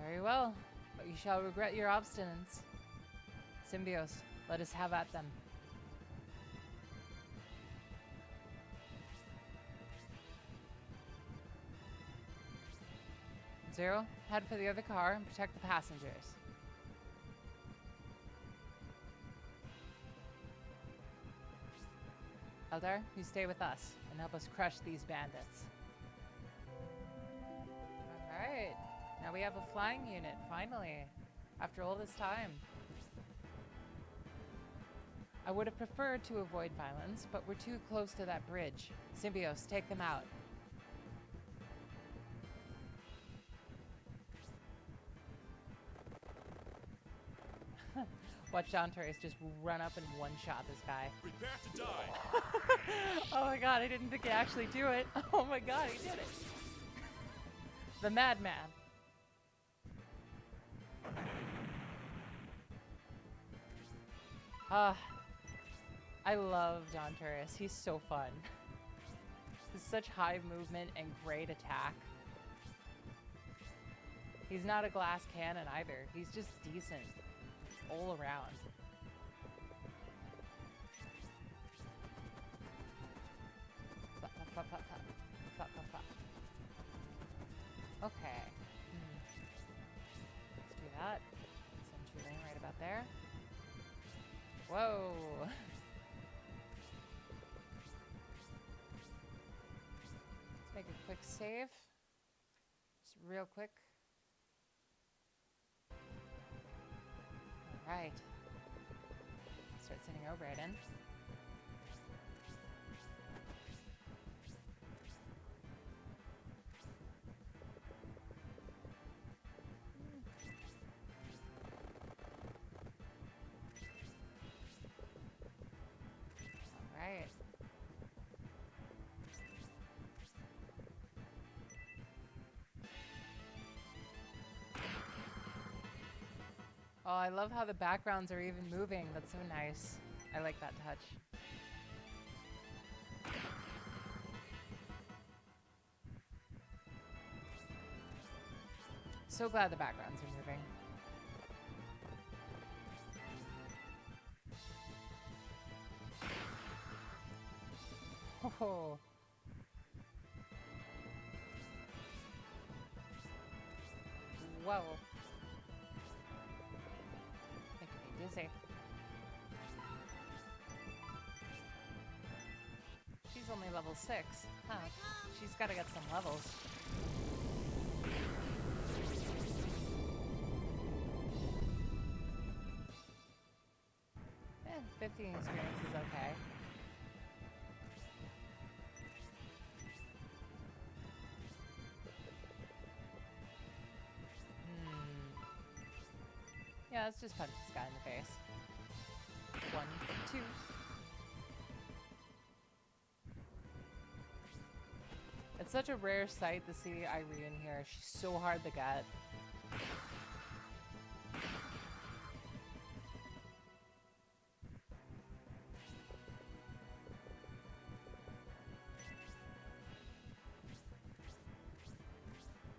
A: Very well, but you shall regret your obstinance. Symbios, let us have at them. Zero, head for the other car and protect the passengers. Eldar, you stay with us and help us crush these bandits. Alright, now we have a flying unit, finally, after all this time. I would have preferred to avoid violence, but we're too close to that bridge. Symbios, take them out. Watch Antares just run up and one-shot this guy.
C: Prepare to die.
A: Oh my god, I didn't think he'd actually do it. Oh my god, he did it. The madman. I love Antares. He's so fun. He's such high movement and great attack. He's not a glass cannon either. He's just decent all around. Flop, flop, flop, flop, flop. Flop, flop, flop. Okay. Let's do that. Send Irene right about there. Whoa. Let's make a quick save. Just real quick. Right. Start sending over it in. Alright. Oh, I love how the backgrounds are even moving. That's so nice. I like that touch. So glad the backgrounds are moving. Oh. Whoa. Dizzy. level 6. Huh.
D: Here I come.
A: She's got to get some levels. Eh, 15 experience is okay. Yeah, let's just punch this guy in the face. 1, 2. It's such a rare sight to see Irene here. She's so hard to get.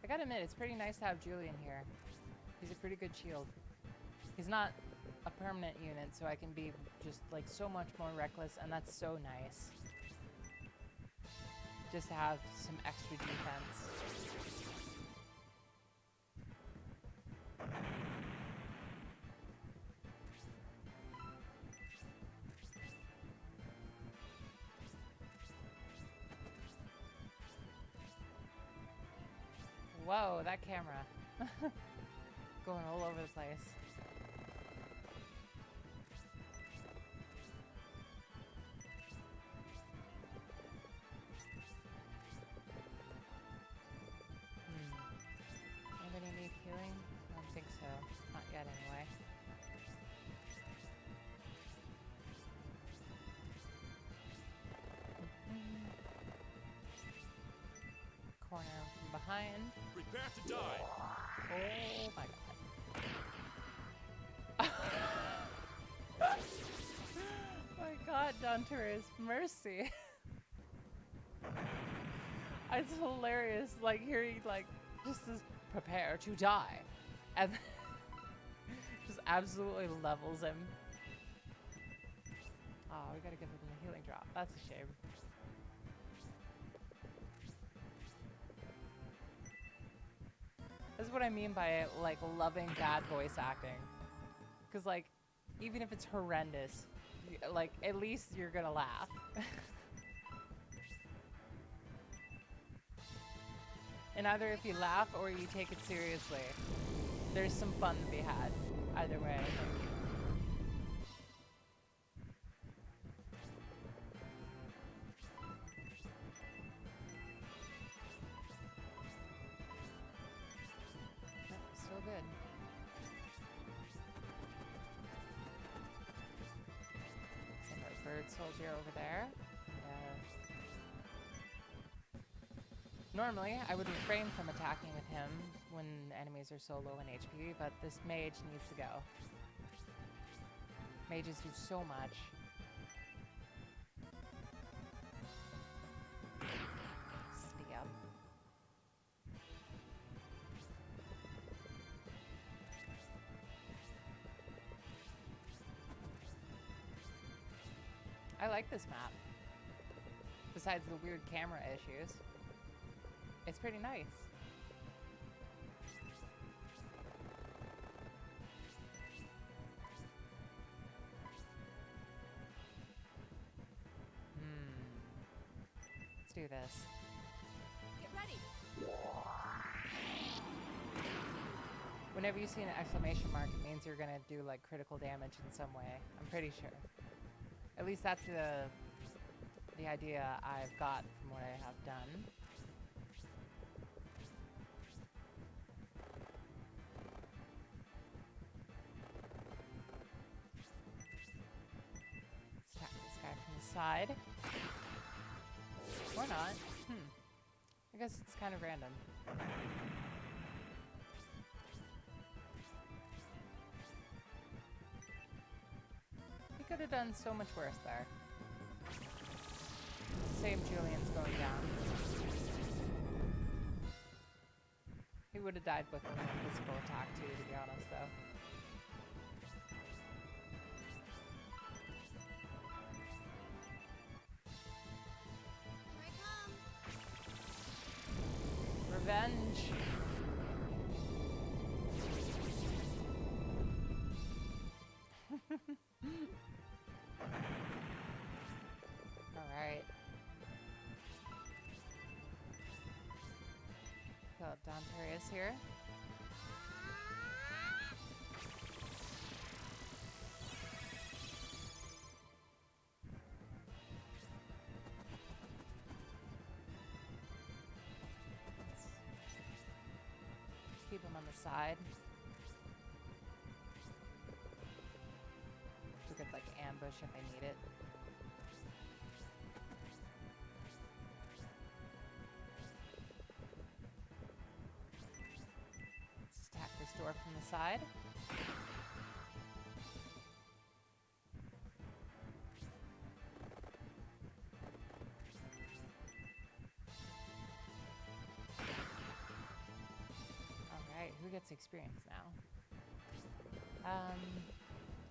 A: I gotta admit, it's pretty nice to have Julian here. He's a pretty good shield. He's not a permanent unit, so I can be just like so much more reckless, and that's so nice. Just to have some extra defense. Whoa, that camera. Going all over the place. Anybody need healing? I don't think so. Not yet, anyway. Corner from behind.
C: Prepare to die.
A: Oh my god. My god, Dunter's mercy. It's hilarious, like hearing like just this prepare to die. And just absolutely levels him. Oh, we gotta give him a healing drop. That's a shame. This is what I mean by like loving bad voice acting. Cause like, even if it's horrendous, like at least you're gonna laugh. And either if you laugh or you take it seriously, there's some fun to be had. Either way, I think. Still good. Same as bird soldier over there. Normally, I would refrain from attacking with him when enemies are so low in HP, but this mage needs to go. Mages do so much. Stab. I like this map. Besides the weird camera issues. It's pretty nice. Let's do this.
D: Get ready.
A: Whenever you see an exclamation mark, it means you're gonna do like critical damage in some way. I'm pretty sure. At least that's the idea I've got from what I have done. Side. Or not. I guess it's kind of random. He could have done so much worse there. Same Julian's going down. He would have died with a physical attack too, to be honest, though. Revenge. All right. got Dantarius here. Keep him on the side. We could like ambush if I need it. Let's attack this door from the side. Alright, who gets experience now?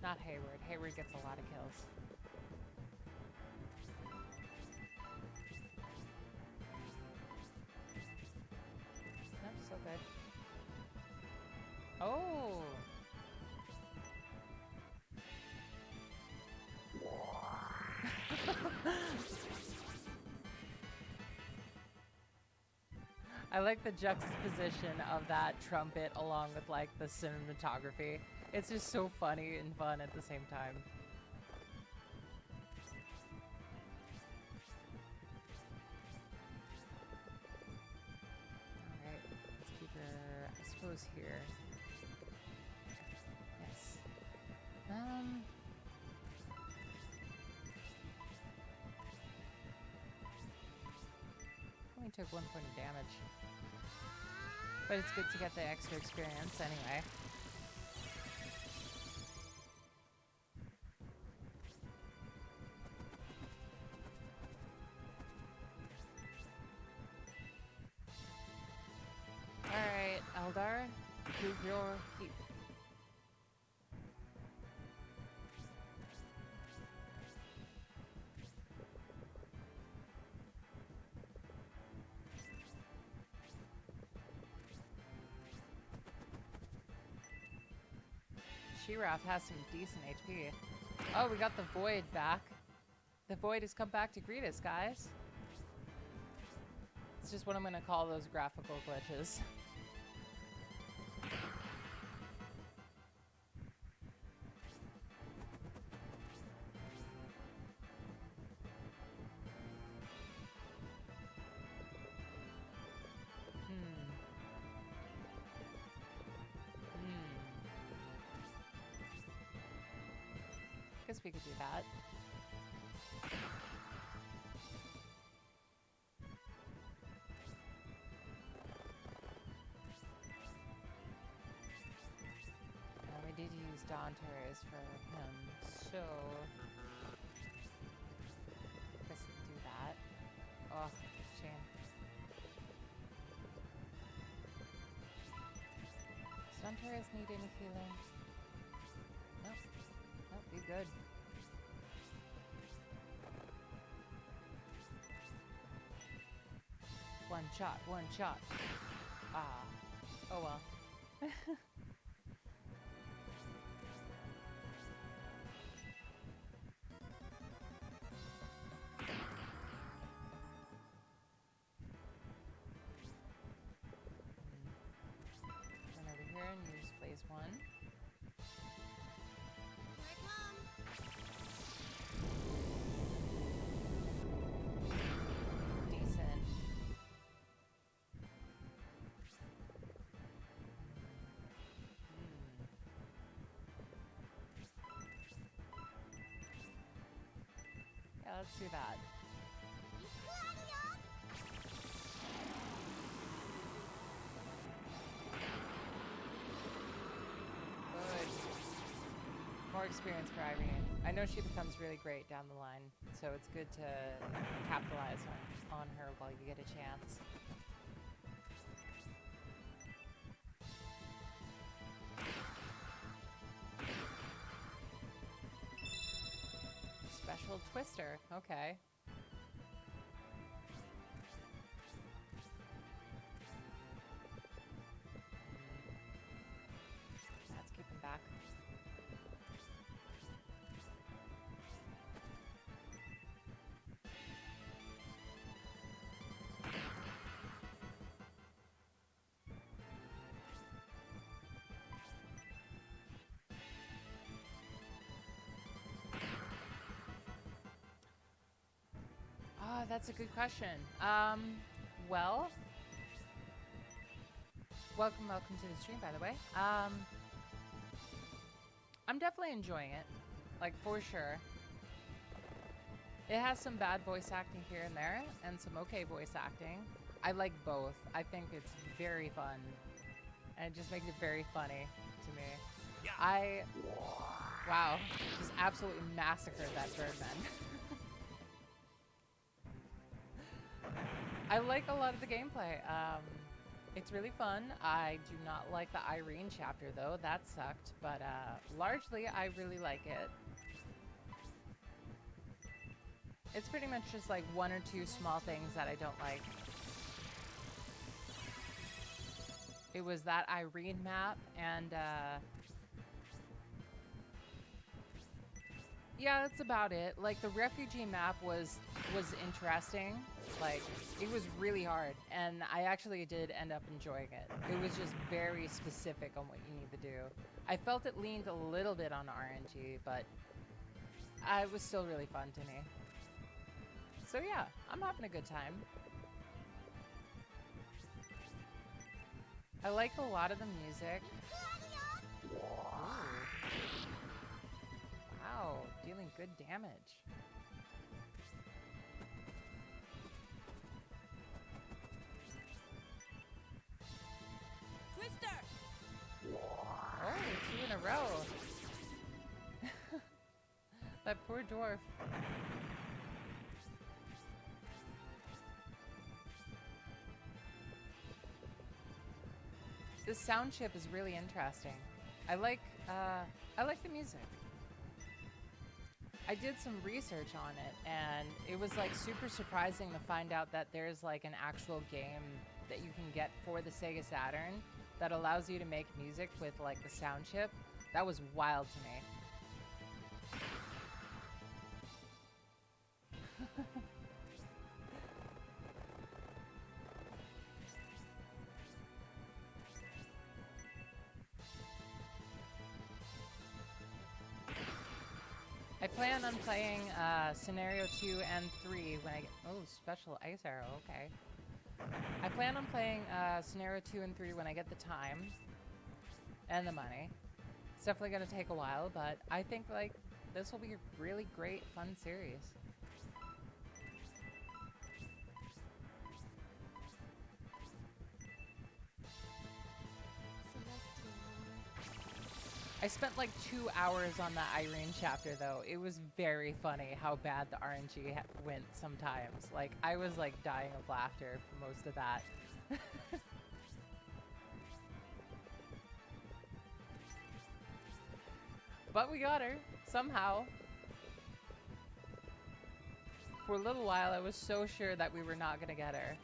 A: Not Hayward. Hayward gets a lot of kills. Nope, still good. Oh! I like the juxtaposition of that trumpet along with like the cinematography. It's just so funny and fun at the same time. Alright, let's keep her, I suppose, here. Yes. Only took 1 point of damage. But it's good to get the extra experience anyway. Alright, Eldar, prove your keep. Shiraf has some decent HP. Oh, we got the Void back. The Void has come back to greet us, guys. It's just what I'm gonna call those graphical glitches. Guess we could do that. We did use Dantarius for him, so guess we can do that. Oh, shame. Does Dantarius need any healing? Nope. Nope, be good. One shot, one shot. Ah. Oh well. Run over here and use phase 1.
D: Here I come.
A: Decent. Yeah, let's do that. Good. More experience for Irene. I know she becomes really great down the line, so it's good to capitalize on her while you get a chance. Special Twister, okay. Let's keep him back. That's a good question. Well, welcome to the stream, by the way. I'm definitely enjoying it, like for sure. It has some bad voice acting here and there, and some okay voice acting. I like both. I think it's very fun, and it just makes it very funny to me.
C: Yeah.
A: Wow, just absolutely massacred that Birdman. I like a lot of the gameplay. It's really fun. I do not like the Irene chapter though, that sucked, but largely I really like it. It's pretty much just like one or two small things that I don't like. It was that Irene map and yeah, that's about it. Like the refugee map was interesting. Like it was really hard, and I actually did end up enjoying it. It was just very specific on what you need to do. I felt it leaned a little bit on RNG, but it was still really fun to me. So yeah, I'm having a good time. I like a lot of the music. Ooh. Wow, dealing good damage.
D: Twister!
A: Oh, 2 in a row. That poor dwarf. This sound chip is really interesting. I like the music. I did some research on it, and it was like super surprising to find out that there's like an actual game that you can get for the Sega Saturn that allows you to make music with like the sound chip. That was wild to me. I plan on playing scenario 2 and 3 when I get... Oh, special ice arrow, okay. I plan on playing scenario 2 and 3 when I get the time and the money. It's definitely going to take a while, but I think like this will be a really great, fun series. I spent like 2 hours on the Irene chapter though. It was very funny how bad the RNG went sometimes. Like I was like dying of laughter for most of that. But we got her somehow. For a little while I was so sure that we were not gonna get her.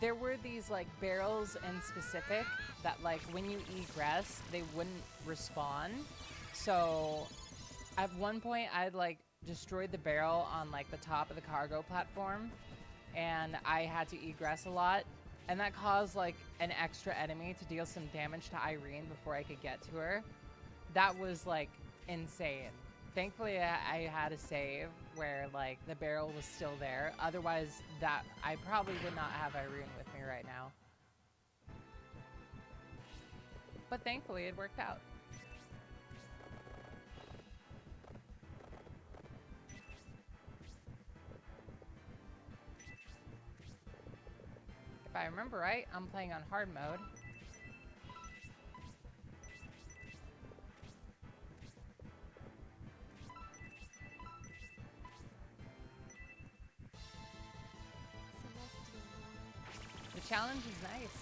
A: There were these like barrels in specific that like when you egress, they wouldn't respawn. So at one point I'd like destroyed the barrel on like the top of the cargo platform and I had to egress a lot. And that caused like an extra enemy to deal some damage to Irene before I could get to her. That was like insane. Thankfully, I had a save where like the barrel was still there. Otherwise, that I probably would not have Irene with me right now. But thankfully, it worked out. If I remember right, I'm playing on hard mode. The challenge is nice.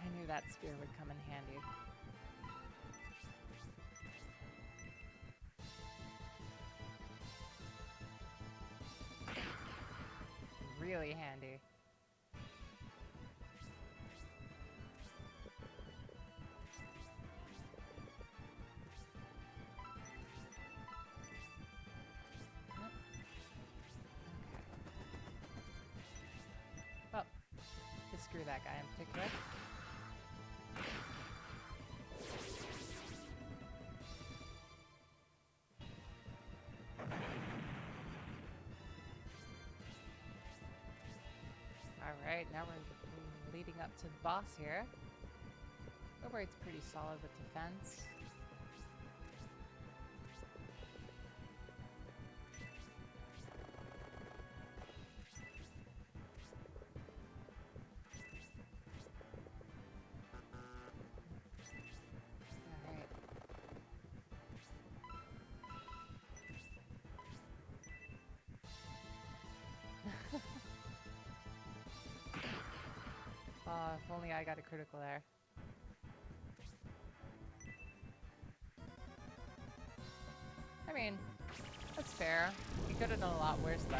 A: I knew that spear would come in handy. Really handy. screw that guy in particular. Alright, now we're leading up to the boss here. Overrate's pretty solid with defense. If only I got a critical there. I mean, that's fair. He could have done a lot worse, though.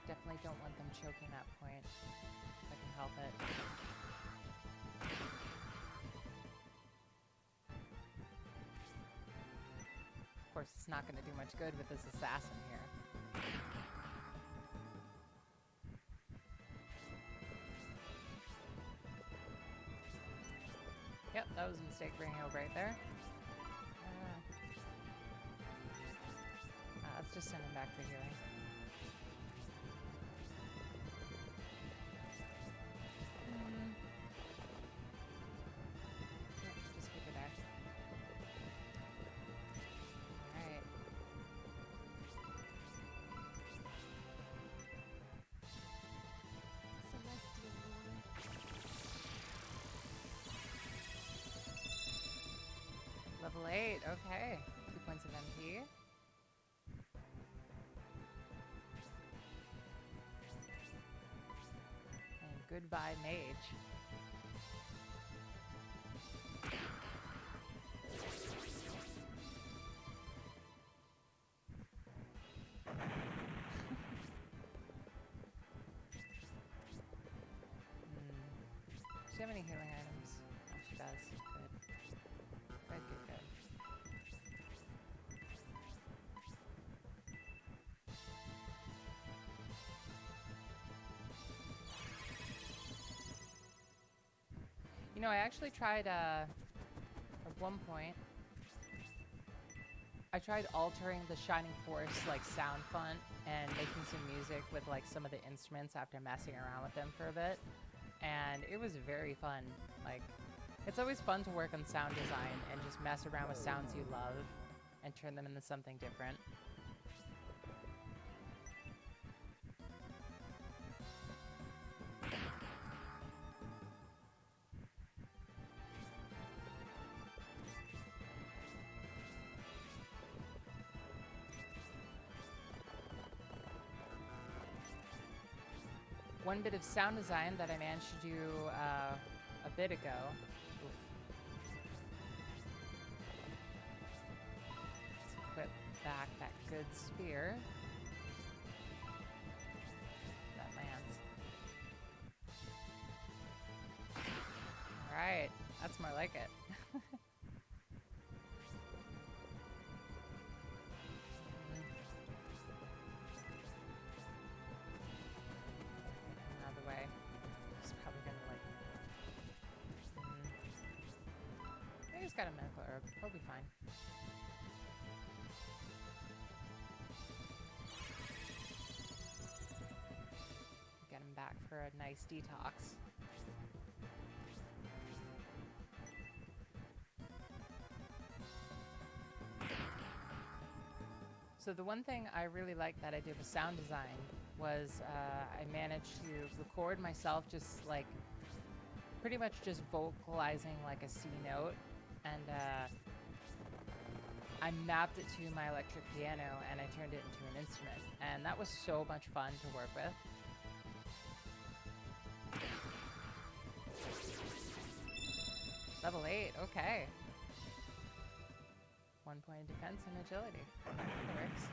A: Definitely don't want them choking that point, if I can help it. Of course, it's not going to do much good with this assassin here. Yep, that was a mistake bringing over right there. Let's just send him back for healing. Just keep it there. Alright.
D: Celestial Lord.
A: Level 8, okay. 2 points of MP. And goodbye, mage. Does she have any healing items? Oh, she does. Good. Good. You know, I actually tried, at one point, I tried altering the Shining Force, like, sound font and making some music with, like, some of the instruments after messing around with them for a bit. And it was very fun. Like, it's always fun to work on sound design and just mess around with sounds you love and turn them into something different. One bit of sound design that I managed to do a bit ago. Oof. Let's equip back that good spear. That lands. Alright, that's more like it. He's got a medical herb. He'll be fine. Get him back for a nice detox. So the one thing I really liked that I did with sound design was I managed to record myself just like pretty much just vocalizing like a C note. And I mapped it to my electric piano and I turned it into an instrument. And that was so much fun to work with. Level 8, okay. 1 point of defense and agility. That works.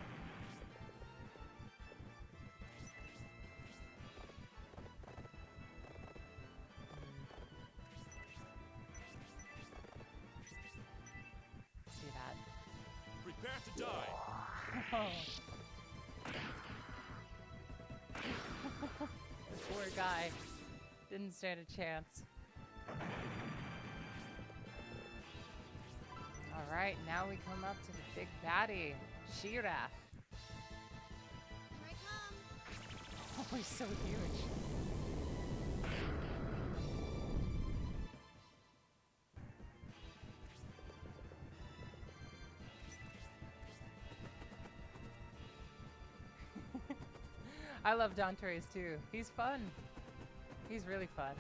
C: die.
A: Oh. Poor guy. Didn't stand a chance. Alright, now we come up to the big baddie, Shiraf.
D: Here I come.
A: Oh, he's so huge. I love Dante's too. He's fun. He's really fun.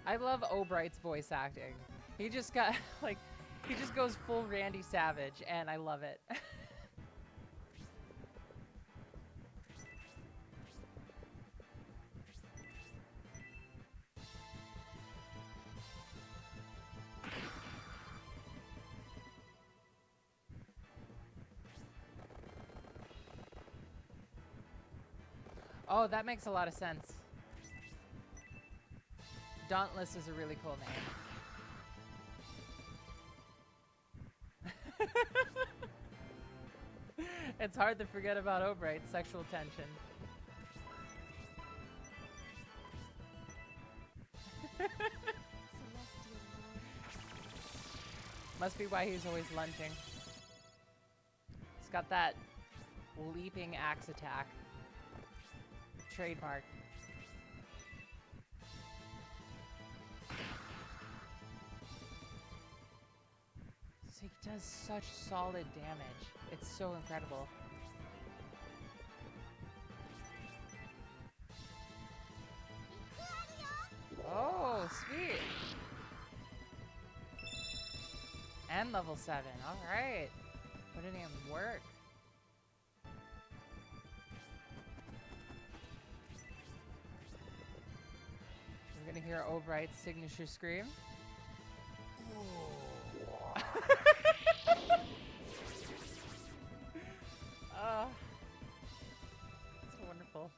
A: I love Obright's voice acting. He just got, like, he just goes full Randy Savage, and I love it. Oh, that makes a lot of sense. Dauntless is a really cool name. It's hard to forget about Obright's sexual tension.
D: Celestial Lord.
A: Must be why he's always lunging. He's got that leaping axe attack. Trademark. So he does such solid damage. It's so incredible. Oh, sweet. And level 7. All right. Putting in work. We're gonna hear Obright's signature scream. It's wonderful.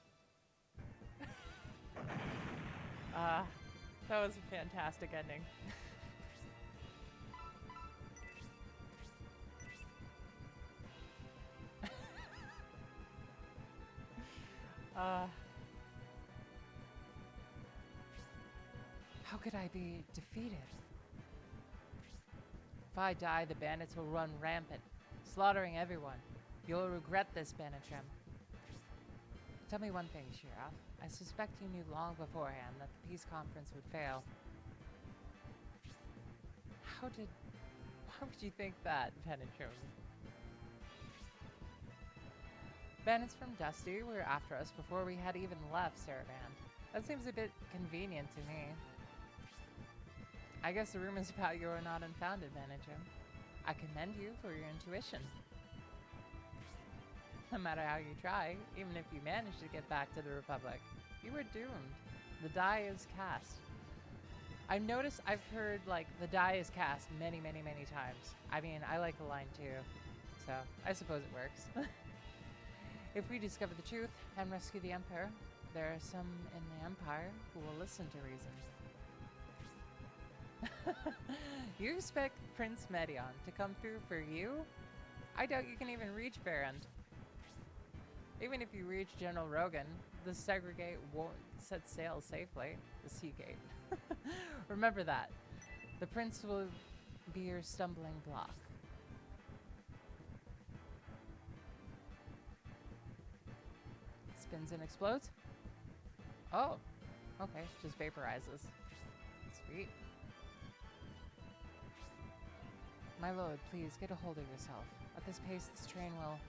A: That was a fantastic ending. How could I be defeated? If I die, the bandits will run rampant, slaughtering everyone. You'll regret this, Banitrim. Tell me one thing, Shiraf. I suspect you knew long beforehand that the peace conference would fail. Why would you think that, Banitrim? Bandits from Dusty were after us before we had even left Saraband. That seems a bit convenient to me. I guess the rumors about you are not unfounded, Banitrim. I commend you for your intuition. No matter how you try, even if you manage to get back to the Republic, you are doomed. The die is cast. I've noticed, I've heard, like, the die is cast many, many, many times. I mean, I like the line too, so I suppose it works. If we discover the truth and rescue the Emperor, there are some in the Empire who will listen to reason. You expect Prince Medion to come through for you? I doubt you can even reach Barrand. Even if you reach General Rogan, the Segregate won't set sail safely. The Seagate. Remember that. The Prince will be your stumbling block. Spins and explodes? Oh, okay, just vaporizes. Sweet. My lord, please get a hold of yourself. At this pace, this train will...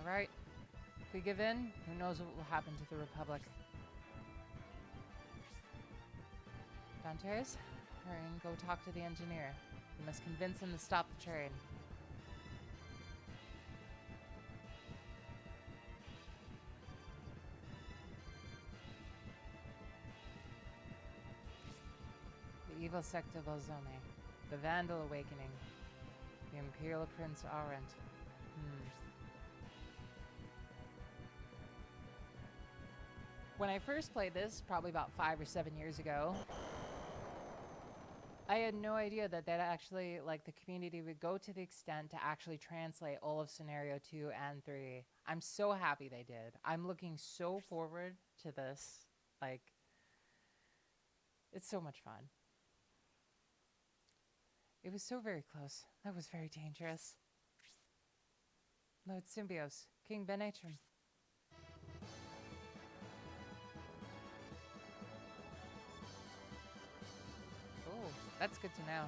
A: Alright. If we give in, who knows what will happen to the Republic. Dantes, Irene, go talk to the engineer. You must convince him to stop the train. The evil sect of Ozone. The Vandal Awakening. The Imperial Prince Arendt. When I first played this, probably about 5 or 7 years ago, I had no idea that actually, like, the community would go to the extent to actually translate all of scenario 2 and 3. I'm so happy they did. I'm looking so forward to this. Like, it's so much fun. It was so very close. That was very dangerous. Lord Symbios, King Benatrum. Oh, that's good to know.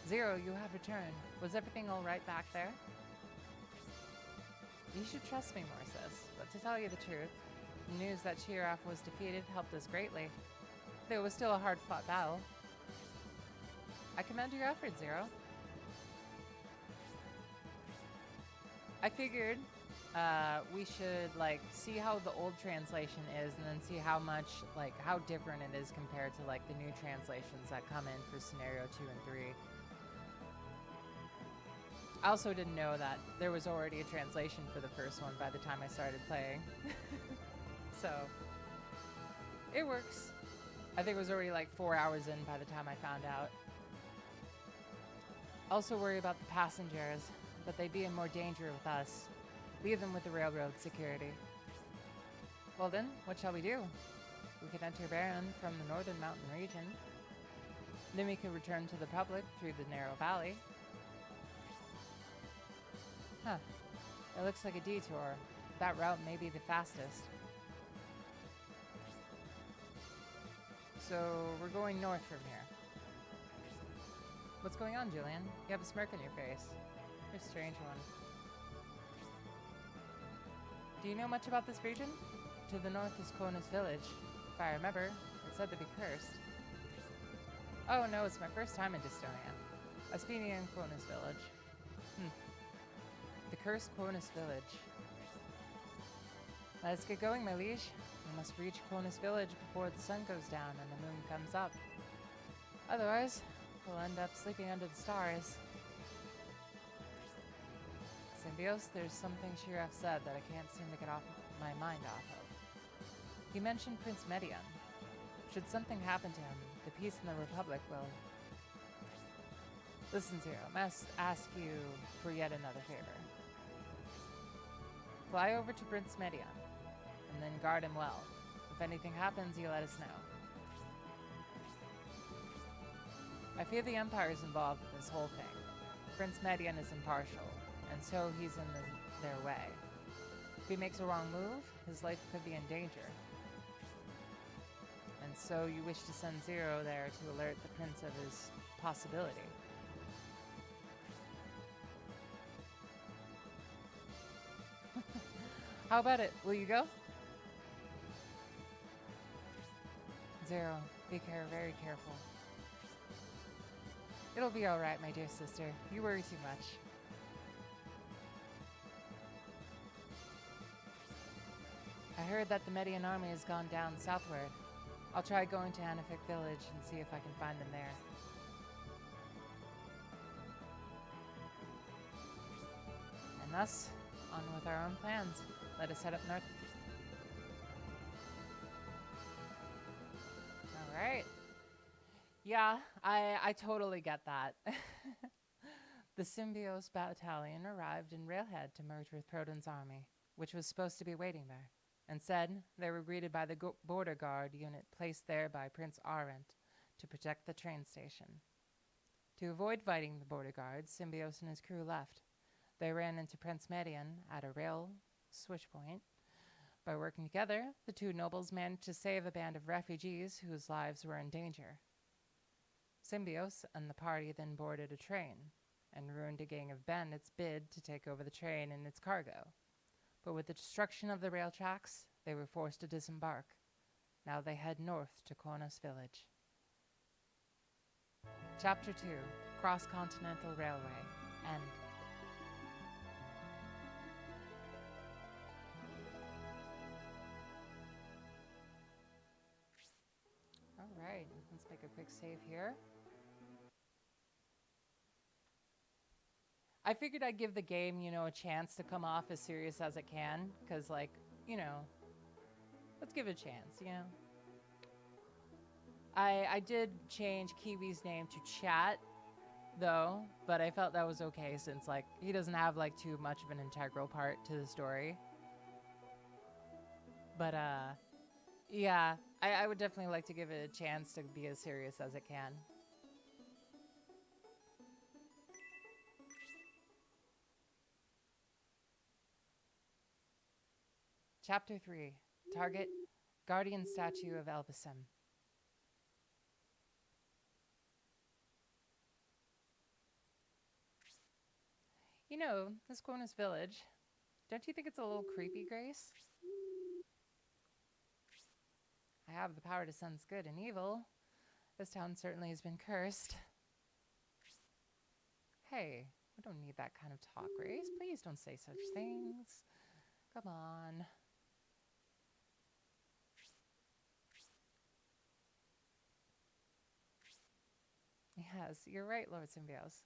A: Zero, you have returned. Was everything all right back there? You should trust me more, sis. But to tell you the truth, the news that Shiraf was defeated helped us greatly. Though it was still a hard-fought battle. I commend your effort, Zero. I figured we should like see how the old translation is and then see how much, like, how different it is compared to like the new translations that come in for scenario 2 and 3. I also didn't know that there was already a translation for the first one by the time I started playing. So, it works. I think it was already like 4 hours in by the time I found out. Also worry about the passengers, but they'd be in more danger with us. Leave them with the railroad security. Well then, what shall we do? We could enter Baron from the northern mountain region. Then we could return to the public through the narrow valley. Huh. It looks like a detour. That route may be the fastest. So, we're going north from here. What's going on, Julian? You have a smirk on your face. You're a strange one. Do you know much about this region? To the north is Kona's village. If I remember, it's said to be cursed. Oh no, it's my first time in Dystonia. Aspenia and Kona's village. The cursed Kona's village. Let's get going, my liege. We must reach Kona's village before the sun goes down and the moon comes up. Otherwise, we'll end up sleeping under the stars. Symbios, there's something Shiraf said that I can't seem to get off my mind off of. He mentioned Prince Medion. Should something happen to him, the peace in the Republic will... Listen, Zero, I must ask you for yet another favor. Fly over to Prince Medion, and then guard him well. If anything happens, you let us know. I fear the Empire is involved in this whole thing. Prince Medion is impartial, and so he's in their way. If he makes a wrong move, his life could be in danger. And so you wish to send Zero there to alert the Prince of his possibility. How about it? Will you go? Zero, be very careful. It'll be alright, my dear sister. You worry too much. I heard that the Median army has gone down southward. I'll try going to Anifik village and see if I can find them there. And thus, on with our own plans. Let us head up north. Alright. Yeah, I totally get that. The Symbios battalion arrived in Railhead to merge with Proton's army, which was supposed to be waiting there. Instead, they were greeted by the border guard unit placed there by Prince Arendt to protect the train station. To avoid fighting the border guards, Symbios and his crew left. They ran into Prince Medion at a rail switch point. By working together, the two nobles managed to save a band of refugees whose lives were in danger. Symbios and the party then boarded a train and ruined a gang of bandits' bid to take over the train and its cargo. But with the destruction of the rail tracks, they were forced to disembark. Now they head north to Kona's village. Chapter 2, Cross-Continental Railway, End. Alright, let's make a quick save here. I figured I'd give the game, a chance to come off as serious as it can, because, let's give it a chance, I did change Kiwi's name to Chat, though, but I felt that was okay since, like, he doesn't have, like, too much of an integral part to the story. But, yeah, I would definitely like to give it a chance to be as serious as it can. Chapter 3. Target, Guardian Statue of Elbasem. You know, this Quona's village. Don't you think it's a little creepy, Grace? I have the power to sense good and evil. This town certainly has been cursed. Hey, we don't need that kind of talk, Grace. Please don't say such things. Come on. Yes, you're right, Lord Symbios.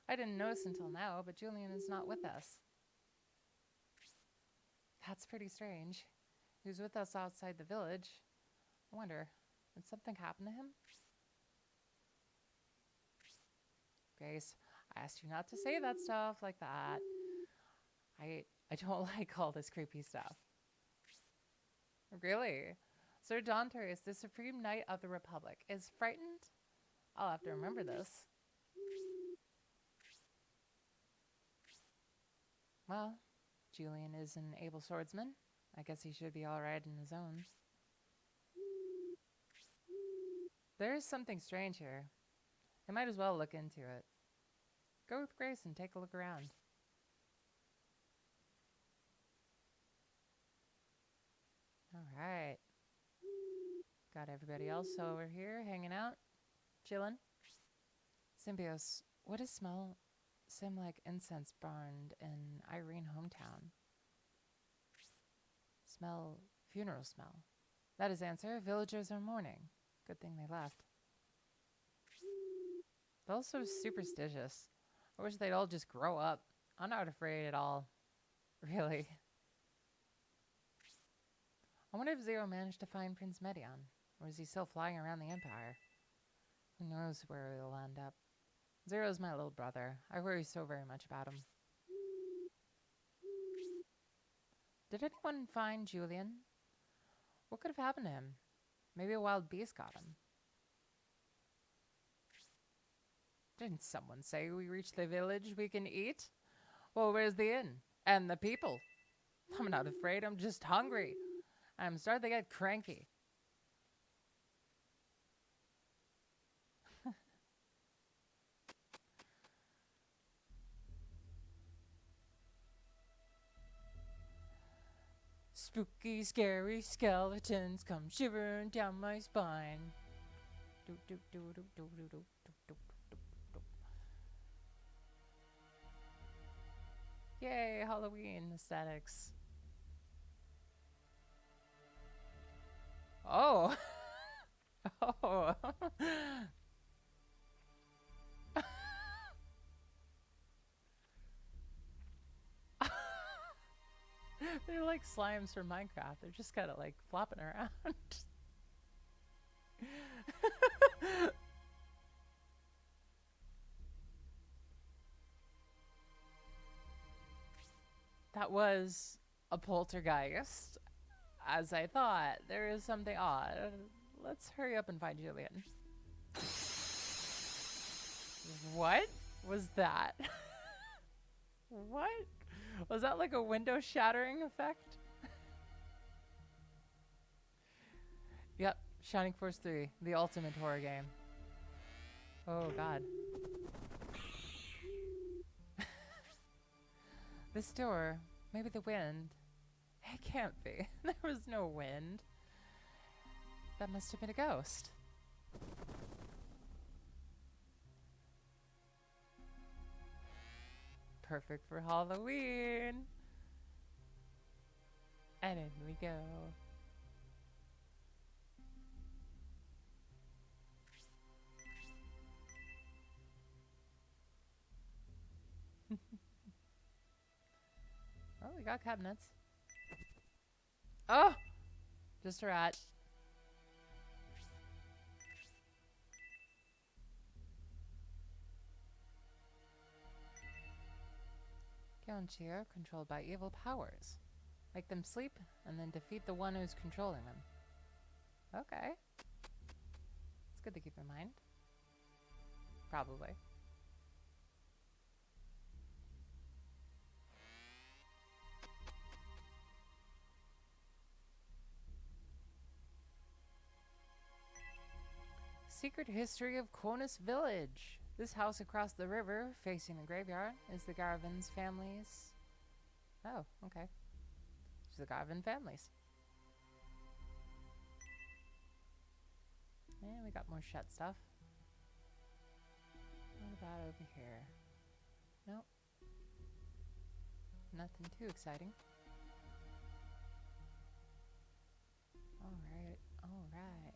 A: I didn't notice until now, but Julian is not with us. That's pretty strange. He was with us outside the village. I wonder, did something happen to him? Grace, I asked you not to say that stuff like that. I don't like all this creepy stuff. Really? Sir Donterius, the Supreme Knight of the Republic, is frightened? I'll have to remember this. Well, Julian is an able swordsman. I guess he should be alright in his own. There is something strange here. I might as well look into it. Go with Grace and take a look around. Alright. Got everybody else over here hanging out, chilling. Symbios, what does smell seem like incense burned in Irene hometown? Smell, funeral smell. That is answer. Villagers are mourning. Good thing they left. They're all so superstitious. I wish they'd all just grow up. I'm not afraid at all. Really. I wonder if Zero managed to find Prince Medion. Or is he still flying around the Empire? Who knows where he'll end up. Zero's my little brother. I worry so very much about him. Did anyone find Julian? What could have happened to him? Maybe a wild beast got him. Didn't someone say we reached the village we can eat? Well, where's the inn? And the people? I'm not afraid, I'm just hungry. I'm starting to get cranky. Spooky, scary skeletons come shivering down my spine. Do, do, do, do, do, do, do, do, do, do, do. Yay, Halloween aesthetics. Oh. Oh. They're like slimes from Minecraft. They're just kind of like flopping around. That was a poltergeist. As I thought, there is something odd. Let's hurry up and find Julian. What was that? What? Was that like a window shattering effect? Yep, Shining Force 3, the ultimate horror game. Oh god. This door, maybe the wind. It can't be. There was no wind. That must have been a ghost. Perfect for Halloween. And in we go. Oh, we got cabinets. Oh! Just a rat. Frontier controlled by evil powers. Make them sleep and then defeat the one who's controlling them. Okay. It's good to keep in mind. Probably. Secret history of Cronus Village. This house across the river, facing the graveyard, is the Garvin's family's. Oh, okay. It's the Garvin families. And we got more shut stuff. What about over here? Nope. Nothing too exciting. Alright, alright.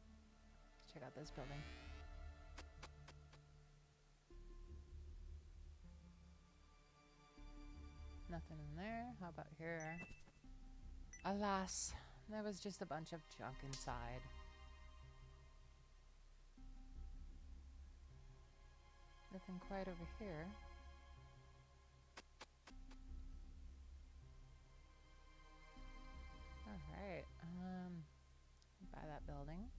A: Let's check out this building. Nothing in there. How about here? Alas, there was just a bunch of junk inside. Nothing quite over here. Alright, buy that building.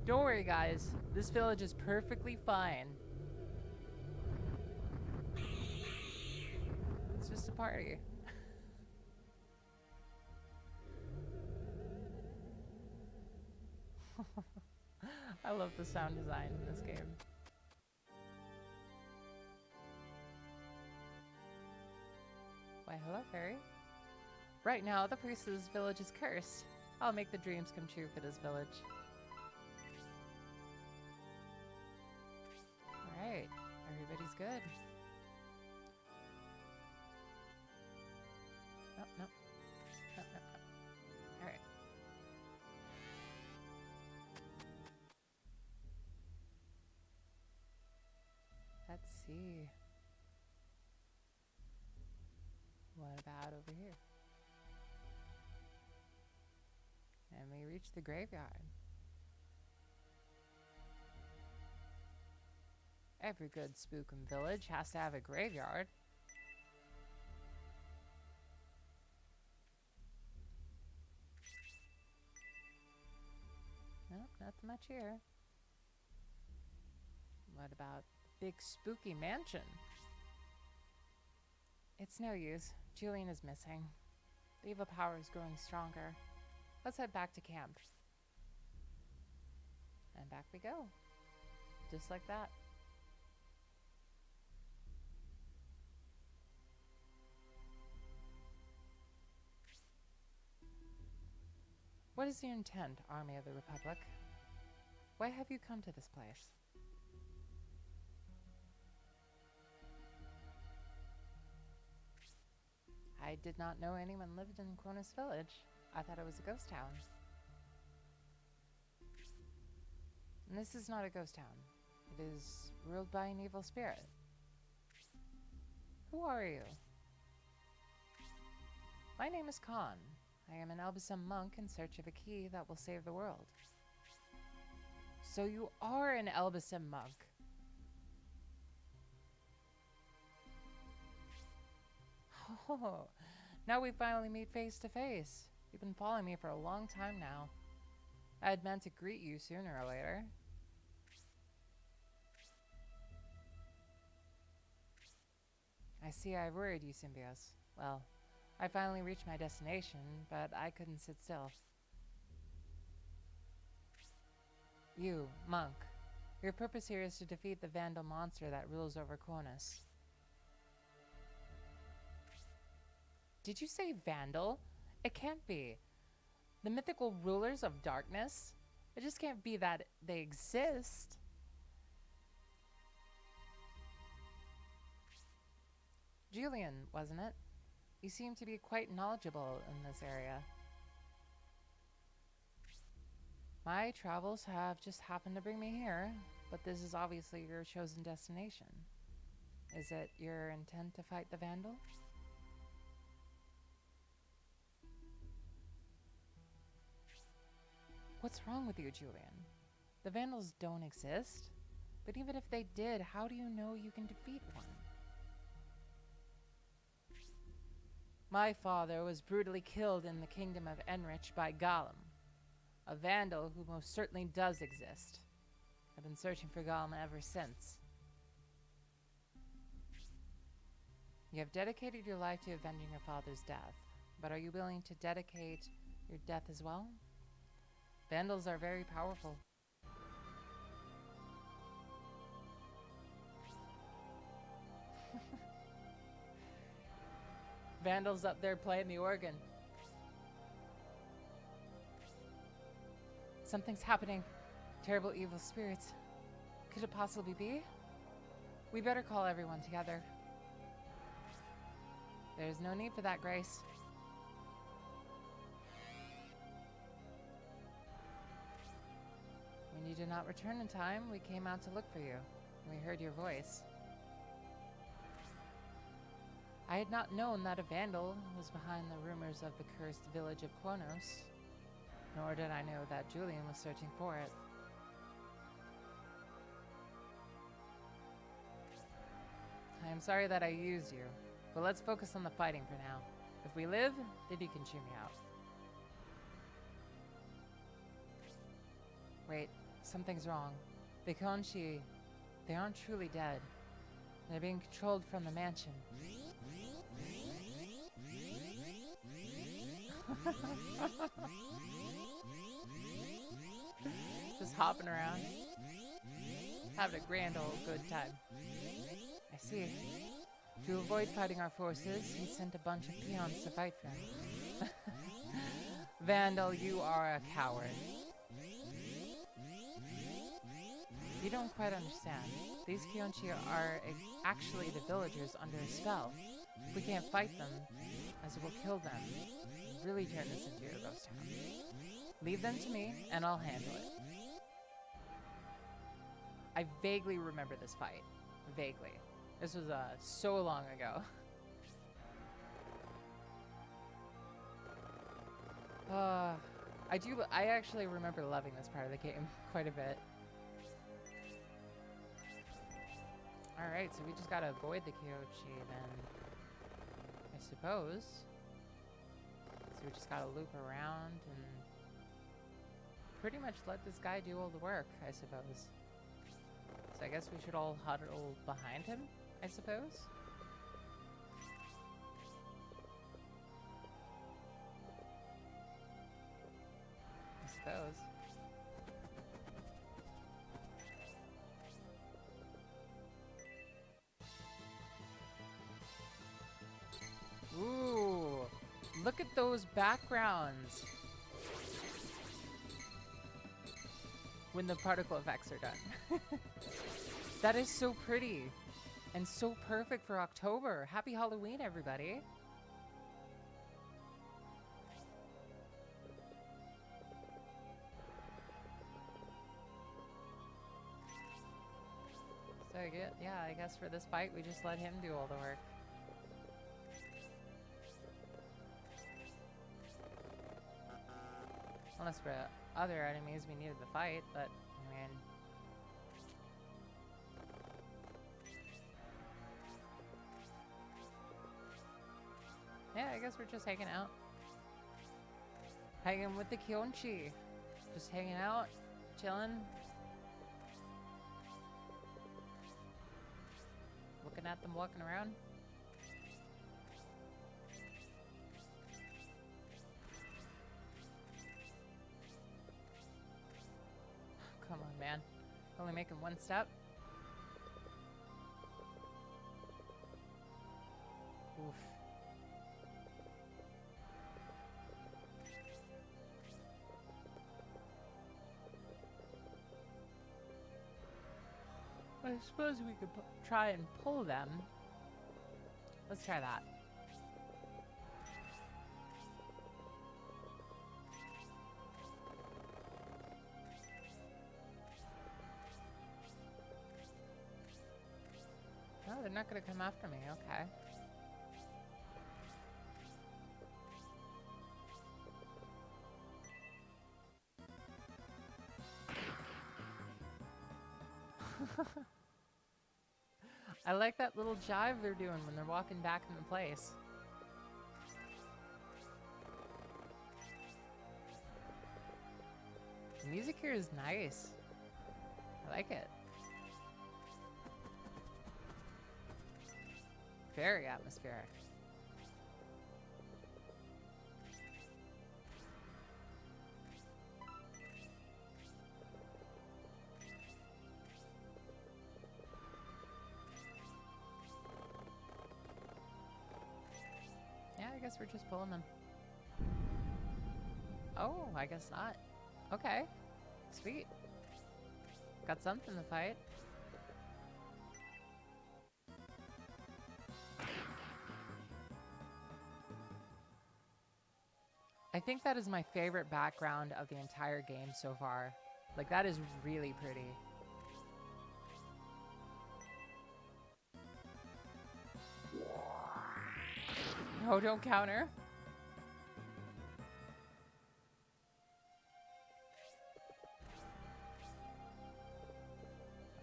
A: Don't worry, guys. This village is perfectly fine. It's just a party. I love the sound design in this game. Why, hello, fairy. Right now, the priest of this village is cursed. I'll make the dreams come true for this village. Alright, everybody's good. Oh, no. No, no, no. Alright. Let's see. What about over here? And we reach the graveyard. Every good spookum village has to have a graveyard. Nope, nothing much here. What about the big spooky mansion? It's no use. Julian is missing. The evil power is growing stronger. Let's head back to camp. And back we go. Just like that. What is your intent, Army of the Republic? Why have you come to this place? I did not know anyone lived in Cronus Village. I thought it was a ghost town. And this is not a ghost town. It is ruled by an evil spirit. Who are you? My name is Khan. I am an Elbasem monk in search of a key that will save the world. So you are an Elbasem monk. Oh, now we finally meet face to face. You've been following me for a long time now. I had meant to greet you sooner or later. I see I worried you, Symbios. Well, I finally reached my destination, but I couldn't sit still. You, monk. Your purpose here is to defeat the Vandal monster that rules over Cronus. Did you say Vandal? It can't be. The mythical rulers of darkness? It just can't be that they exist. Julian, wasn't it? You seem to be quite knowledgeable in this area. My travels have just happened to bring me here, but this is obviously your chosen destination. Is it your intent to fight the Vandal? What's wrong with you, Julian? The Vandals don't exist. But even if they did, how do you know you can defeat one? My father was brutally killed in the kingdom of Enrich by Gollum, a Vandal who most certainly does exist. I've been searching for Gollum ever since. You have dedicated your life to avenging your father's death, but are you willing to dedicate your death as well? Vandals are very powerful. Vandals up there playing the organ. Something's happening. Terrible evil spirits. Could it possibly be? We better call everyone together. There's no need for that, Grace. When you did not return in time, we came out to look for you. We heard your voice. I had not known that a Vandal was behind the rumors of the cursed village of Kronos, nor did I know that Julian was searching for it. I am sorry that I used you, but let's focus on the fighting for now. If we live, then you can chew me out. Wait, something's wrong. The Konchi, they aren't truly dead. They're being controlled from the mansion. Just hopping around, having a grand old good time. I see. To avoid fighting our forces, he sent a bunch of peons to fight for him. Vandal, you are a coward. You don't quite understand. These Kyonchi are actually the villagers under a spell. If we can't fight them, as it will kill them, really turn this into a ghost town. Leave them to me, and I'll handle it. I vaguely remember this fight. Vaguely. This was so long ago. I actually remember loving this part of the game quite a bit. Alright, so we just gotta avoid the Kyochi then, I suppose. So we just gotta loop around and pretty much let this guy do all the work, I suppose. So I guess we should all huddle behind him, I suppose? I suppose. Ooh, look at those backgrounds when the particle effects are done. That is so pretty and so perfect for October. Happy Halloween, everybody. So I guess for this fight, we just let him do all the work. Unless for other enemies we needed to fight, but I mean... Yeah, I guess we're just hanging out. Hanging with the Kyonchi. Just hanging out, chilling. Looking at them walking around. Come on, man. Only making one step. Oof. I suppose we could try and pull them. Let's try that. Oh, they're not going to come after me. Okay. I like that little jive they're doing when they're walking back into place. The music here is nice. I like it. Very atmospheric. Yeah, I guess we're just pulling them. Oh, I guess not. Okay. Sweet. Got something to fight. I think that is my favorite background of the entire game so far. Like, that is really pretty. No, don't counter.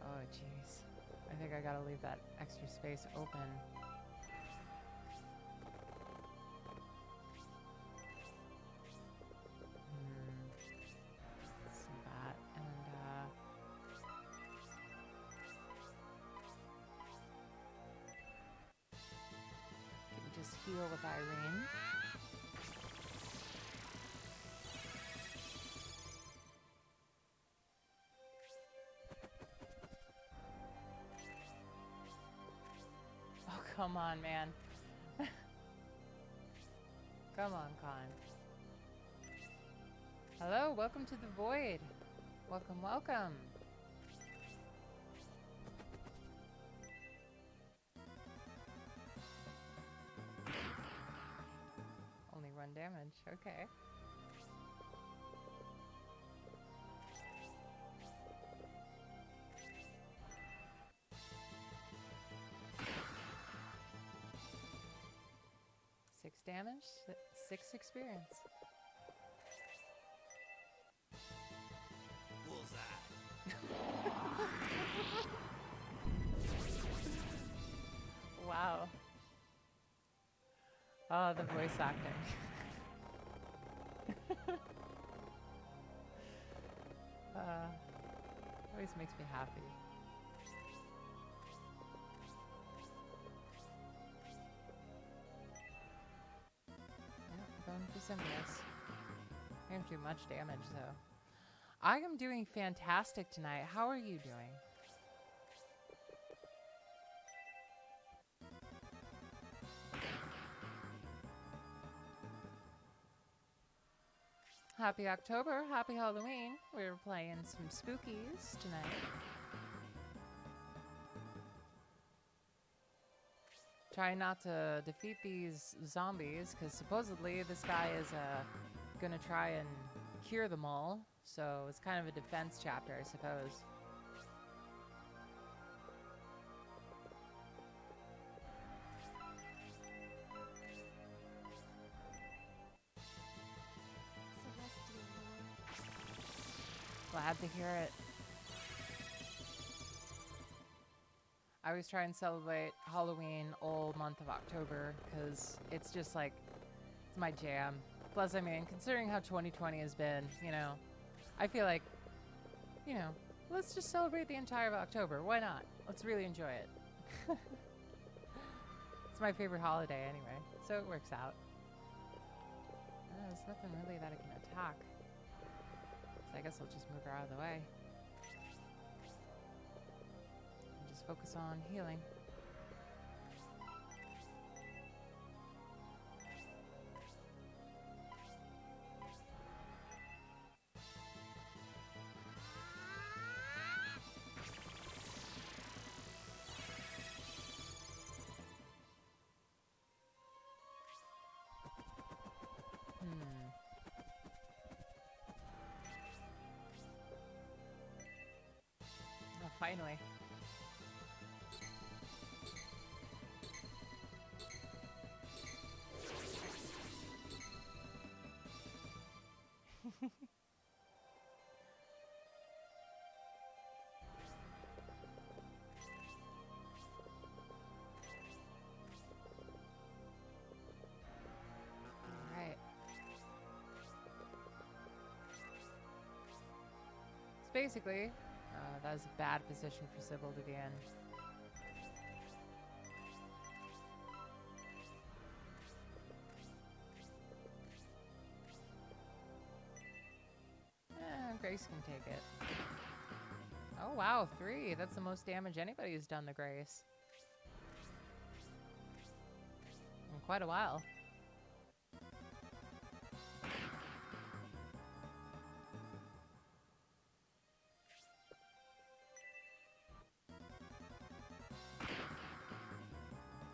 A: Oh, jeez. I think I gotta leave that extra space open. Let's see that. And, can we just heal with Irene? Oh, come on, man. Come on, Con. Hello, welcome to the Void. Welcome, welcome. Only 1 damage, okay. Six damage, 6 experience. Wow. Oh, the voice acting. Always makes me happy. Yep, going for Symbios. I didn't do much damage, though. I am doing fantastic tonight. How are you doing? Happy October, happy Halloween. We're playing some spookies tonight. Trying not to defeat these zombies, because supposedly this guy is gonna try and cure them all. So it's kind of a defense chapter, I suppose. Glad to hear it. I always try and celebrate Halloween all month of October because it's just like, it's my jam. Plus, I mean, considering how 2020 has been, you know, I feel like, you know, let's just celebrate the entire of October. Why not? Let's really enjoy it. It's my favorite holiday anyway, so it works out. There's nothing really that I can attack. So I guess I'll just move her out of the way. And just focus on healing. Oh, finally. basically, that was a bad position for Sybil to be in. Grace can take it. Oh wow, 3. That's the most damage anybody's done to Grace. In quite a while.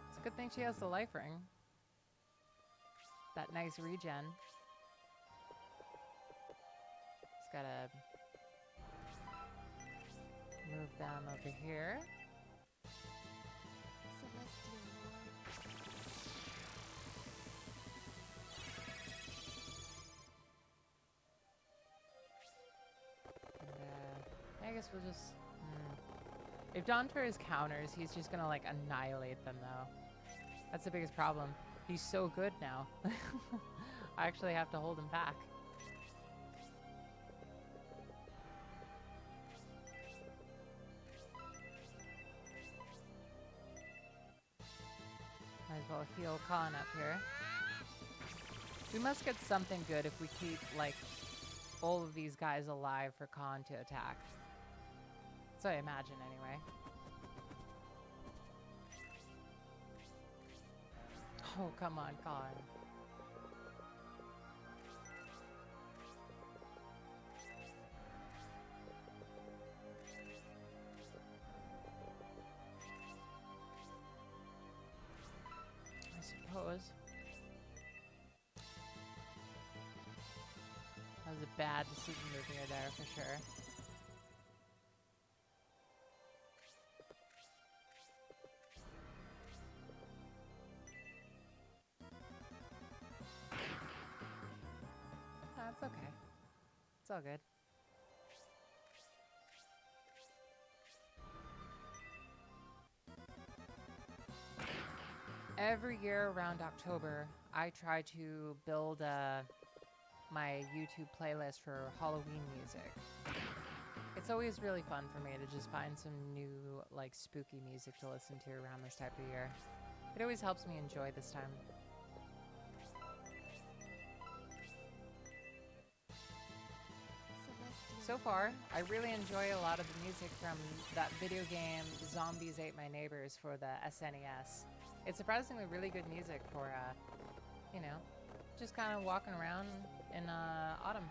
A: It's a good thing she has the life ring. That nice regen. Just gotta move them over here.
D: Celestial Lord.
A: And, I guess we'll just... If Donter counters, he's just gonna, like, annihilate them, though. That's the biggest problem. He's so good now. I actually have to hold him back. Might as well heal Khan up here. We must get something good if we keep, like, all of these guys alive for Khan to attack. So I imagine, anyway. Oh, come on, Khan. I suppose. That was a bad decision moving her there, for sure. It's okay. It's all good. Every year around October, I try to build my YouTube playlist for Halloween music. It's always really fun for me to just find some new, like, spooky music to listen to around this type of year. It always helps me enjoy this time. So far, I really enjoy a lot of the music from that video game Zombies Ate My Neighbors for the SNES. It's surprisingly really good music for, you know, just kind of walking around in autumn.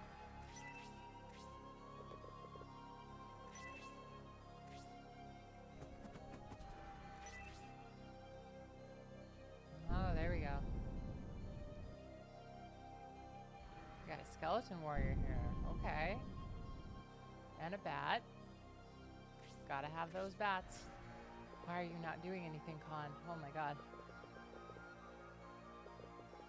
A: Oh, there we go. We got a skeleton warrior here. Okay. And a bat. Gotta have those bats. Why are you not doing anything, Khan? Oh my god.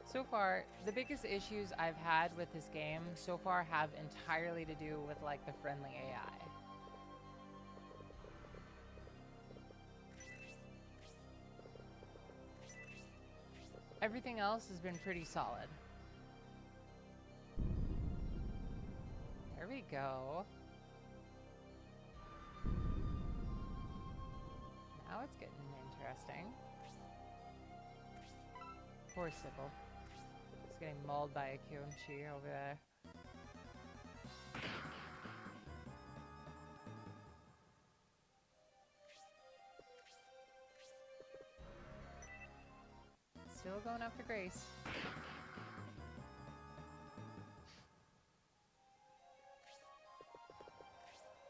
A: So far, the biggest issues I've had with this game so far have entirely to do with, like, the friendly AI. Everything else has been pretty solid. There we go. Now it's getting interesting. Poor Sybil. It's getting mauled by a Kyunchi over there. Still going after Grace.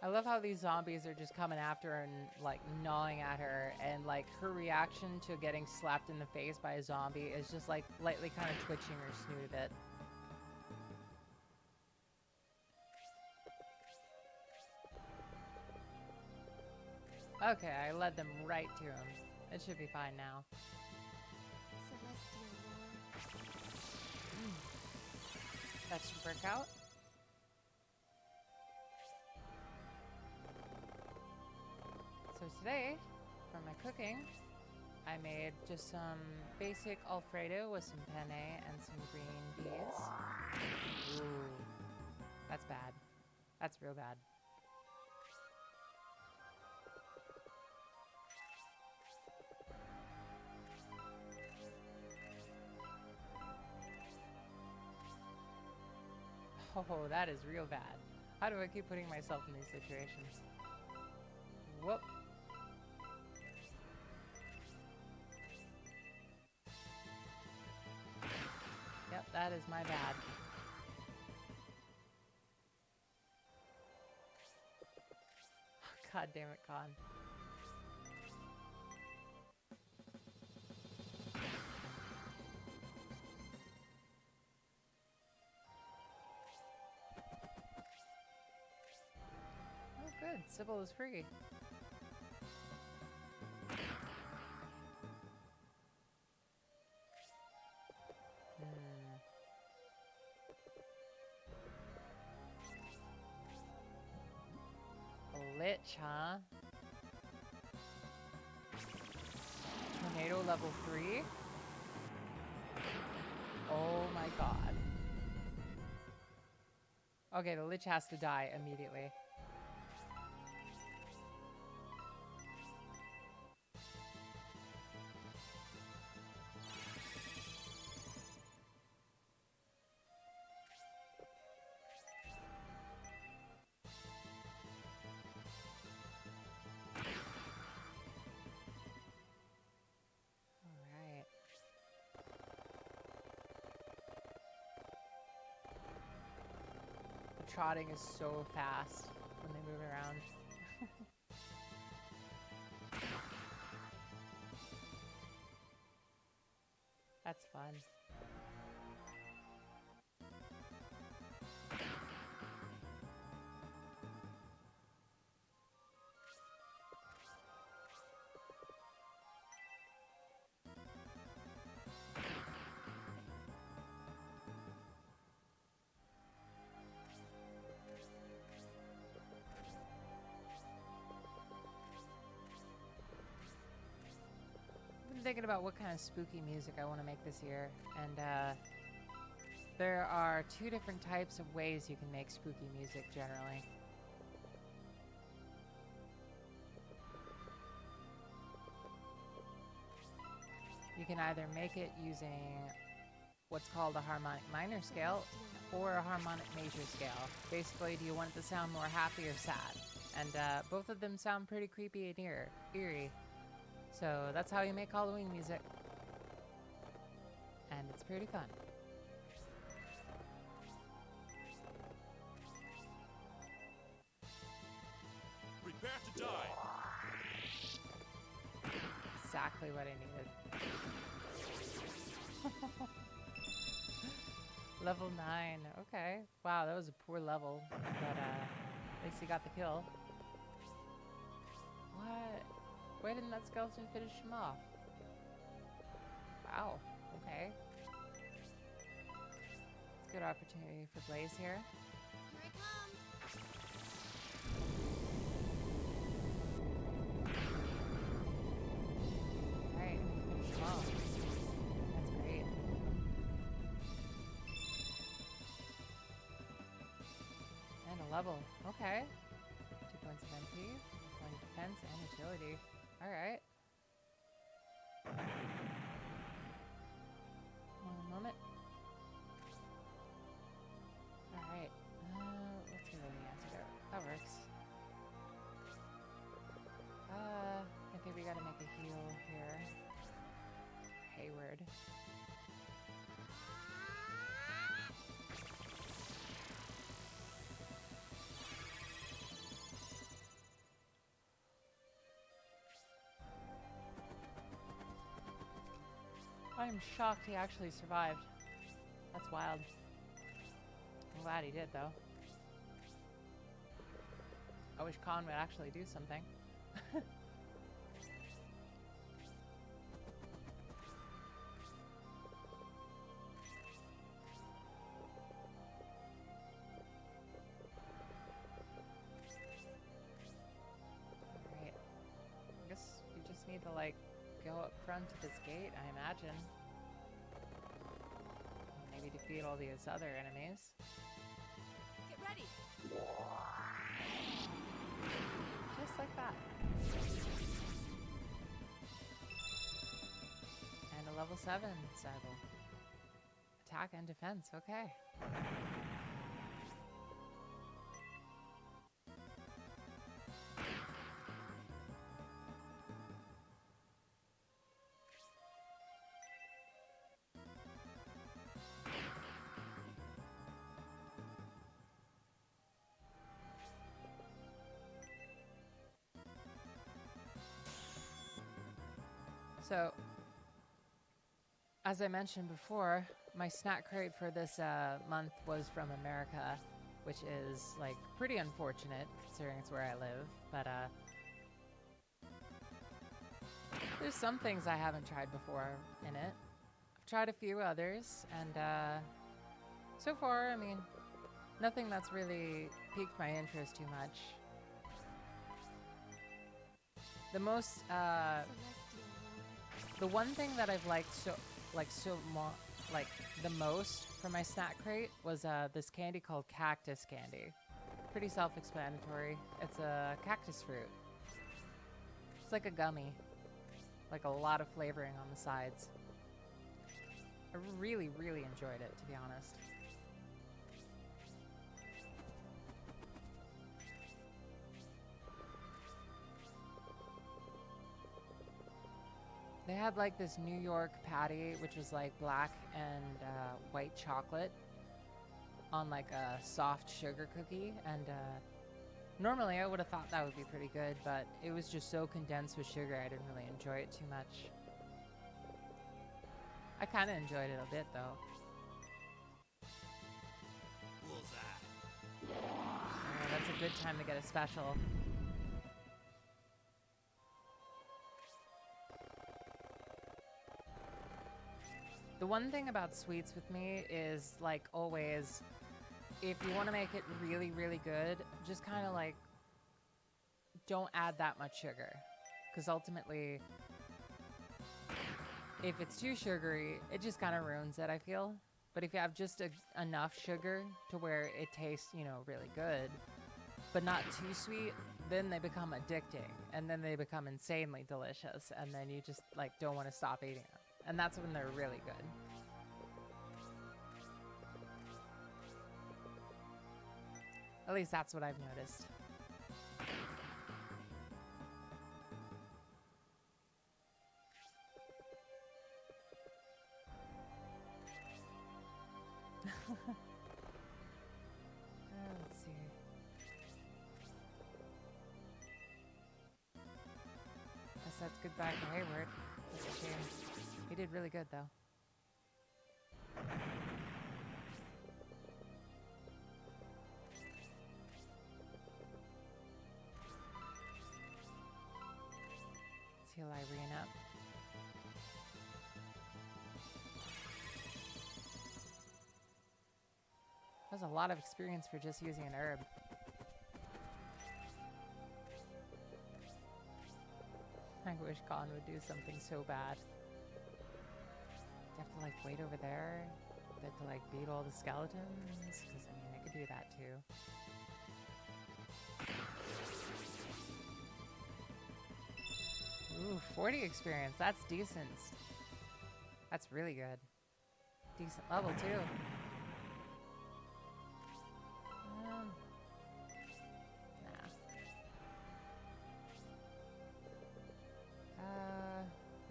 A: I love how these zombies are just coming after her and, like, gnawing at her, and, like, her reaction to getting slapped in the face by a zombie is just, like, lightly kind of twitching her snoot a bit. Okay, I led them right to him. It should be fine now.
D: Celestial Lord.
A: That should work out. So today, for my cooking, I made just some basic Alfredo with some penne and some green peas. Ooh, that's bad. That's real bad. Oh, that is real bad. How do I keep putting myself in these situations? Whoop. Yep, that is my bad. God damn it, Con. Oh, good. Sybil is free. Lich, huh? Tornado level 3? Oh my god. Okay, the Lich has to die immediately. Alright. The trotting is so fast when they move around. That's fun. I've been thinking about what kind of spooky music I want to make this year, and there are 2 different types of ways you can make spooky music generally. You can either make it using what's called a harmonic minor scale or a harmonic major scale. Basically, do you want it to sound more happy or sad? And both of them sound pretty creepy and eerie. So that's how you make Halloween music. And it's pretty fun.
C: Prepare to die.
A: Exactly what I needed. Level 9. Okay. Wow, that was a poor level. But at least he got the kill. What? Why didn't that skeleton finish him off? Wow. Okay. It's a good opportunity for Blaze here.
D: Here I come.
A: Alright, finish him off. That's great. And a level. Okay. 2 points of MP, 1 point of defense, and agility. Alright. One moment. Alright. Let's give him the antidote. That works. I think we gotta make a heal here. Hayward. I'm shocked he actually survived. That's wild. I'm glad he did, though. I wish Khan would actually do something. Alright. I guess we just need to, like, go up front to this gate, I imagine. Maybe defeat all these other enemies.
D: Get ready.
A: Just like that. And a level 7 saddle. Attack and defense, okay. So, as I mentioned before, my snack crate for this month was from America, which is like pretty unfortunate considering it's where I live. But there's some things I haven't tried before in it. I've tried a few others, and so far, I mean, nothing that's really piqued my interest too much. The most, the one thing that I've liked the most from my snack crate was this candy called cactus candy. Pretty self-explanatory. It's a cactus fruit. It's like a gummy, like a lot of flavoring on the sides. I really, really enjoyed it, to be honest. They had like this New York patty, which was like black and white chocolate on like a soft sugar cookie. And normally I would have thought that would be pretty good, but it was just so condensed with sugar, I didn't really enjoy it too much. I kind of enjoyed it a bit though.
C: Bullseye.
A: Oh, that's a good time to get a special. The one thing about sweets with me is, like always, if you want to make it really, really good, just kind of like don't add that much sugar. Because ultimately, if it's too sugary, it just kind of ruins it, I feel. But if you have just enough sugar to where it tastes, you know, really good, but not too sweet, then they become addicting. And then they become insanely delicious. And then you just like don't want to stop eating them. And that's when they're really good. At least that's what I've noticed. Let's see. Guess that's goodbye for Hayward. That's a shame. He did really good, though. Let's heal Irene up. That's a lot of experience for just using an herb. I wish Khan would do something so bad. You have to like wait over there. You have to like beat all the skeletons. Because I mean, I could do that too. Ooh, 40 experience. That's decent. That's really good. Decent level too.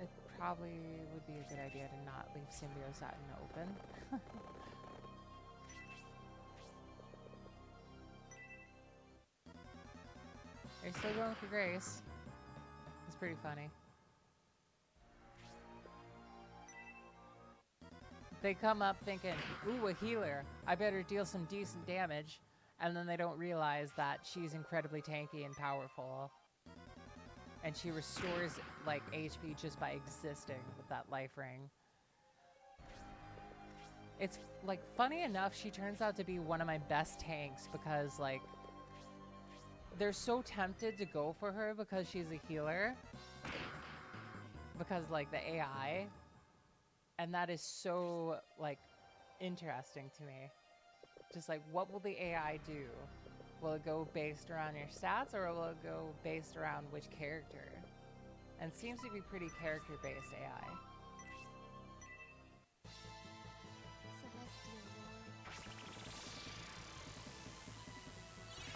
A: It probably would be a good idea to not leave Symbiote out in the open. Are you still going for Grace? It's pretty funny. They come up thinking, ooh, a healer. I better deal some decent damage. And then they don't realize that she's incredibly tanky and powerful. And she restores, like, HP just by existing with that life ring. It's, like, funny enough, she turns out to be one of my best tanks because, like, they're so tempted to go for her because she's a healer. Because, like, the AI. And that is so, like, interesting to me. Just, like, what will the AI do? Will it go based around your stats, or will it go based around which character? And it seems to be pretty character-based AI.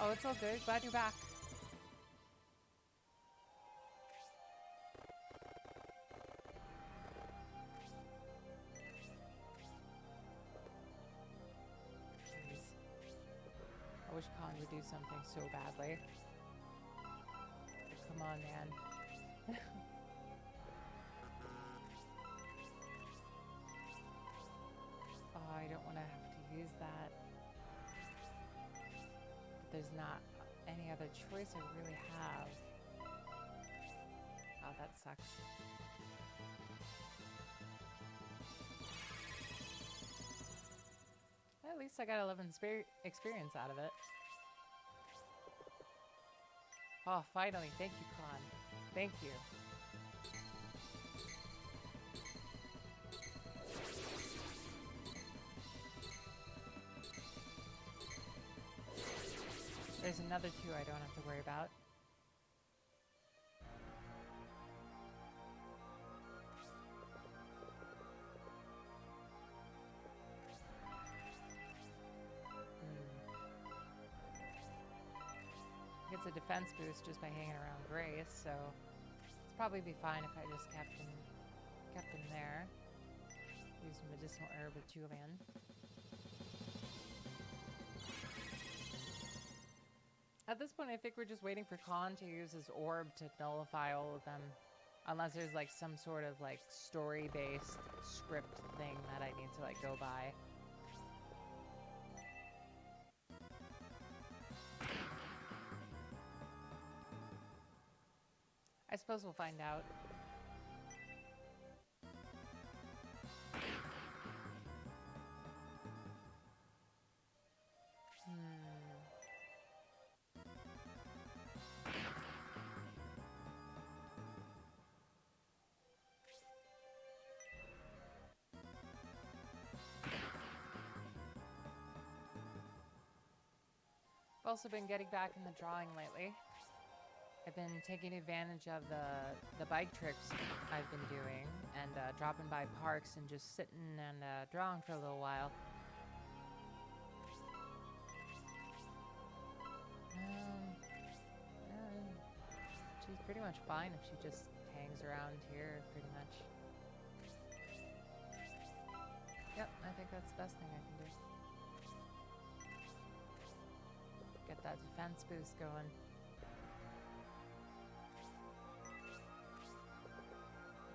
A: Oh, it's all good. Glad you're back. I wish Khan would do something so badly. Come on, man. there's not any other choice I really have. Oh, that sucks. At least I got 11 experience out of it. Oh, finally. Thank you, Khan. Thank you. There's another 2 I don't have to worry about. Gets a defense boost just by hanging around Grace, so it's probably be fine if I just kept him there. Use medicinal herb with Julian. At this point, I think we're just waiting for Khan to use his orb to nullify all of them. Unless there's like some sort of like story-based script thing that I need to like go by. I suppose we'll find out. I've also been getting back in the drawing lately. I've been taking advantage of the bike trips I've been doing and dropping by parks and just sitting and drawing for a little while. She's pretty much fine if she just hangs around here, pretty much. Yep, I think that's the best thing I can do. Get that defense boost going.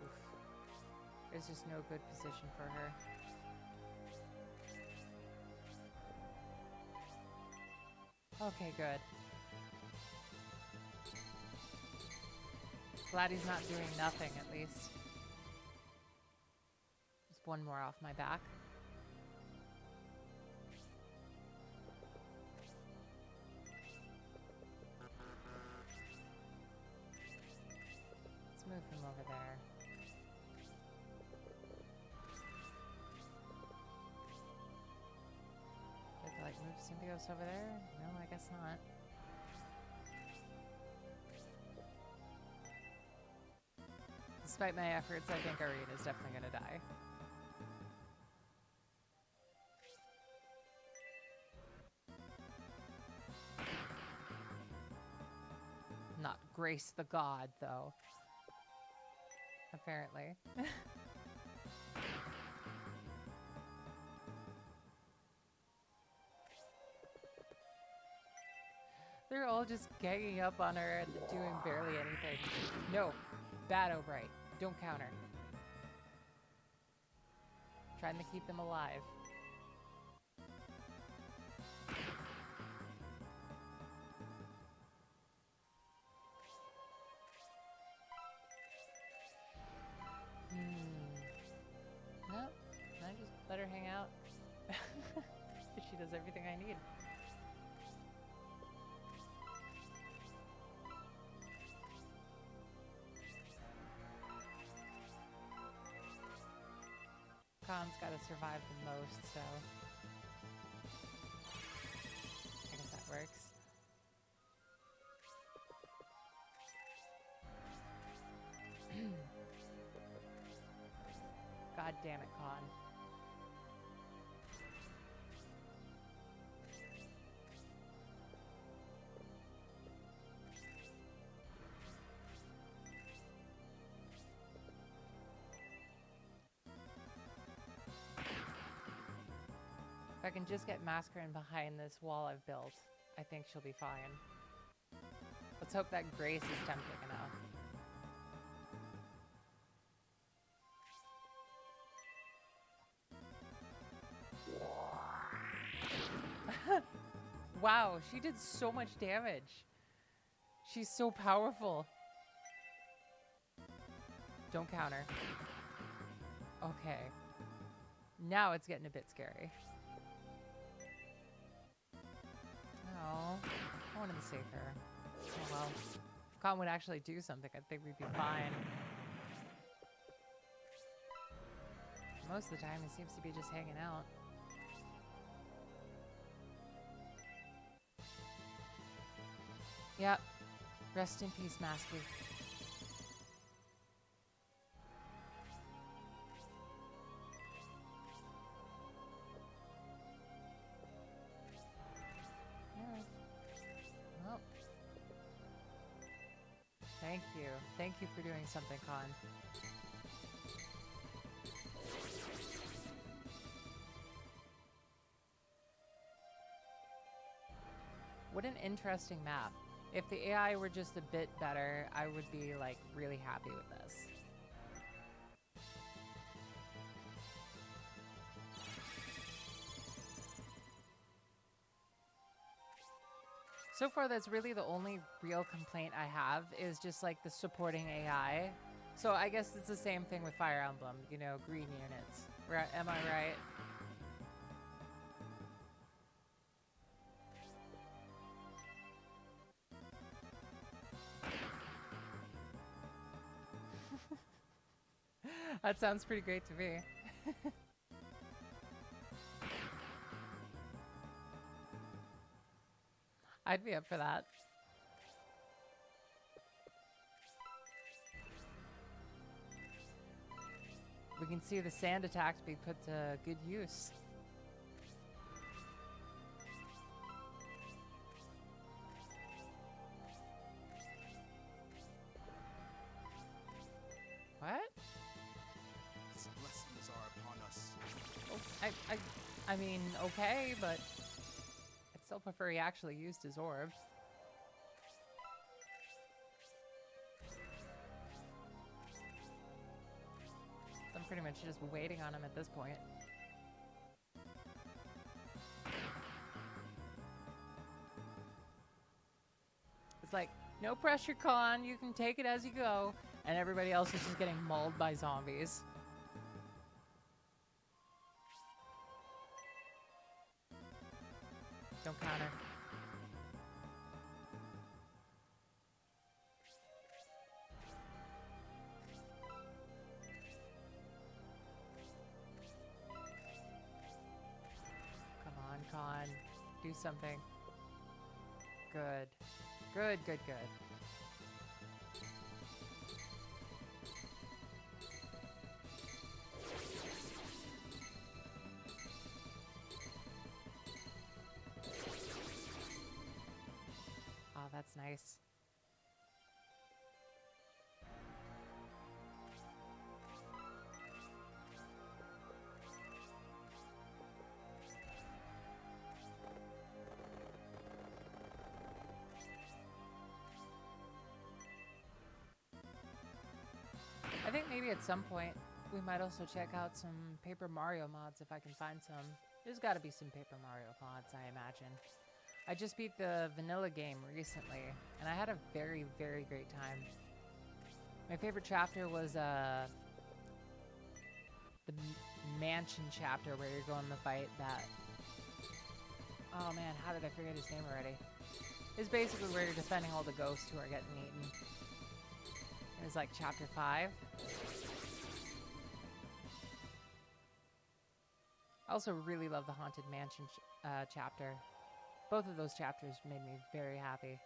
A: Oof. There's just no good position for her. Okay, good. Glad he's not doing nothing, at least. Just one more off my back. Let's move him over there. Did I, like, move Symbios over there? No, I guess not. Despite my efforts, I think Irene is definitely gonna die. Not Grace the God, though. Apparently. They're all just ganging up on her and doing barely anything. No. Bad O'Bright. Don't counter. Trying to keep them alive. Nope. I just let her hang out. She does everything I need. Khan's got to survive the most, so I guess that works. God damn it, Khan. If I can just get Mascarin behind this wall I've built, I think she'll be fine. Let's hope that Grace is tempting enough. Wow, she did so much damage. She's so powerful. Don't counter. Okay. Now it's getting a bit scary. Oh, I wanted to save her. Oh well. If Khan would actually do something, I think we'd be fine. Most of the time, he seems to be just hanging out. Yep. Rest in peace, Masky. Well. Thank you. Thank you for doing something, Khan. What an interesting map. If the AI were just a bit better, I would be like really happy with this. So far, that's really the only real complaint I have is just like the supporting AI. So I guess it's the same thing with Fire Emblem, you know, green units. Right? Am I right? That sounds pretty great to me. I'd be up for that. We can see the sand attacks be put to good use. What?
B: His blessings are upon us.
A: Oh, I mean, okay, but I'd still prefer he actually used his orbs. I'm pretty much just waiting on him at this point. It's like, no pressure, Khan. You can take it as you go. And everybody else is just getting mauled by zombies. Don't counter. Come on, Khan. Do something. Good. Good, good, good. Oh, that's nice. I think maybe at some point we might also check out some Paper Mario mods if I can find some. There's got to be some Paper Mario mods, I imagine. I just beat the vanilla game recently, and I had a very, very great time. My favorite chapter was the mansion chapter where you're going to fight that... Oh man, how did I forget his name already? It's basically where you're defending all the ghosts who are getting eaten. It was like chapter 5. I also really love the Haunted Mansion chapter. Both of those chapters made me very happy.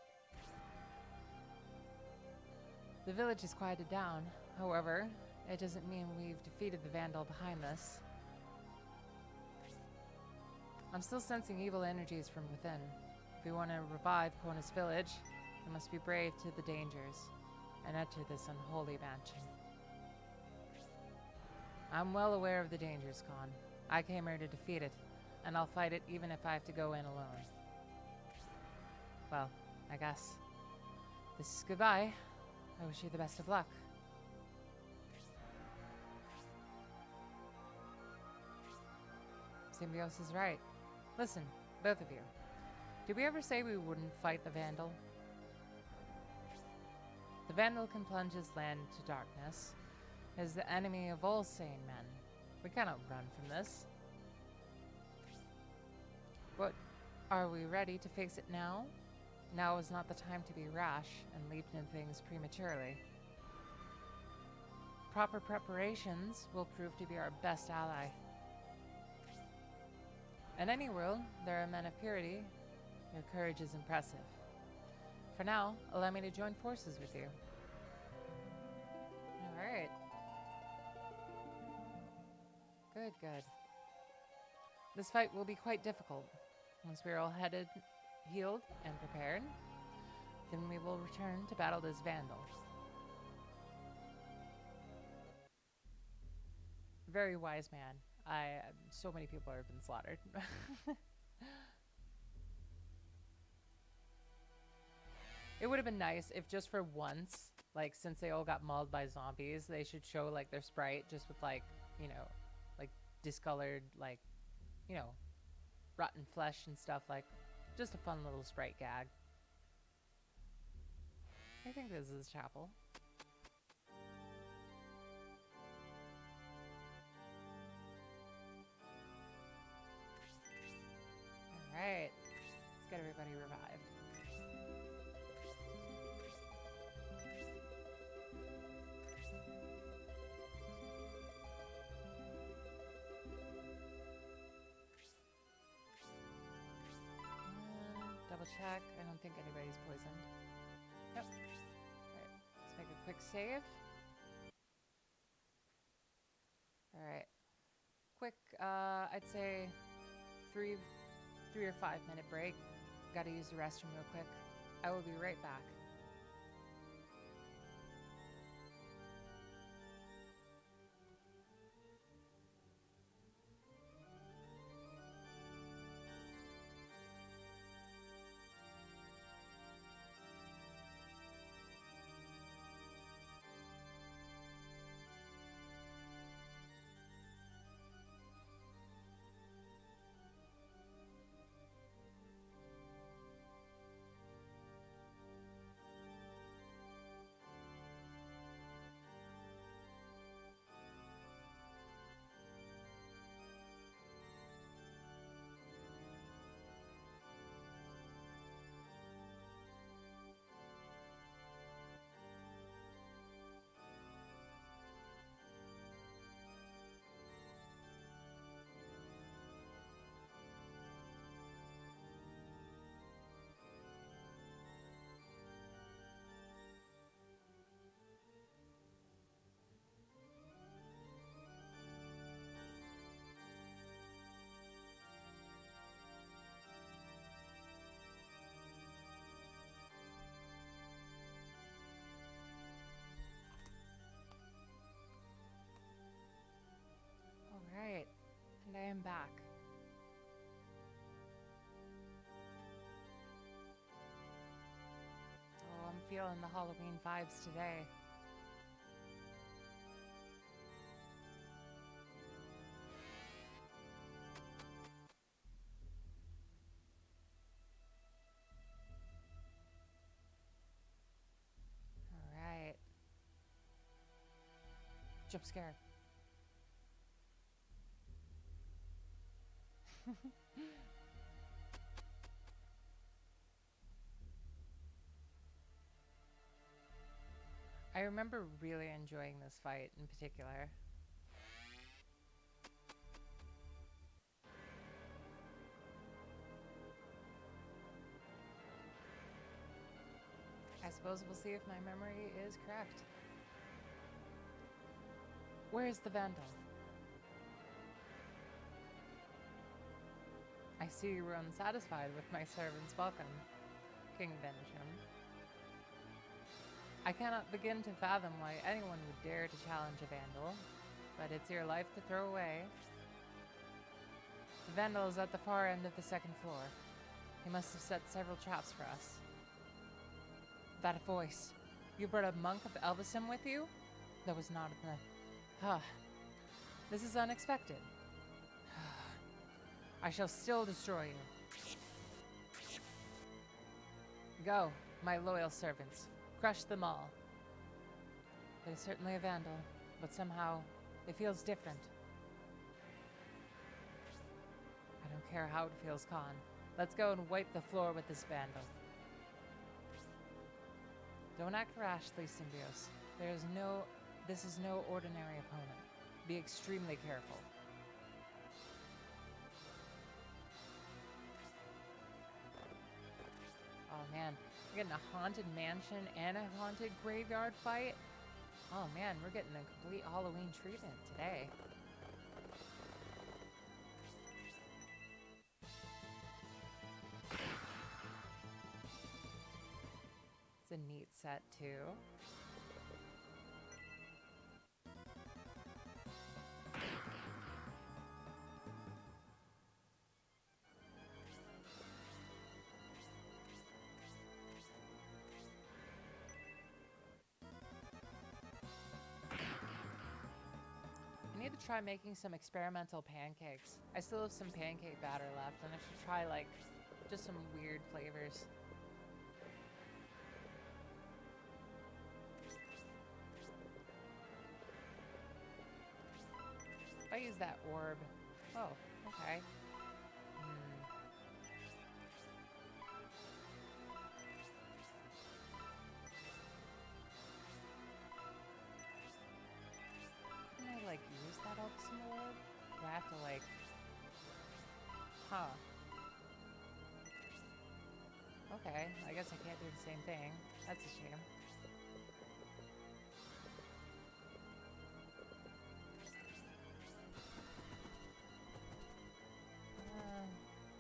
A: The village has quieted down. However, it doesn't mean we've defeated the Vandal behind this. I'm still sensing evil energies from within. If we want to revive Kona's village, we must be brave to the dangers and enter this unholy mansion. I'm well aware of the dangers, Khan. I came here to defeat it, and I'll fight it even if I have to go in alone. Well, I guess this is goodbye. I wish you the best of luck. Symbios is right. Listen, both of you. Did we ever say we wouldn't fight the Vandal? The Vandal can plunge his land into darkness, is the enemy of all sane men. We cannot run from this. But are we ready to face it now? Now is not the time to be rash and leap into things prematurely. Proper preparations will prove to be our best ally. In any world, there are men of purity. Your courage is impressive. For now, allow me to join forces with you. Alright. Good, good. This fight will be quite difficult. Once we are all headed, healed, and prepared, then we will return to battle this Vandal. Very wise man. So many people have been slaughtered. It would have been nice if just for once, like, since they all got mauled by zombies, they should show, like, their sprite just with, like, you know, like, discolored, like, you know, rotten flesh and stuff, like, just a fun little sprite gag. I think this is chapel. Alright, let's get everybody revived. Double check. I don't think anybody's poisoned. Yep. Alright, let's make a quick save. Alright. Quick, I'd say 3 or 5 minute break. Gotta use the restroom real quick. I will be right back. Alright, and I am back. Oh, I'm feeling the Halloween vibes today. Alright. Jump scare. I remember really enjoying this fight in particular. I suppose we'll see if my memory is correct. Where's the Vandal? I see you were unsatisfied with my servant's welcome, King Benjamin. I cannot begin to fathom why anyone would dare to challenge a Vandal, but it's your life to throw away. The Vandal is at the far end of the second floor. He must have set several traps for us. That voice. You brought a monk of Elvisham with you? That was not in the... This is unexpected. I shall still destroy you. Go, my loyal servants. Crush them all. It is certainly a vandal, but somehow it feels different. I don't care how it feels, Khan. Let's go and wipe the floor with this vandal. Don't act rashly, Symbios. This is no ordinary opponent. Be extremely careful. Oh man, we're getting a haunted mansion and a haunted graveyard fight. Oh man, we're getting a complete Halloween treatment today. It's a neat set too. I need to try making some experimental pancakes. I still have some pancake batter left, and I should try like just some weird flavors. If I use that orb. Oh, okay. Can I like use that Elixir orb? Do I have to like... Huh. Okay, I guess I can't do the same thing. That's a shame.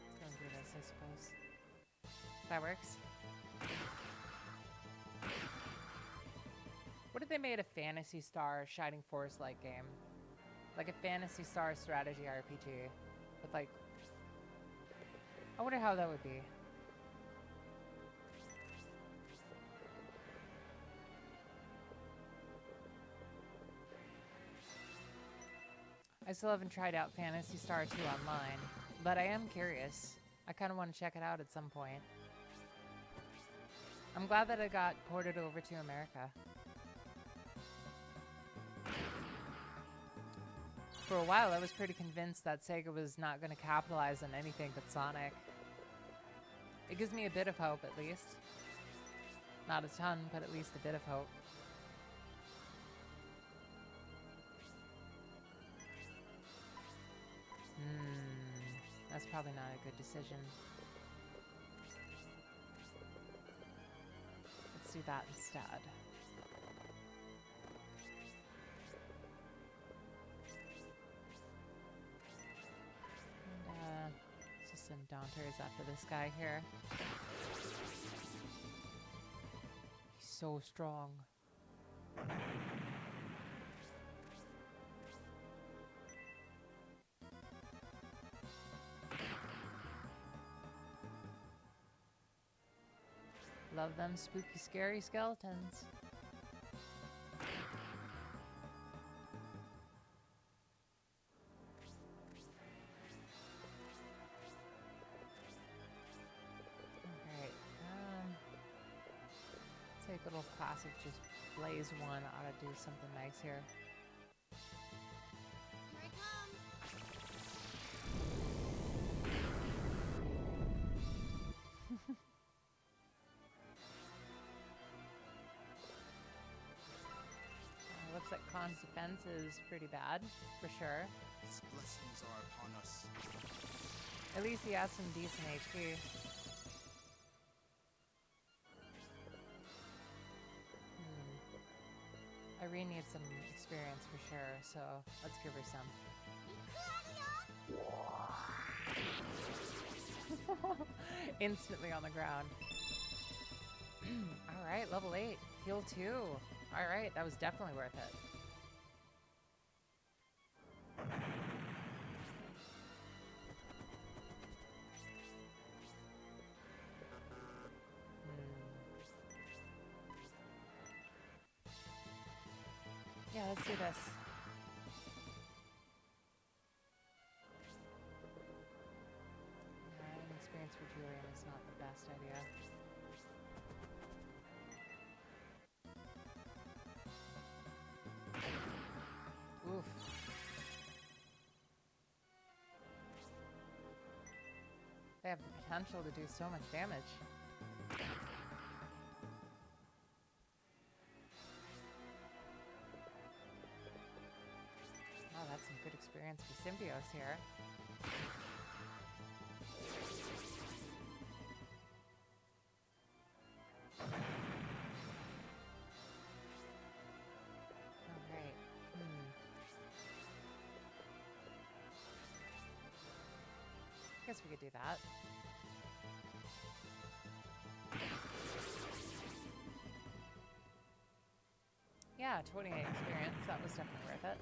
A: Let's go and do this, I suppose. That works. What if they made a Phantasy Star Shining Force-like game? Like a Phantasy Star strategy RPG. With like... I wonder how that would be. I still haven't tried out Phantasy Star 2 online, but I am curious. I kind of want to check it out at some point. I'm glad that it got ported over to America. For a while, I was pretty convinced that Sega was not going to capitalize on anything but Sonic. It gives me a bit of hope, at least. Not a ton, but at least a bit of hope. That's probably not a good decision. Let's do that instead. And, just some Daunters after this guy here. He's so strong. Love them spooky, scary skeletons. Alright, take a little classic, just blaze one. Ought to do something nice here.
D: Here I come.
A: Looks like Khan's defense is pretty bad, for sure.
B: His blessings are upon us.
A: At least he has some decent HP. Irene needs some experience for sure, so let's give her some. Instantly on the ground. Alright, level 8. Heal 2. Alright, that was definitely worth it. Yeah, let's do this. An experience for Julian is not the best idea. They have the potential to do so much damage. Oh, that's some good experience for Symbios here. Alright. Guess we could do that. Yeah, 28 experience. That was definitely worth it.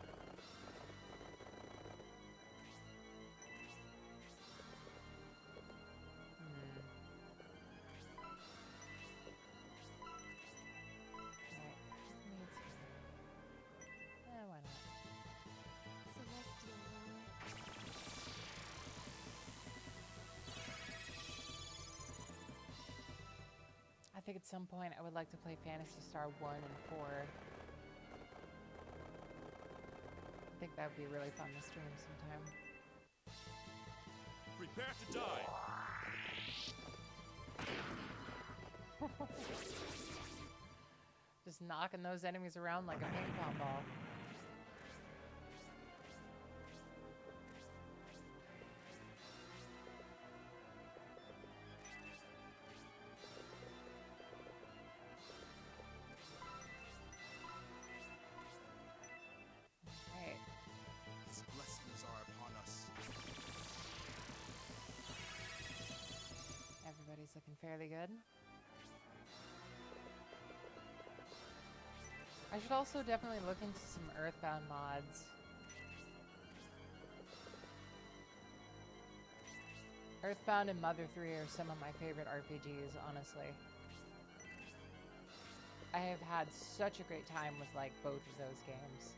A: Why not?
D: Celestial Lord.
A: I think at some point I would like to play Phantasy Star 1 and 4. I think that would be really fun to stream sometime.
C: Prepare to die.
A: Just knocking those enemies around like a ping pong ball. Alright.
B: His blessings are upon us.
A: Everybody's looking fairly good. I should also definitely look into some Earthbound mods. Earthbound and Mother 3 are some of my favorite RPGs, honestly. I have had such a great time with like both of those games.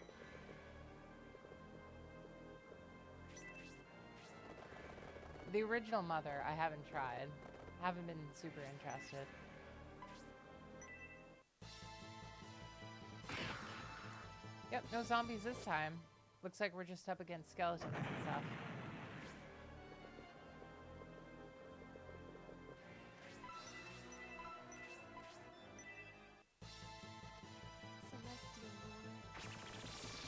A: The original Mother I haven't tried. Haven't been super interested. Yep, no zombies this time. Looks like we're just up against skeletons and stuff.
D: Celestial Lord.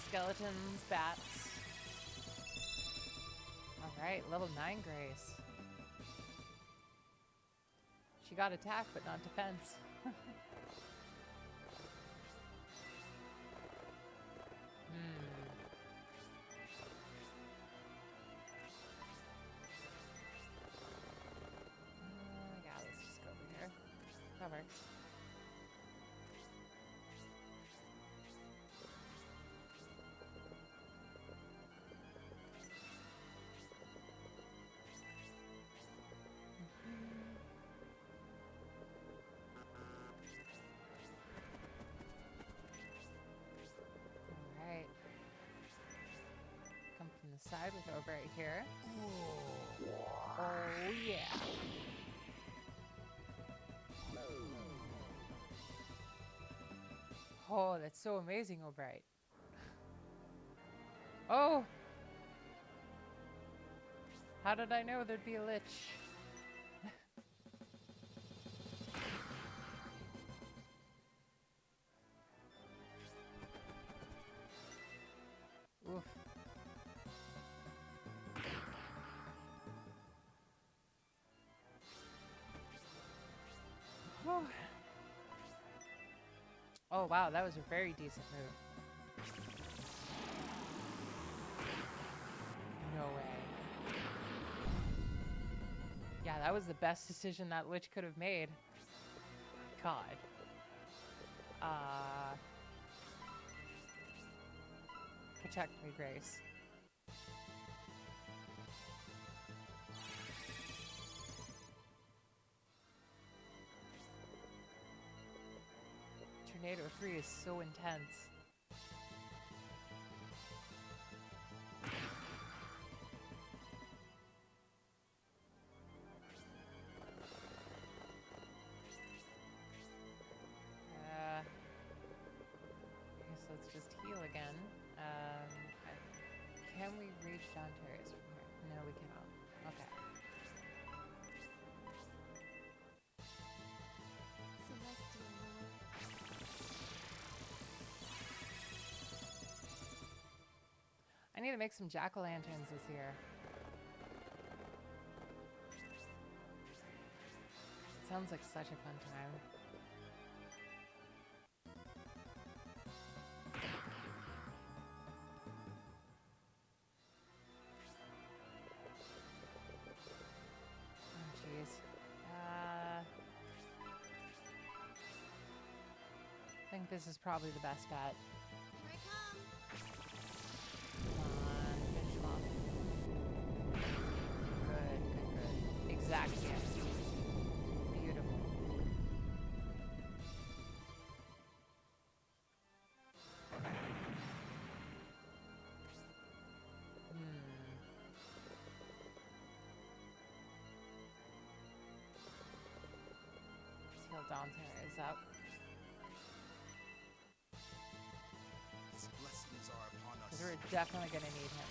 A: Skeletons, bats. Alright, level 9 Grace. She got attack, but not defense. Yeah, let's just go over here. That works. Alright. Come from the side with over right here. Oh yeah. Oh, that's so amazing, O'Bright. Oh! How did I know there'd be a lich? Oof. Whew. Oh wow, that was a very decent move. No way. Yeah, that was the best decision that Lich could have made. God. Protect me, Grace. Tornado 3 is so intense. I guess let's just heal again. Can we reach down terrace from here? No, we cannot. Okay. need to make some jack-o'-lanterns this year. Sounds like such a fun time. Oh, jeez. I think this is probably the best bet.
D: Here I come.
A: Come on, finish him off. Good, good, good. Exact damage. Beautiful. Heal Dante is up.
B: His blessings are upon us.
A: Because we're definitely going to need him.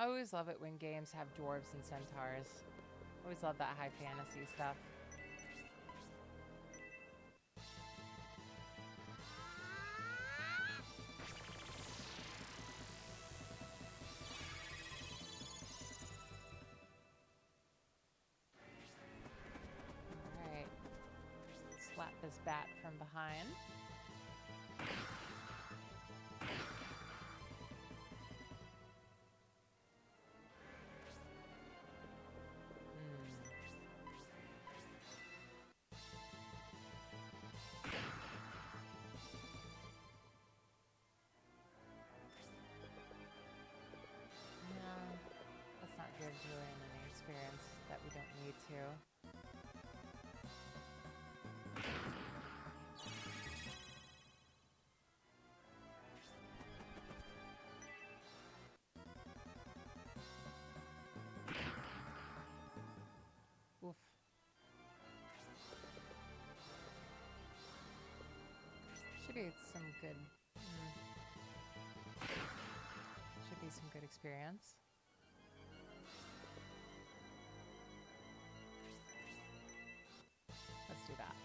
A: I always love it when games have dwarves and centaurs. Always love that high fantasy stuff. Alright. Slap this bat from behind. Gives you any experience that we don't need to. Oof. Should be some good. Should be some good experience. Let's do that.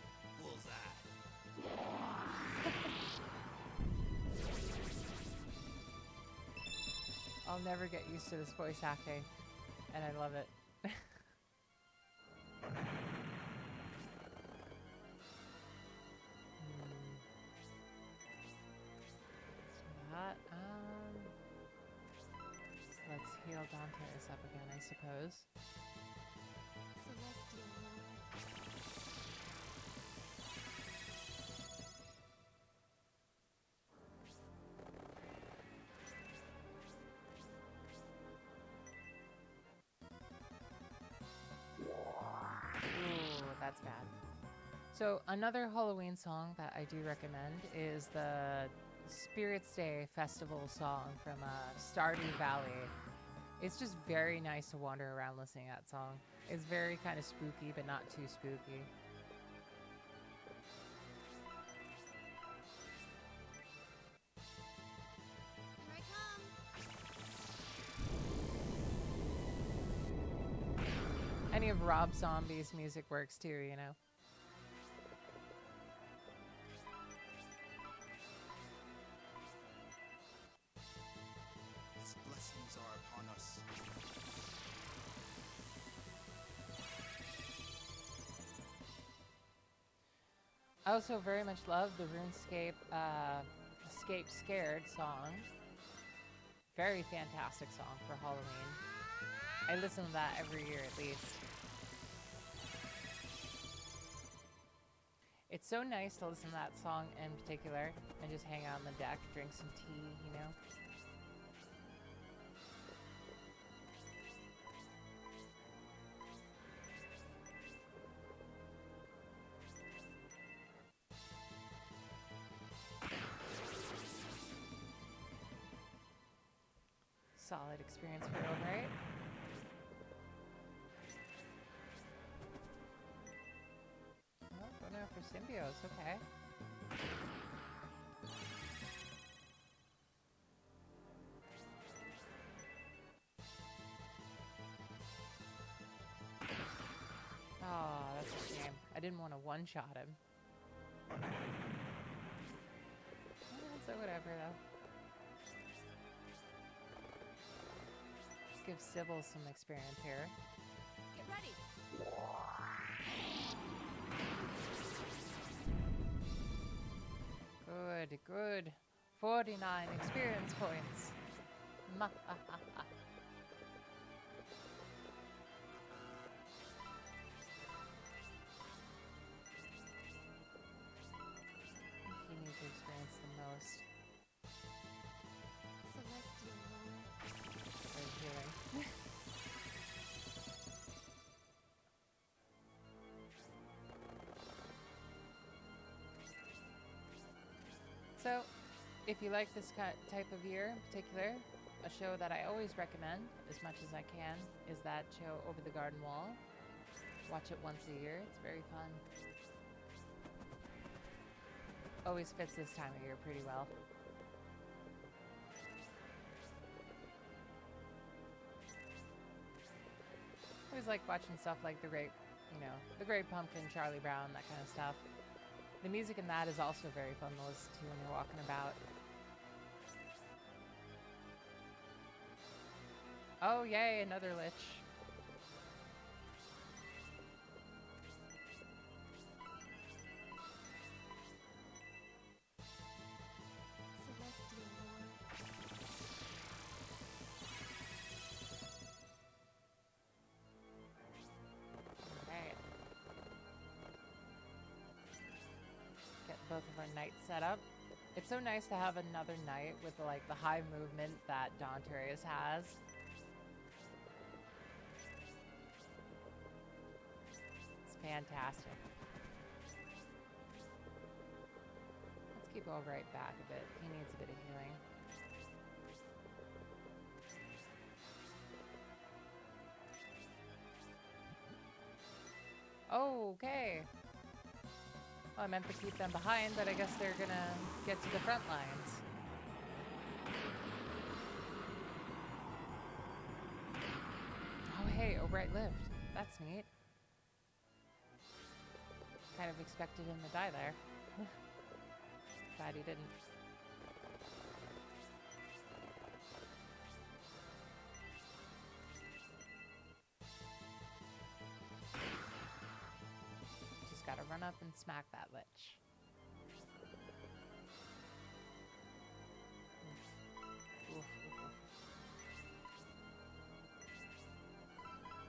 B: Bullseye.
A: I'll never get used to this voice acting, and I love it. Let's heal Dante's up again, I suppose.
D: Celestial Lord.
A: Ooh, that's bad. So another Halloween song that I do recommend is the Spirits Day Festival song from Stardew Valley. It's just very nice to wander around listening to that song. It's very kind of spooky, but not too spooky.
D: Here I come.
A: Any of Rob Zombie's music works too, you know?
B: His blessings are upon us.
A: I also very much love the RuneScape Escape Scared song. Very fantastic song for Halloween. I listen to that every year at least. It's so nice to listen to that song in particular and just hang out on the deck, drink some tea, you know? Solid experience for Overrate. Oh, going out for Symbios, okay. that's a shame. I didn't want to one-shot him. So whatever, though. Let's give Sybil some experience here.
D: Get ready.
A: Good, good. 49 experience points. Ma ha ha ha. He needs to experience the most.
D: Celestial Lord.
A: Very healing. So, if you like this type of year in particular, a show that I always recommend as much as I can is that show Over the Garden Wall. Watch it once a year. It's very fun. Always fits this time of year pretty well. I always like watching stuff like The Great Pumpkin, Charlie Brown, that kind of stuff. The music in that is also very fun to listen to when you're walking about. Oh, yay, another lich.
D: Celestial Lord.
A: Alright. Get both of our knights set up. It's so nice to have another knight with the high movement that Dawnterius has. It's fantastic. Let's keep Albright back a bit. He needs a bit of healing. Okay. Well, I meant to keep them behind, but I guess they're gonna get to the front lines. Oh, hey, Albright lived. That's neat. Kind of expected him to die there. Glad he didn't. Just gotta run up and smack that lich. Oof, oof, oof.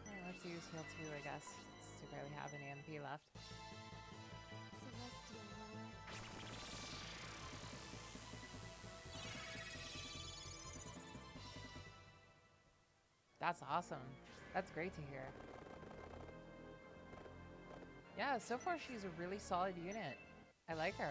A: Well, let's use heal 2, I guess, since we barely have any MP left.
D: Celestial Lord.
A: That's awesome. That's great to hear. Yeah, so far she's a really solid unit. I like her.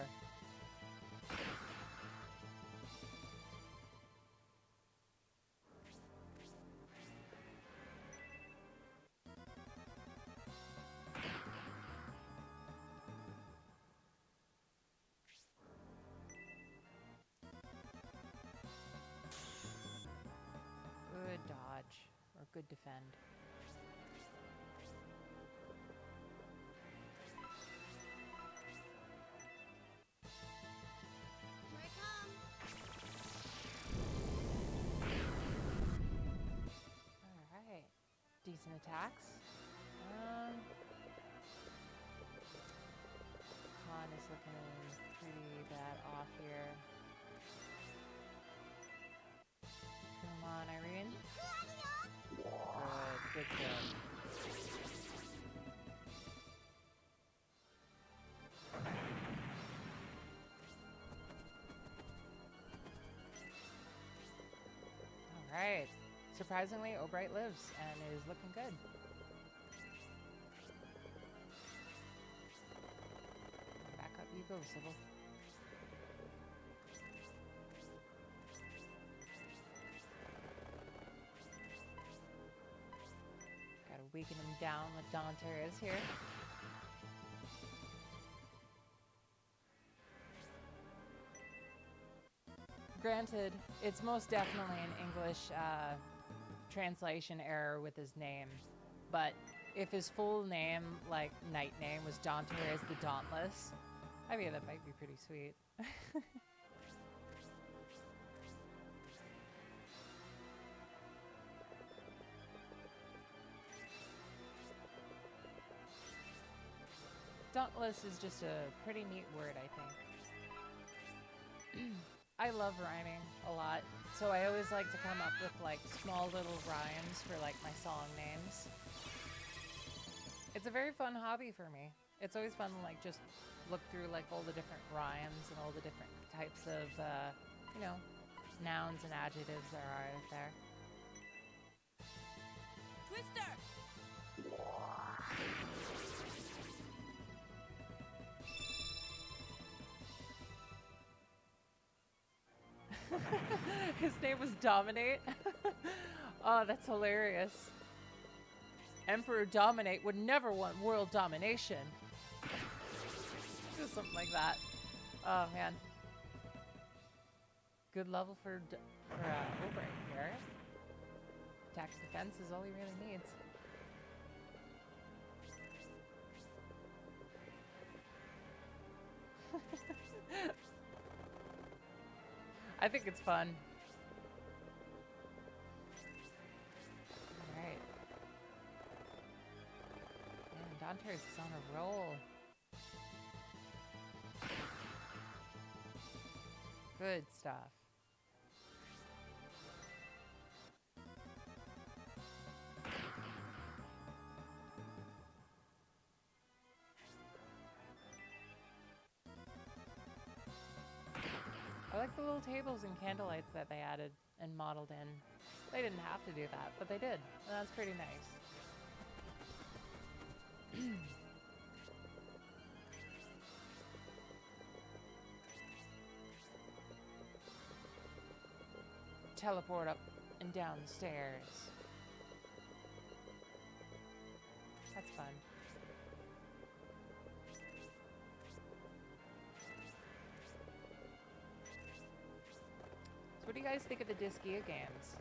A: Good dodge, or good defend.
D: Here I come.
A: Alright. Decent attacks. Khan is looking pretty bad off here. Come on, Irene. Good, good, good. Alright. Surprisingly, Albright lives and is looking good. Back up you go, Sybil. Gotta weaken him down with Dawnterius here. Granted, it's most definitely an English translation error with his name, but if his full name, like night name, was Danteres the Dauntless. I mean, that might be pretty sweet. Dauntless is just a pretty neat word, I think. I love rhyming a lot, so I always like to come up with like small little rhymes for like my song names. It's a very fun hobby for me. It's always fun to like just look through like all the different rhymes and all the different types of, you know, nouns and adjectives there are out there.
D: Twister!
A: His name was Dominate. Oh, that's hilarious. Emperor Dominate would never want world domination. Just something like that. Oh man. Good level for Oberyn here. Tax defense is all he really needs. I think it's fun. Alright. Man, Danteres is on a roll. Good stuff. I like the little tables and candlelights that they added and modeled in. They didn't have to do that, but they did. And that's pretty nice. Teleport up and down the stairs. That's fun. So what do you guys think of the Diskia games?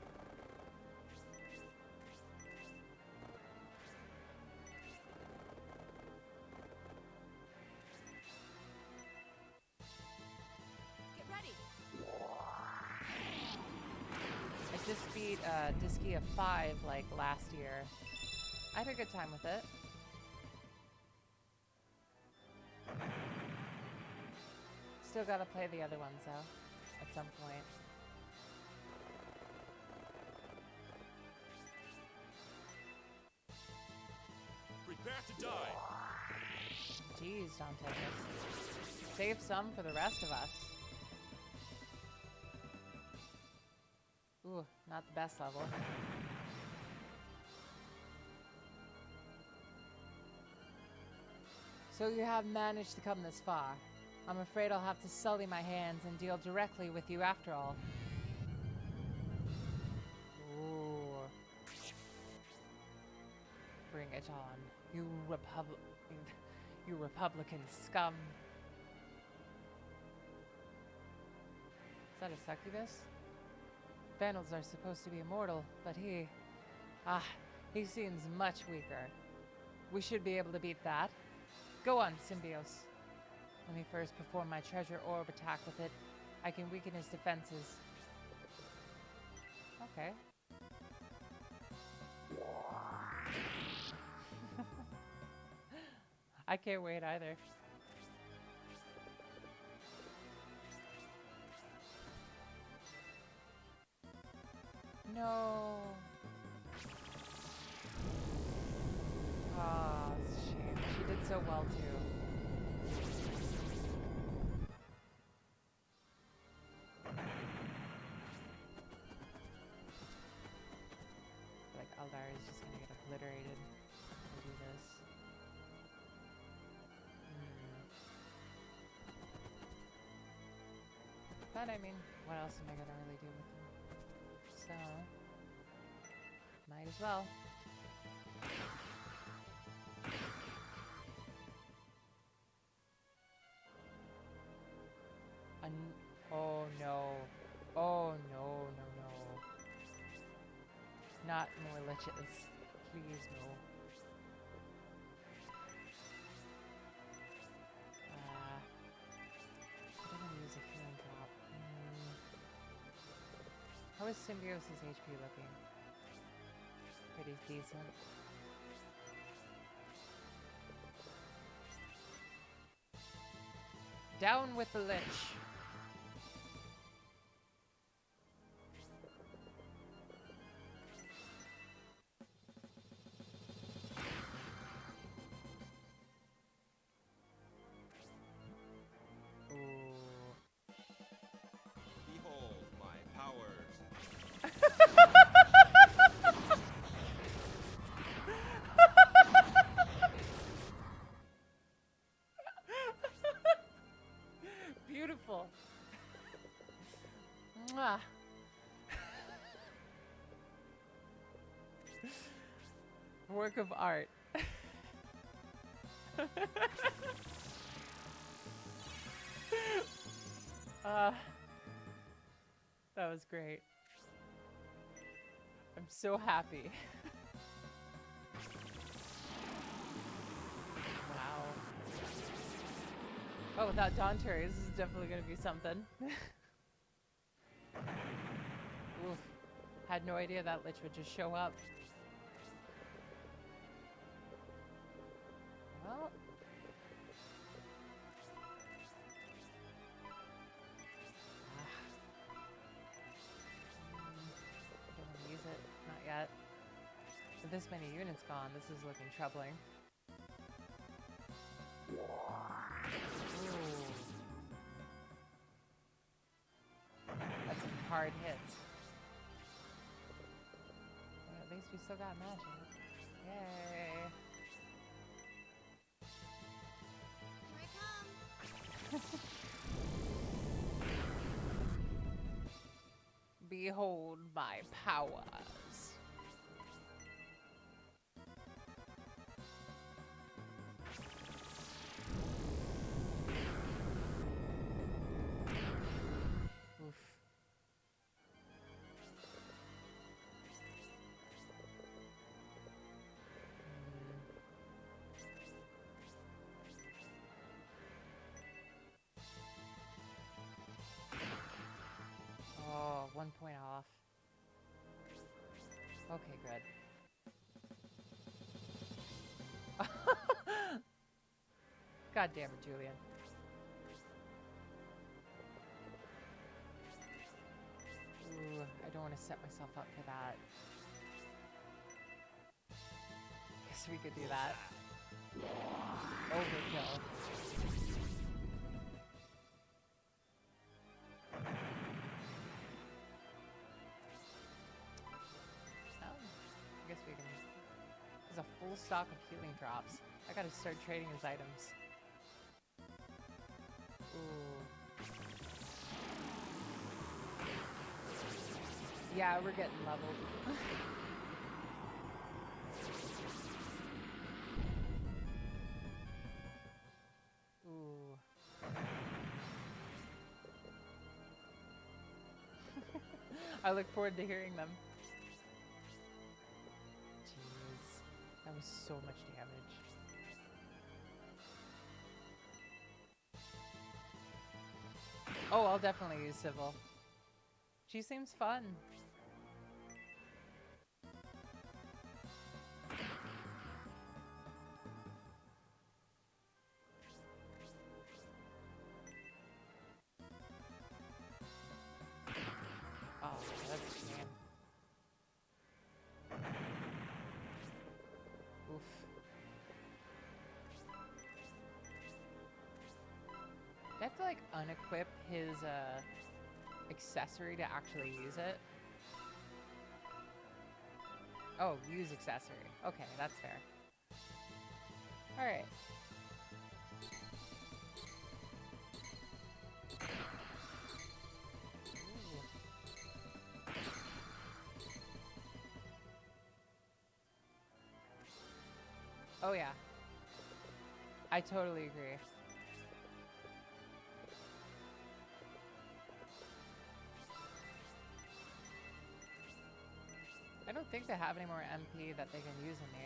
D: Get ready!
A: I just beat Diskia 5 like last year. I had a good time with it. Still gotta play the other ones though, at some point.
C: Prepare to die.
A: Jeez, Dante. Save some for the rest of us. Ooh, not the best level. So you have managed to come this far. I'm afraid I'll have to sully my hands and deal directly with you after all. Ooh. Bring it on, you Republican scum. Is that a succubus? Vandals are supposed to be immortal, but he seems much weaker. We should be able to beat that. Go on, Symbios. Let me first perform my treasure orb attack with it. I can weaken his defenses. Okay. I can't wait either. No. Ah, it's a shame. She did so well too. Like Aldar is just gonna get obliterated if I do this. But I mean, what else am I gonna really do with him? So, might as well. Oh no. Oh no, no, no. Not more liches. Please no. is Symbiosis HP looking? Pretty decent. Down with the lich.
C: Behold my powers.
A: Beautiful. Mwah. Work of art. That was great. I'm so happy. Wow. Oh, without Dawn Terry, this is definitely going to be something. Oof. Had no idea that lich would just show up. Well. Don't want to use it. Not yet. With this many units gone, this is looking troubling. Ooh. That's some hard hits. Well, at least we still got magic. Yay.
D: Here I come.
A: Behold my powers. Oof. Oh, 1 point off. Okay, good. God damn it, Julian. Ooh, I don't want to set myself up for that. Guess we could do that. Overkill. Oh, I guess we can. There's a full stock of healing drops. I gotta start trading his items. Ooh. Yeah, we're getting leveled. Ooh. I look forward to hearing them. Jeez. That was so much damage. Oh, I'll definitely use Civil. She seems fun. Oh, that's a shame. Oof. Do I have to like unequip his accessory to actually use it? Oh, use accessory. Okay, that's fair. Alright. Oh yeah. I totally agree. I don't think they have any more MP that they can use in me.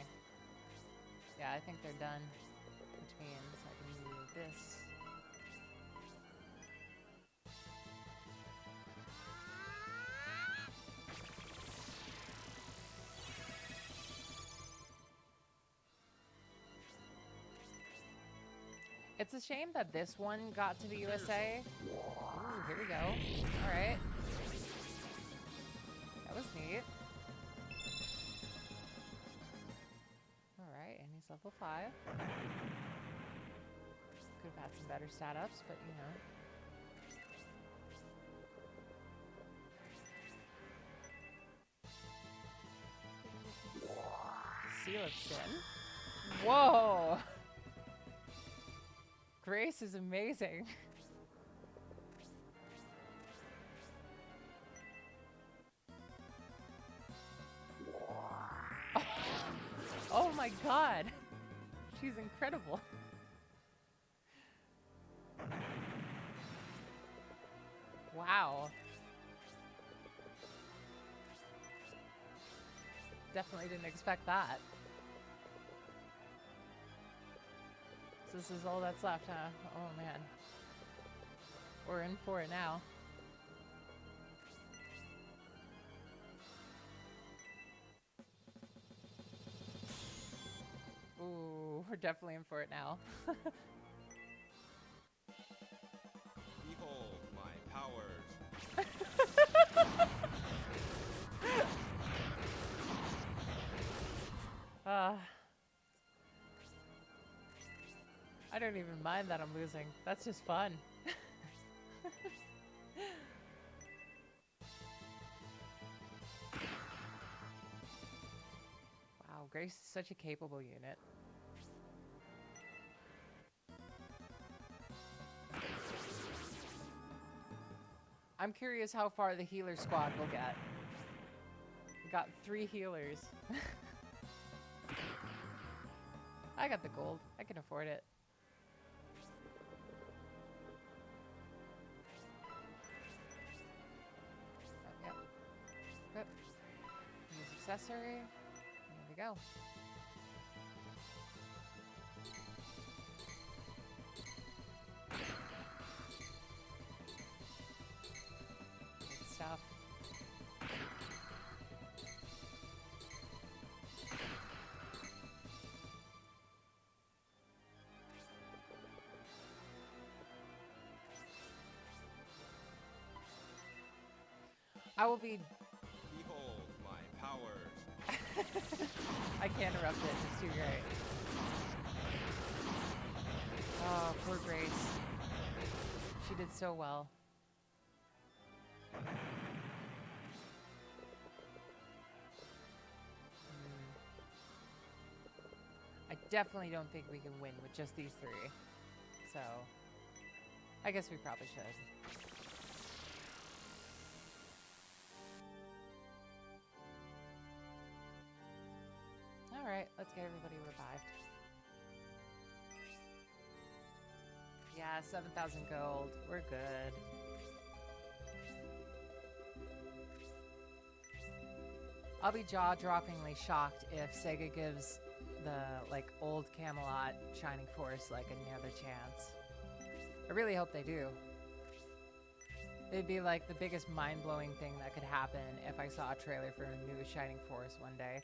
A: Yeah, I think they're done. Which means I can use this. It's a shame that this one got to the USA. Ooh, here we go. All right. That was neat. All right, and he's level 5. Could have had some better stat ups, but you know. Seal of Sin. Whoa! Grace is amazing. Oh my god! She's incredible. Wow. Definitely didn't expect that. So this is all that's left, huh? Oh man. We're in for it now. Ooh, we're definitely in for it now.
C: Behold my powers.
A: I don't even mind that I'm losing. That's just fun. Wow, Grace is such a capable unit. I'm curious how far the healer squad will get. We got 3 healers. I got the gold. I can afford it. Yep. Equip. Use accessory. There we go. Good stuff. I will be...
C: Behold my powers.
A: I can't interrupt it. It's too great. Oh, poor Grace. She did so well. I definitely don't think we can win with just these 3. So, I guess we probably should. Alright, let's get everybody revived. Yeah, 7,000 gold. We're good. I'll be jaw-droppingly shocked if Sega gives the, like, old Camelot Shining Force, like, another chance. I really hope they do. It'd be, like, the biggest mind-blowing thing that could happen if I saw a trailer for a new Shining Force one day.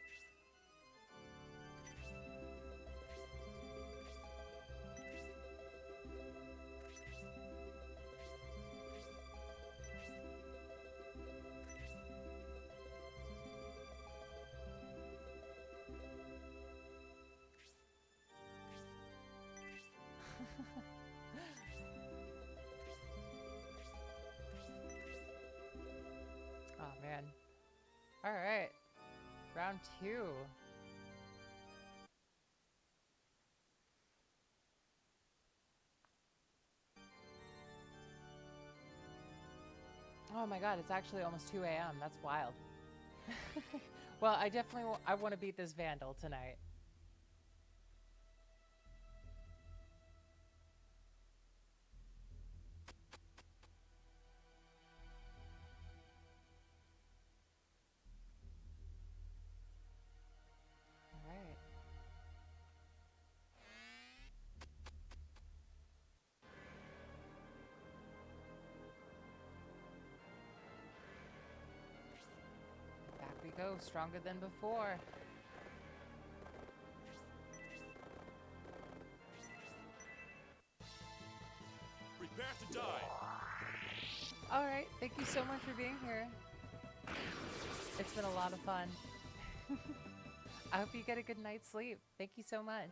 A: Oh, man. All right. Round 2. Oh my god, it's actually almost 2 a.m. That's wild. Well, I definitely I want to beat this Vandal tonight. All right. Back we go, stronger than before.
C: Prepare to die.
A: All right, thank you so much for being here. It's been a lot of fun. I hope you get a good night's sleep. Thank you so much.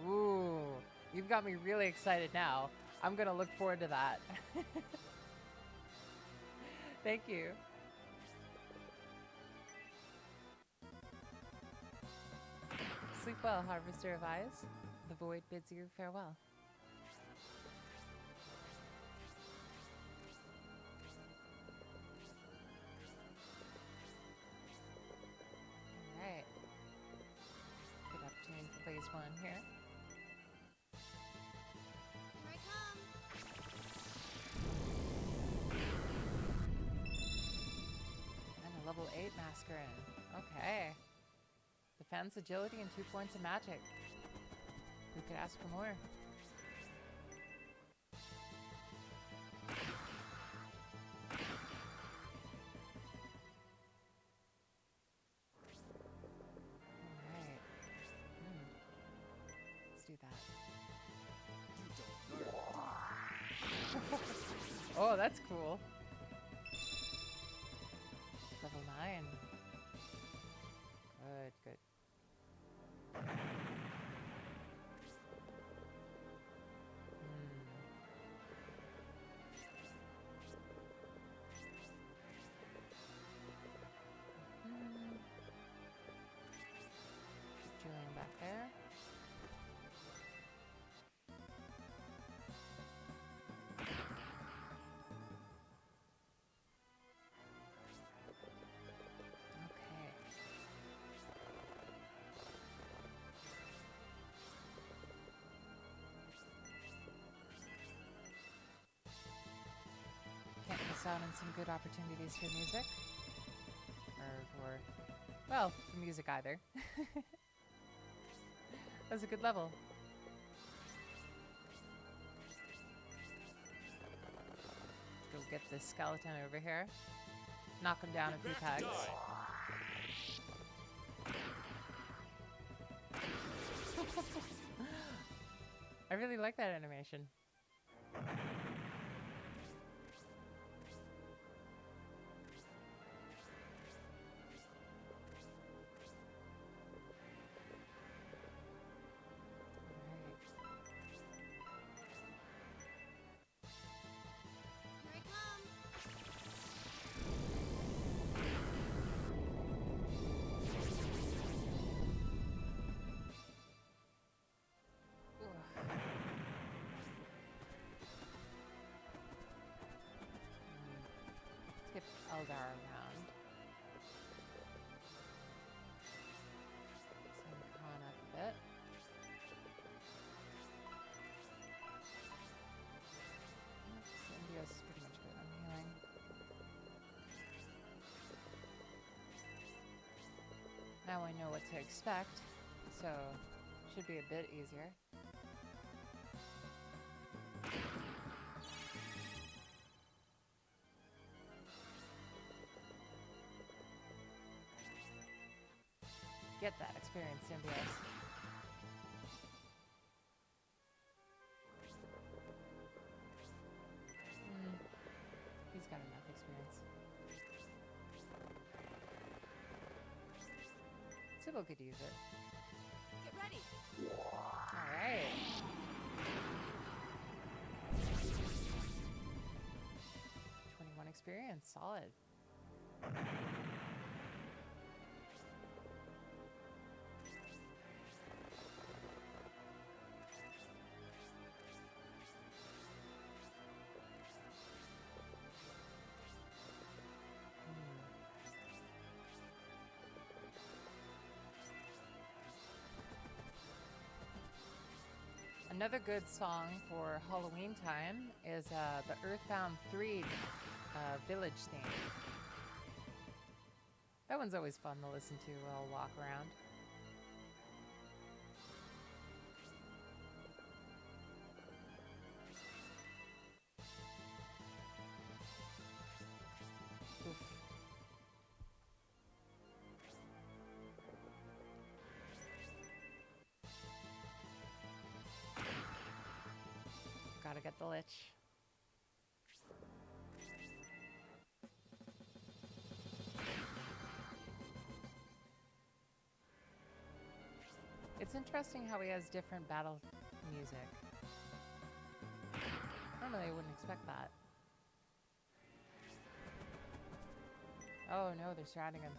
A: Ooh, you've got me really excited now. I'm gonna look forward to that. Thank you. Sleep well, Harvester of Eyes. The void bids you farewell. Alright. Good opportunity for phase 1 here.
D: Here I come.
A: And a level 8 Mascarin. Okay. Defense, agility, and 2 points of magic. Who could ask for more? Alright. Let's do that.
B: You don't learn.
A: Oh, that's cool. Level 9. Good, good. Julian back there. Okay. Can't miss out on some good opportunities for music. Or for, well, for music either. That was a good level. Let's go get this skeleton over here. Knock him down a few
C: Prepare to
A: pegs.
C: die.
A: I really like that animation.
D: Here I come.
A: Skip Eldar around. Send Khan up a bit. Symbiosis is pretty much good on healing. Now I know what to expect, so should be a bit easier. Get that experience, Symbios. He's got enough experience. Sybil could use it.
D: Get ready.
A: Alright. Experience, solid. Another good song for Halloween time is the Earthbound 3 village theme. That one's always fun to listen to while I walk around. Oof. Gotta get the lich. It's interesting how he has different battle music. Normally I wouldn't expect that. Oh no, they're surrounding him.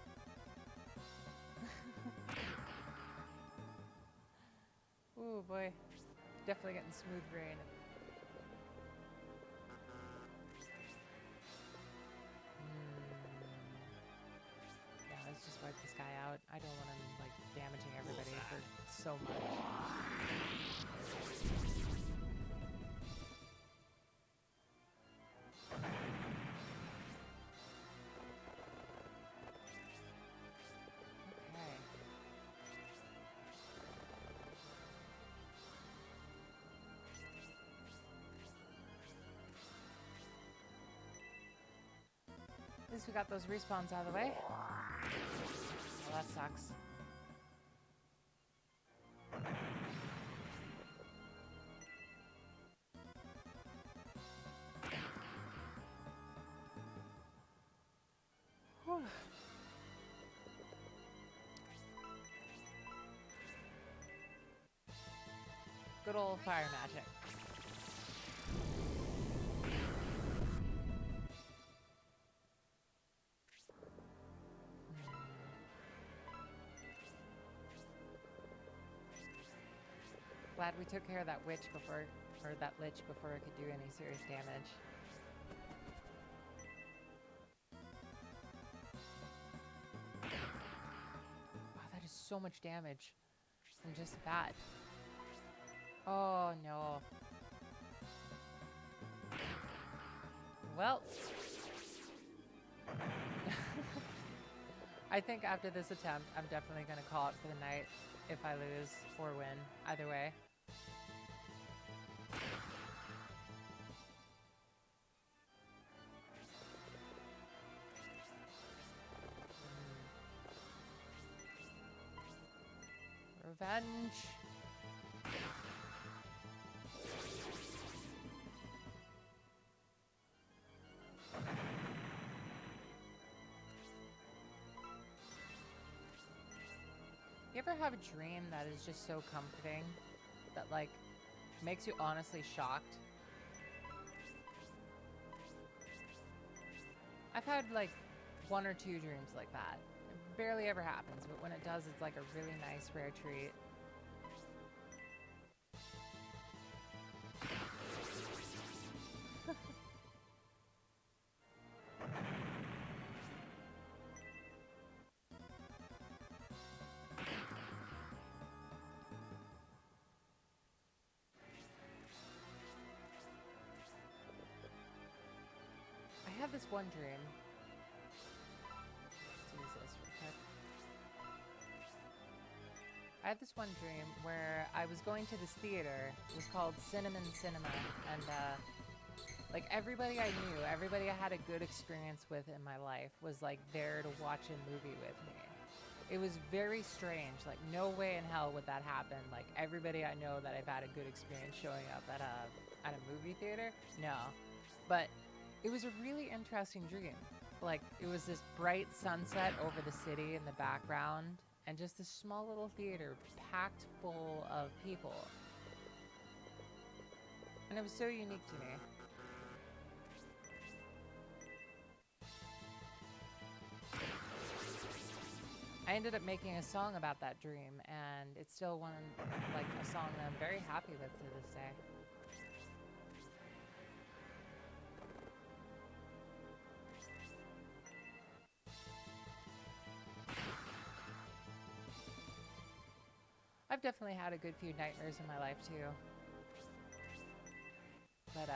A: Ooh boy. Definitely getting smooth rain. Yeah, let's just wipe this guy out. I don't want him like damaging everybody for so much. Okay. At least we got those respawns out of the way. Well, that sucks. Whew. Good old fire magic. Glad we took care of that witch before, or that lich before it could do any serious damage. Wow, that is so much damage from just that. Oh no. Well. I think after this attempt, I'm definitely going to call it for the night if I lose or win. Either way. Revenge. You ever have a dream that is just so comforting that like makes you honestly shocked? I've had like 1 or 2 dreams like that. It barely ever happens, but when it does, it's like a really nice rare treat. I had this one dream. Let's use this real quick. I had this one dream where I was going to this theater. It was called Cinnamon Cinema, and like everybody I knew, everybody I had a good experience with in my life was like there to watch a movie with me. It was very strange. Like no way in hell would that happen. Like everybody I know that I've had a good experience showing up at a movie theater, no. But it was a really interesting dream. Like it was this bright sunset over the city in the background and just this small little theater packed full of people. And it was so unique to me. I ended up making a song about that dream, and it's still one like a song that I'm very happy with to this day. I've definitely had a good few nightmares in my life too. But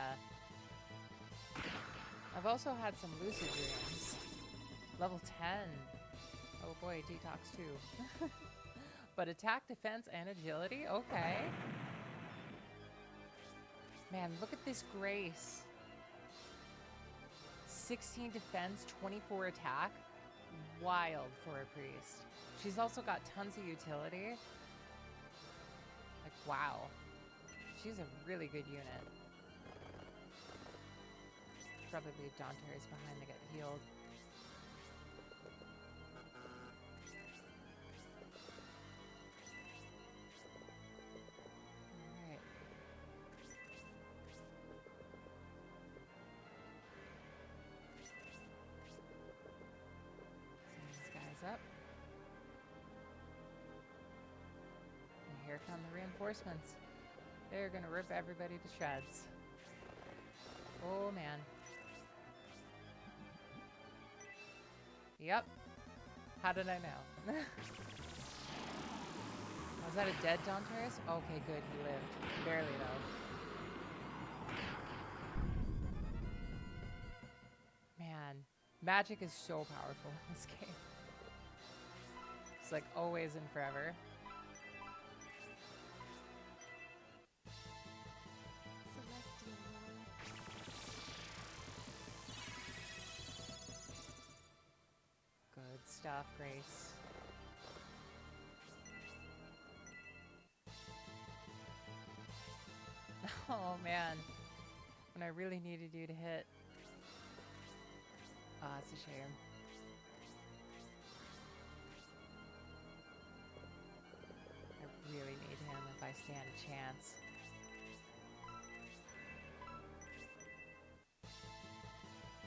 A: I've also had some lucid dreams. Level 10. Oh boy, detox too. But attack, defense, and agility? Okay. Man, look at this Grace. 16 defense, 24 attack. Wild for a priest. She's also got tons of utility. Like, wow. She's a really good unit. probably leave Dontaris behind to get healed. Alright. Send these guys up. And here come the reinforcements. They're gonna rip everybody to shreds. Oh man. Yep. How did I know? Was that a dead Dontaris? Okay, good. He lived. Barely, though. Man. Magic is so powerful in this game. It's like always and forever.
D: Celestial Lord.
A: Good stuff, Grace. Oh man, when I really needed you to hit. Ah, it's a shame. I really need him if I stand a chance.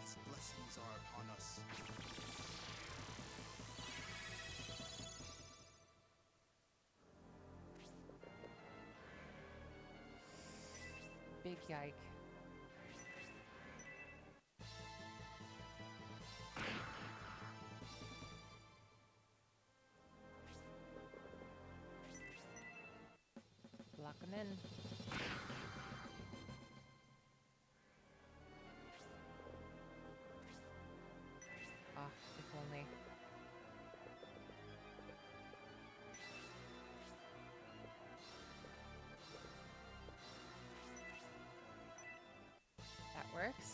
B: His blessings are upon us.
A: Big yike. Block him in. Ah, if only. That works.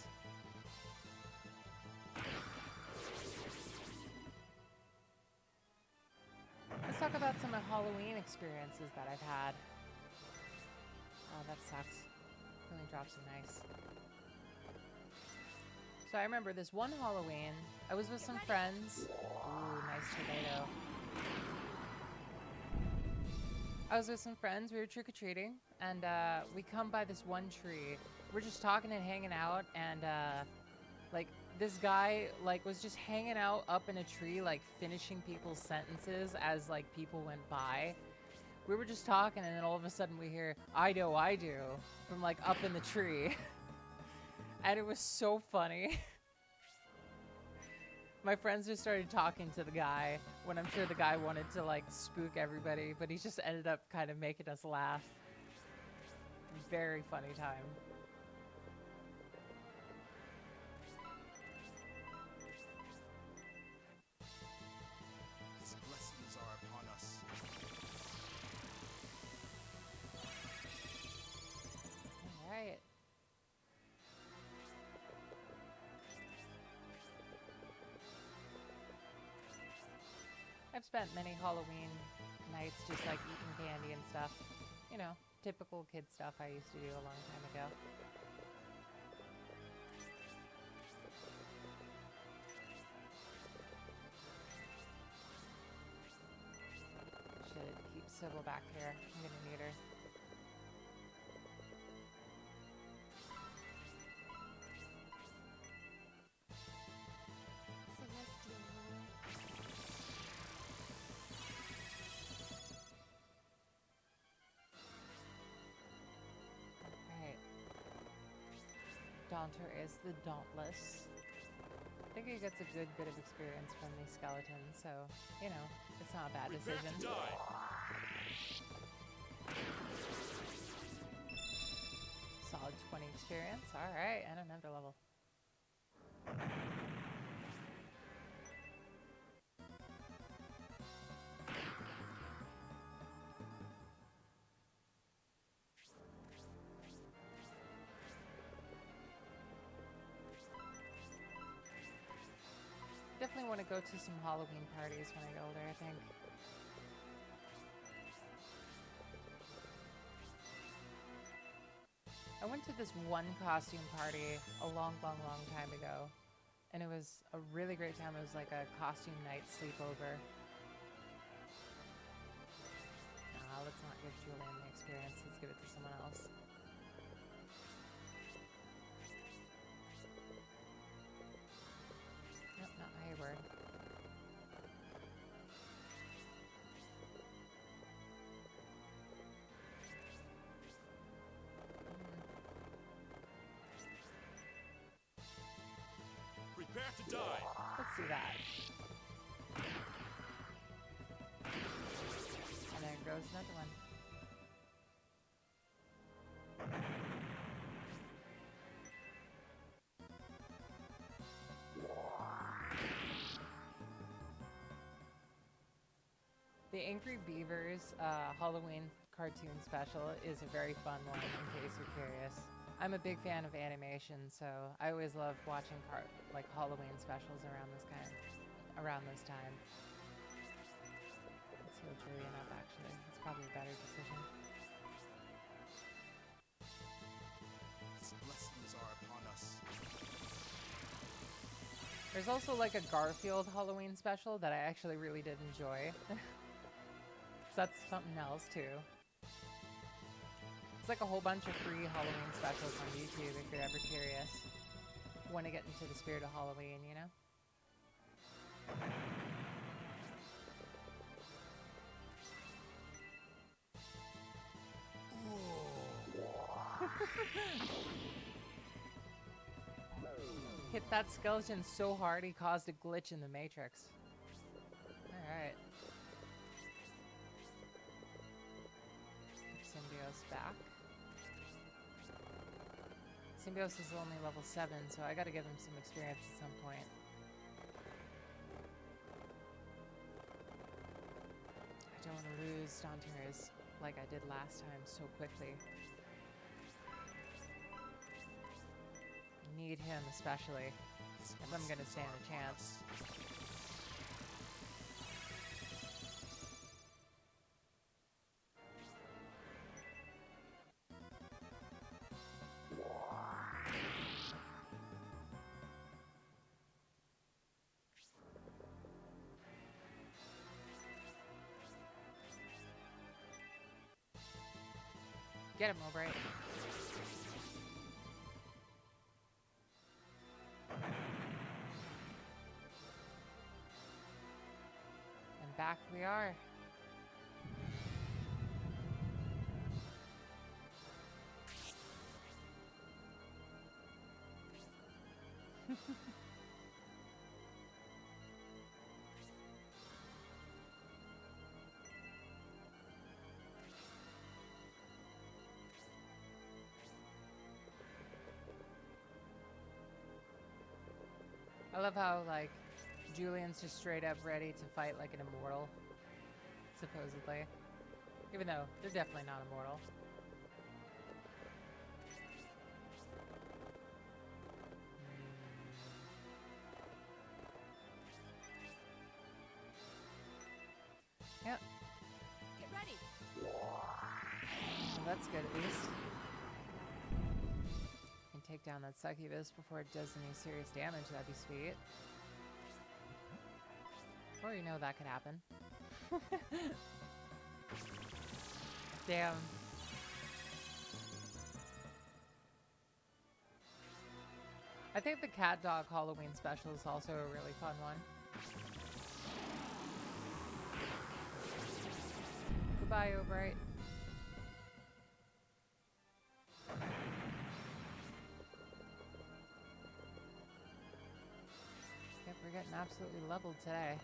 A: Let's talk about some Halloween experiences that I've had. Oh, that sucks. Really drops some nice. So I remember this one Halloween, I was with some friends. Ooh, nice tornado. I was with some friends, we were trick-or-treating, and we come by this one tree. We're just talking and hanging out, and like this guy like was just hanging out up in a tree, like finishing people's sentences as like people went by. We were just talking, and then all of a sudden we hear I do from like up in the tree. And it was so funny. My friends just started talking to the guy when I'm sure the guy wanted to like spook everybody, but he just ended up kind of making us laugh. Very funny time.
B: His blessings are upon us.
A: All right. I've spent many Halloween nights just like eating candy and stuff. You know, typical kid stuff I used to do a long time ago. Should keep Sybil back here. I'm gonna need her.
D: Celestial Lord.
A: Alright. Daunter is the Dauntless. I think he gets a good bit of experience from these skeletons, so, you know, it's not a bad
C: Prepare
A: decision.
C: to die.
A: Solid 20 experience. Alright, and another level. Definitely want to go to some Halloween parties when I get older, I think. I went to this one costume party a long, long, long time ago, and it was a really great time. It was like a costume night sleepover. Nah, let's not give Julian the experience. Let's give it to someone else. Nope, not Hayward.
C: Prepare to die.
A: Let's do that. And there goes another one. The Angry Beavers Halloween cartoon special is a very fun one, in case you're curious. I'm a big fan of animation, so I always love watching like Halloween specials around this time. Let's heal Julian up, actually. It's probably a better decision.
B: His blessings are upon us.
A: There's also like a Garfield Halloween special that I actually really did enjoy. So that's something else too. It's like a whole bunch of free Halloween specials on YouTube if you're ever curious. Want to get into the spirit of Halloween, you know? Hit that skeleton so hard he caused a glitch in the Matrix. Alright. Symbio's back. Symbios is only level 7, so I gotta give him some experience at some point. I don't want to lose Danteres like I did last time so quickly. I need him especially if I'm gonna stand a chance. Get him, Albright. And back we are. I love how, like, Julian's just straight up ready to fight like an immortal, supposedly. Even though they're definitely not immortal. Yep.
D: Get ready.
A: Well, that's good at least. And take down that succubus before it does any serious damage. That'd be sweet. Or you know that could happen. Damn. I think the Cat Dog Halloween special is also a really fun one. Goodbye, Albright. Yep, we're getting absolutely leveled today.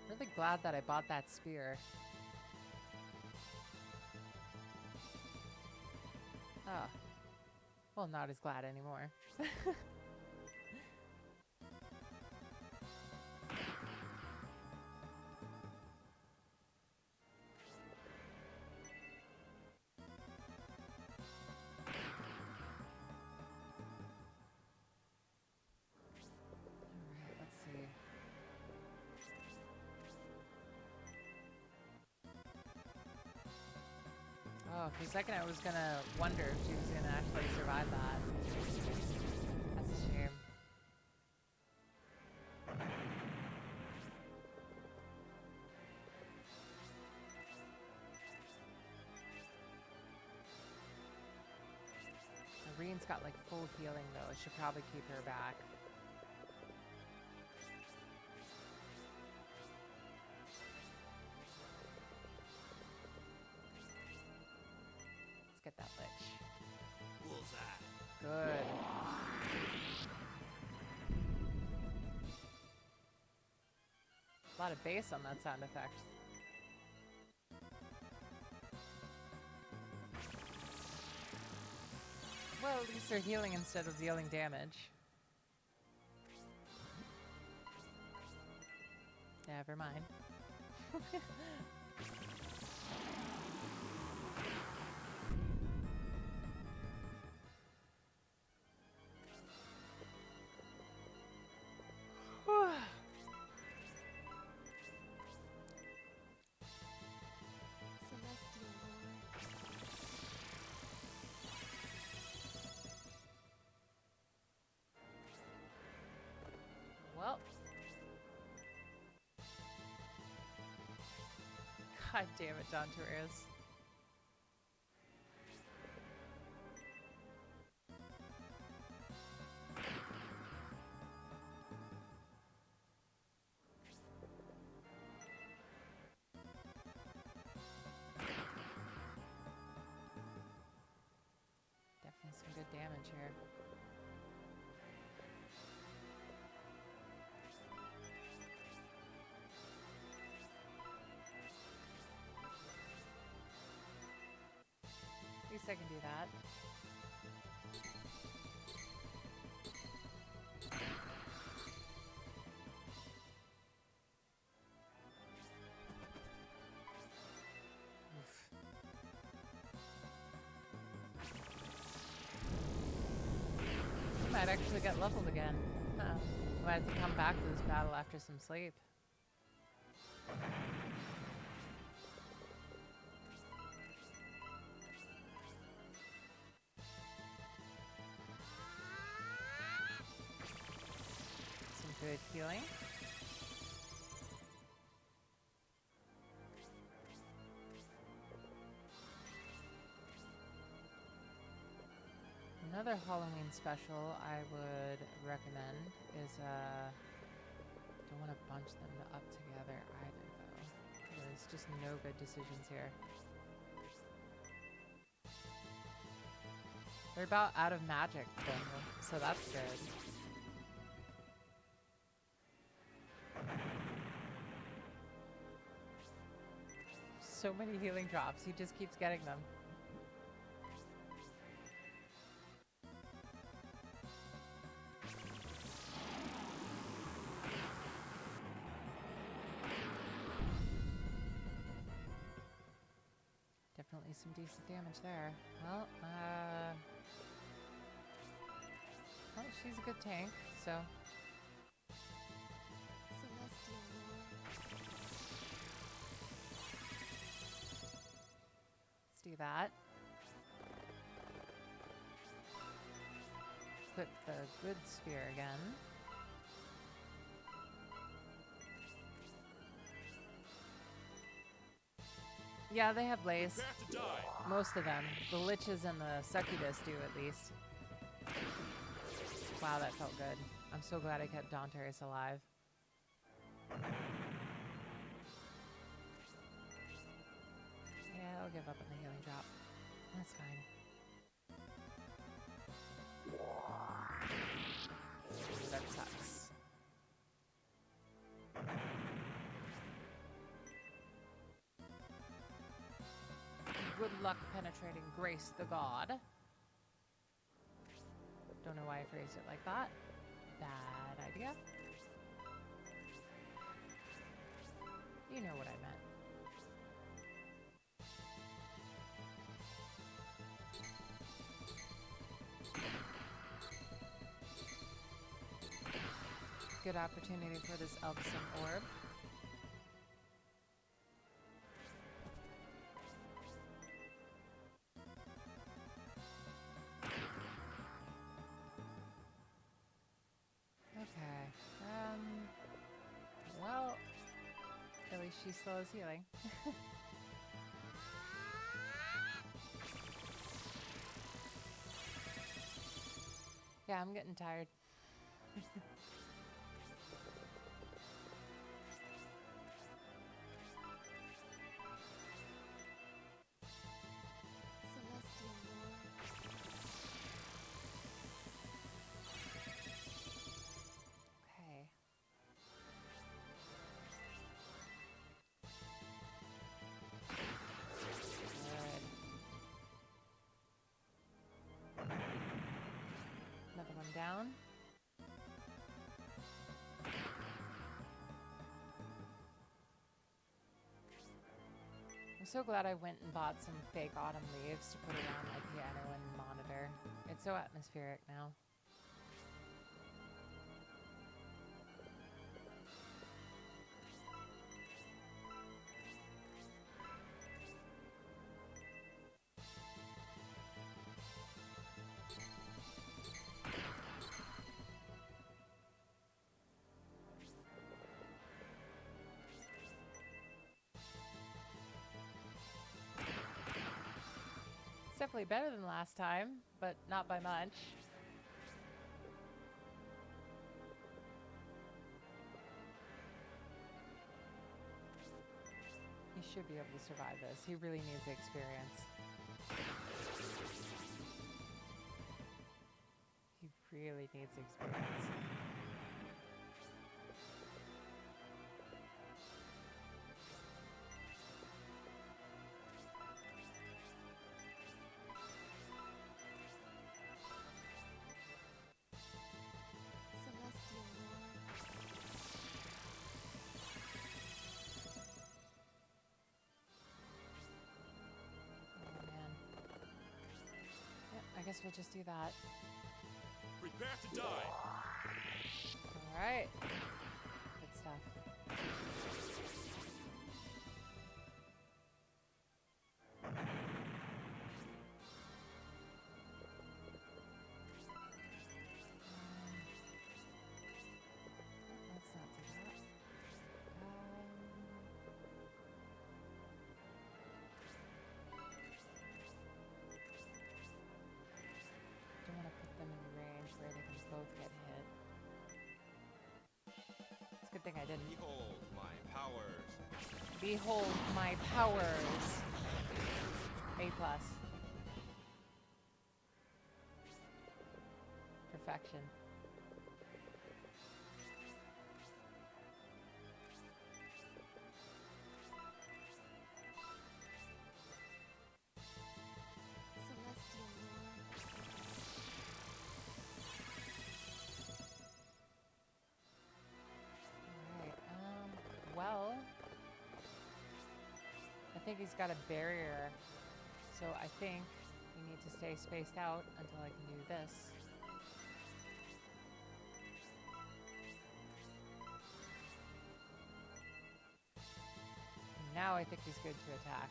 A: Really glad that I bought that spear. Ah. Well, not as glad anymore. Alright, let's see. Oh, for a second I was gonna wonder if she was gonna actually survive that. That's a shame. Irene's got like full healing though. It should probably keep her back. Let's get that lich.
C: Bullseye.
A: Good. A lot of bass on that sound effect. Well, at least they're healing instead of dealing damage. Never mind.
D: Celestial Lord.
A: Well. God damn it, Don Torres. Definitely some good damage here. At least I can do that. Oof. I might actually get leveled again. Huh. I might have to come back to this battle after some sleep. Some good healing. Another Halloween special I would recommend is don't want to bunch them up together either though. There's just no good decisions here. They're about out of magic though, so that's good. So many healing drops, he just keeps getting them. Definitely some decent damage there. Well, well, she's a good tank, so.
D: Celestial Lord.
A: Let's do that. Equip the good spear again. Yeah, they have blaze.
C: Prepare to die.
A: Most of them. The liches and the succubus do at least. Wow, that felt good. I'm so glad I kept Daunterus alive. Yeah, I'll give up on the healing drop. That's fine. Ooh, that sucks. Good luck penetrating Grace the God. Don't know why I phrased it like that. Bad idea. You know what I meant. Good opportunity for this Elvison orb. she still is healing. Yeah, I'm getting tired.
D: Celestial Lord.
A: Okay. Good. Another one down. I'm so glad I went and bought some fake autumn leaves to put around my piano and monitor. It's so atmospheric now. It's definitely better than last time, but not by much. He should be able to survive this. He really needs the experience. He really needs the experience.
D: Celestial Lord.
A: Oh man. Yep, I guess we'll just do that.
C: Prepare to die.
A: Alright. Good stuff. Let's not do that. Don't want to put them in range where they can both get hit. It's a good thing I didn't.
C: Behold my powers.
A: Behold my powers. A+. Perfection.
D: Celestial Lord.
A: Alright, well, I think he's got a barrier, so I think we need to stay spaced out until I can do this. Now I think he's good to attack.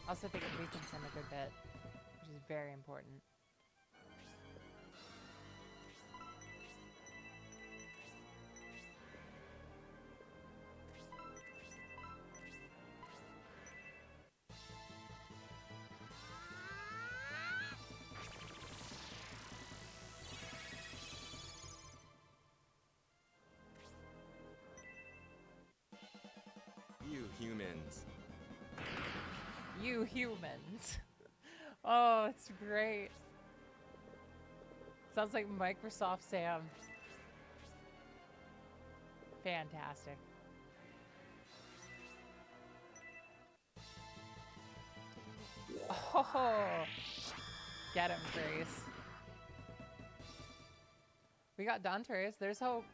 A: Also think it weakens him a good bit, which is very important.
C: You humans.
A: You humans. Oh, it's great. Sounds like Microsoft Sam. Fantastic. Oh, get him, Grace. We got Dantres. There's hope.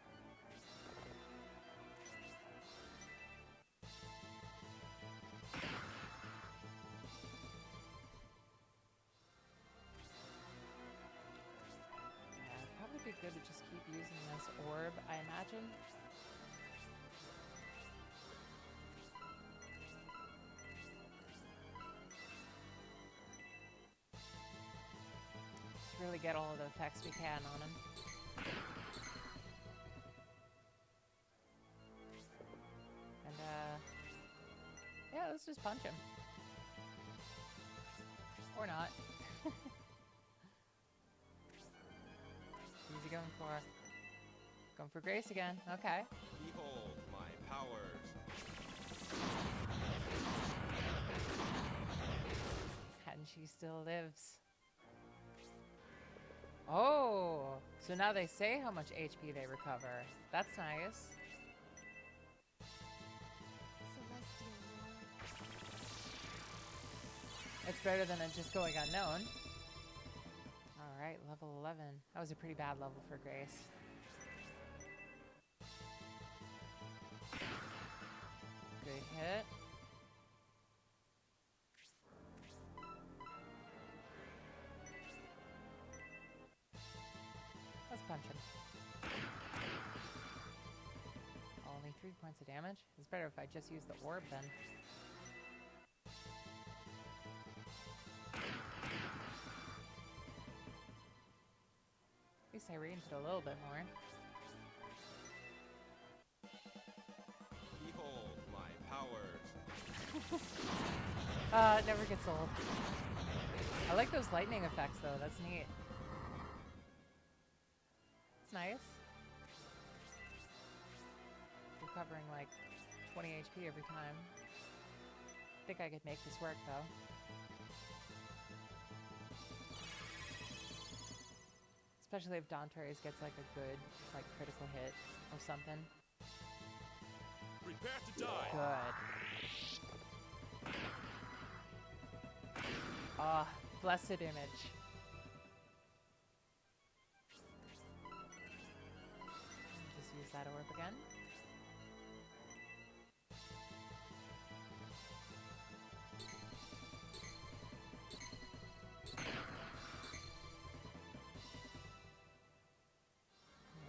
A: Yeah, it'd probably be good to just keep using this orb, I imagine. Just really get all of the effects we can on him. And just punch him. Or not. Who's he going for? Going for Grace again. Okay.
C: Behold my powers.
A: And she still lives. Oh, so now they say how much HP they recover. That's nice.
D: Celestial Lord.
A: It's better than it just going unknown. All right, level 11. That was a pretty bad level for Grace. Good hit. Let's punch him. Only 3 points of damage. It's better if I just use the orb then. At least Irene did a little bit more.
C: Behold my powers.
A: It never gets old. I like those lightning effects though, that's neat. It's nice. Recovering like 20 HP every time. I think I could make this work though. Especially if Dante's gets like a good like critical hit or something.
C: Prepare to die.
A: Good. Ah, blessed image. Just use that orb again.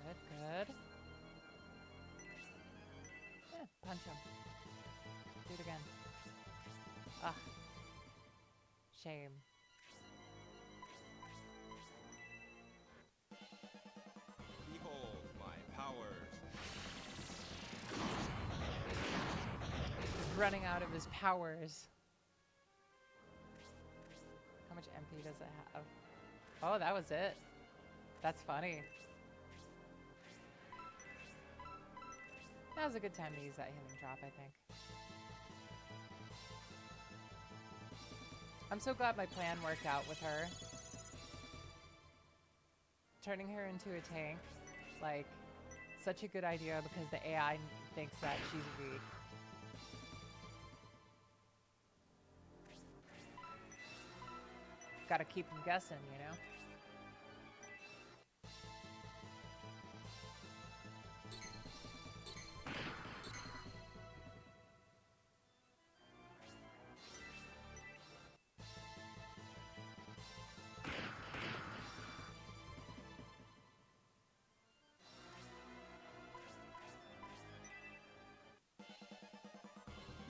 A: Good, good. Yeah, punch him. Do it again. Ah. Shame.
C: Behold my powers.
A: He's running out of his powers. How much MP does it have? Oh, that was it. That's funny. That was a good time to use that healing drop, I think. I'm so glad my plan worked out with her. Turning her into a tank, like, such a good idea because the AI thinks that she's weak. Gotta keep them guessing, you know?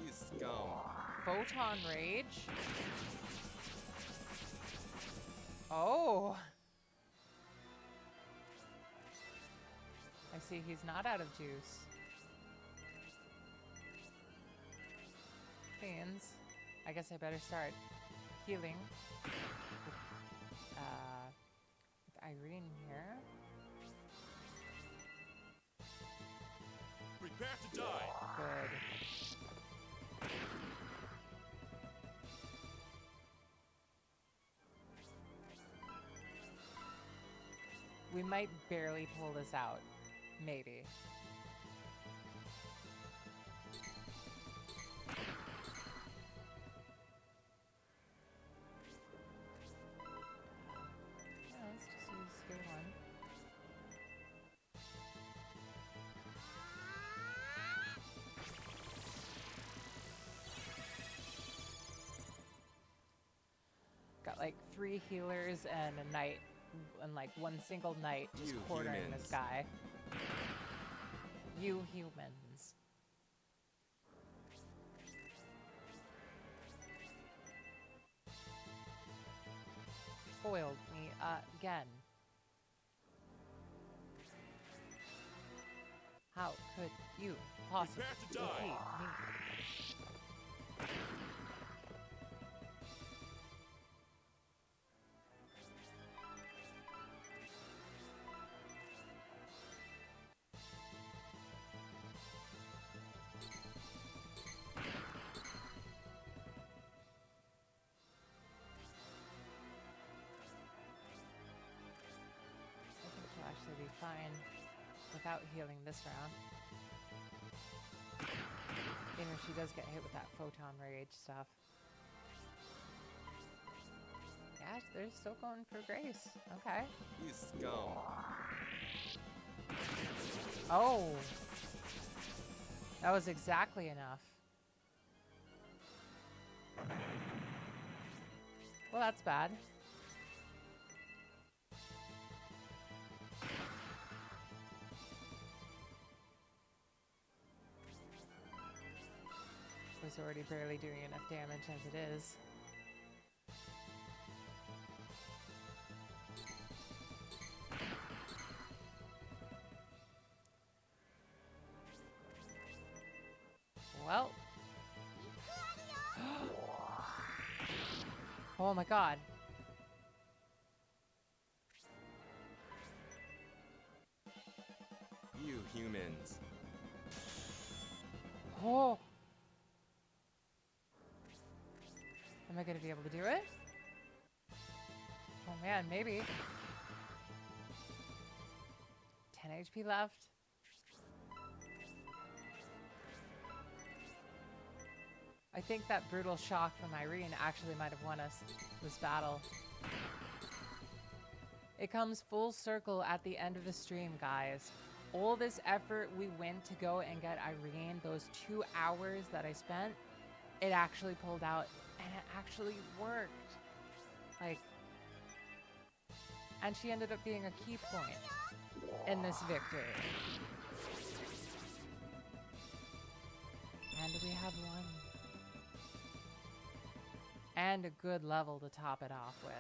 C: You scum.
A: Photon Rage? Oh! I see he's not out of juice. Fiends. I guess I better start healing with Irene here.
C: Prepare to die.
A: Good. We might barely pull this out. Maybe. Yeah, let's just use heal one. Got like 3 healers and a knight, and like one single knight just
C: You
A: quartering
C: humans.
A: this guy. You humans. Foiled me again. How could you possibly
C: Prepare to die.
A: defeat me? I think she'll actually be fine without healing this round. Even if she does get hit with that photon rage stuff. Yeah, they're still going for Grace. Okay.
C: You scum.
A: Oh. That was exactly enough. Well, that's bad. Was already barely doing enough damage as it is. Well. Oh my god.
C: You humans.
A: Oh. Am I going to be able to do it? Oh man, maybe. 10 HP left. I think that brutal shock from Irene actually might have won us this battle. It comes full circle at the end of the stream, guys. All this effort we went to go and get Irene, those 2 hours that I spent, it actually pulled out and it actually worked. Like, and she ended up being a key point in this victory. And we have won. And a good level to top it off with.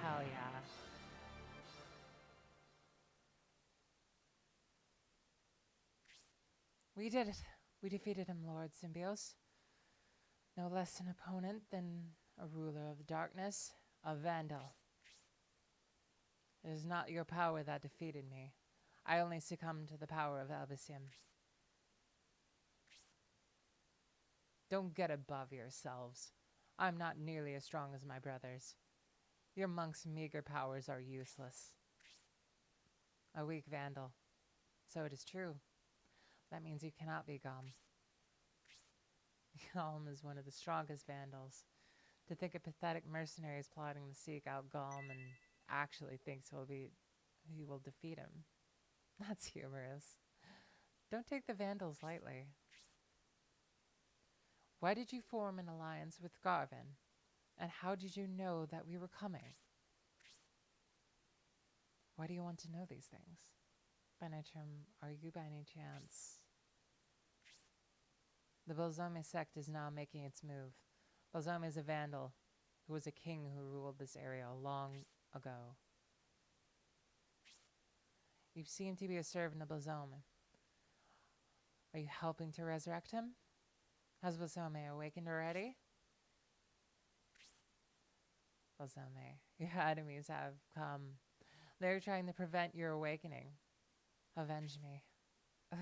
A: Hell yeah. We did it. We defeated him, Lord Symbios. No less an opponent than a ruler of the darkness, a vandal. It is not your power that defeated me. I only succumbed to the power of Abyssium. Don't get above yourselves. I'm not nearly as strong as my brothers. Your monk's meager powers are useless. A weak vandal. So it is true. That means you cannot be Gom. Gom is one of the strongest vandals. To think a pathetic mercenary is plotting to seek out Gom and actually thinks he will defeat him. That's humorous. Don't take the vandals lightly. Why did you form an alliance with Garvin? And how did you know that we were coming? Why do you want to know these things? Benitrim, are you by any chance? The Balzome sect is now making its move. Balzome is a vandal who was a king who ruled this area long ago. You seem to be a servant of Balzome. Are you helping to resurrect him? Has Balzome awakened already? Balzome, your enemies have come. They're trying to prevent your awakening. Avenge me. Ugh.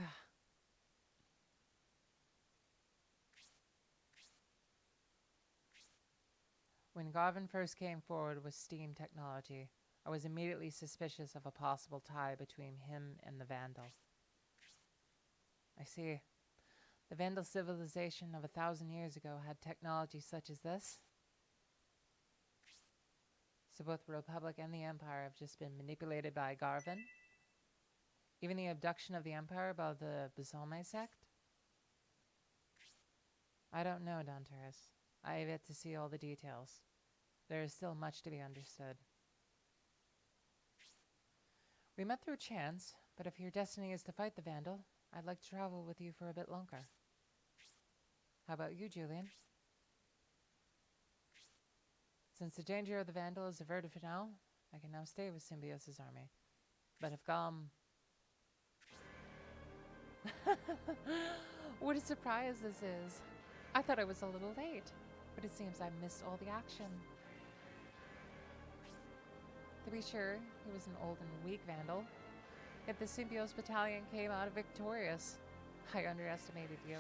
A: When Garvin first came forward with steam technology, I was immediately suspicious of a possible tie between him and the Vandal. I see. The Vandal civilization of 1,000 years ago had technology such as this. So both the Republic and the Empire have just been manipulated by Garvin. Even the abduction of the Empire by the Balzome sect? I don't know, Dantaris. I have yet to see all the details. There is still much to be understood. We met through chance, but if your destiny is to fight the Vandal, I'd like to travel with you for a bit longer. How about you, Julian? Since the danger of the Vandal is averted for now, I can now stay with Symbios' army. But if Gom... What a surprise this is. I thought I was a little late, but it seems I missed all the action. To be sure, he was an old and weak vandal, yet the Symbios battalion came out victorious. I underestimated you.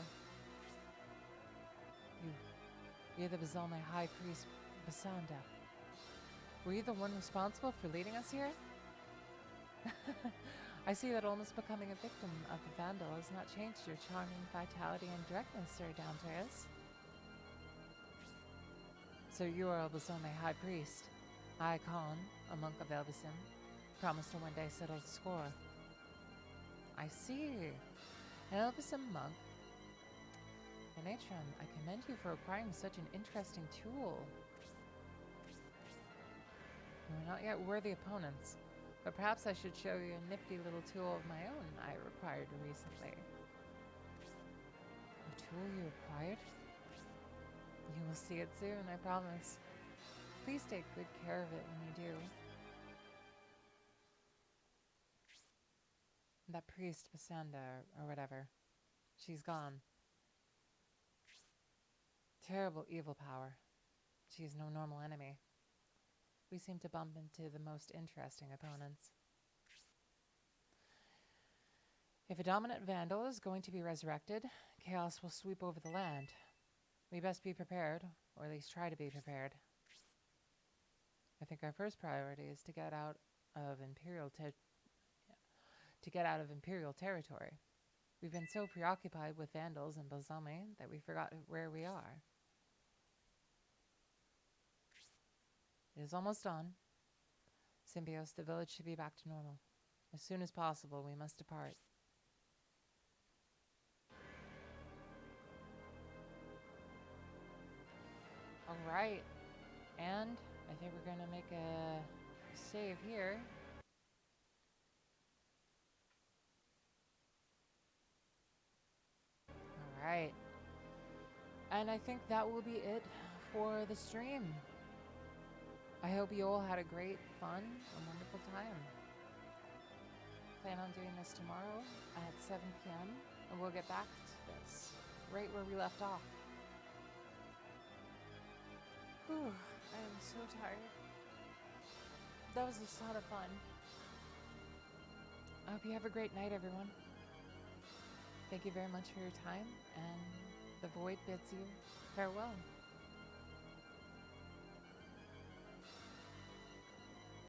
A: You're the Bazalme High Priest Basanda. Were you the one responsible for leading us here? I see that almost becoming a victim of the Vandal has not changed your charming vitality and directness, Sir Downterrace. So you are Bazalme High Priest. I, Khan, a monk of Elvisim, promised to one day settle the score. I see. An Elvisim monk. Venatron, I commend you for acquiring such an interesting tool. We're not yet worthy opponents, but perhaps I should show you a nifty little tool of my own I acquired recently. A tool you acquired? You will see it soon, I promise. Please take good care of it when you do. That priest, Basanda, or whatever, she's gone. Terrible evil power. She is no normal enemy. We seem to bump into the most interesting opponents. If a dominant vandal is going to be resurrected, chaos will sweep over the land. We best be prepared, or at least try to be prepared. I think our first priority is to get out of Imperial territory. We've been so preoccupied with vandals and Bazalme that we forgot where we are. It is almost dawn. Symbios, the village should be back to normal. As soon as possible, we must depart. Alright. And I think we're going to make a save here. Alright. And I think that will be it for the stream. I hope you all had a great, fun, and wonderful time. Plan on doing this tomorrow at 7 p.m. and we'll get back to this right where we left off. Whew, I am so tired. That was a lot of fun. I hope you have a great night, everyone. Thank you very much for your time, and the Void bids you farewell.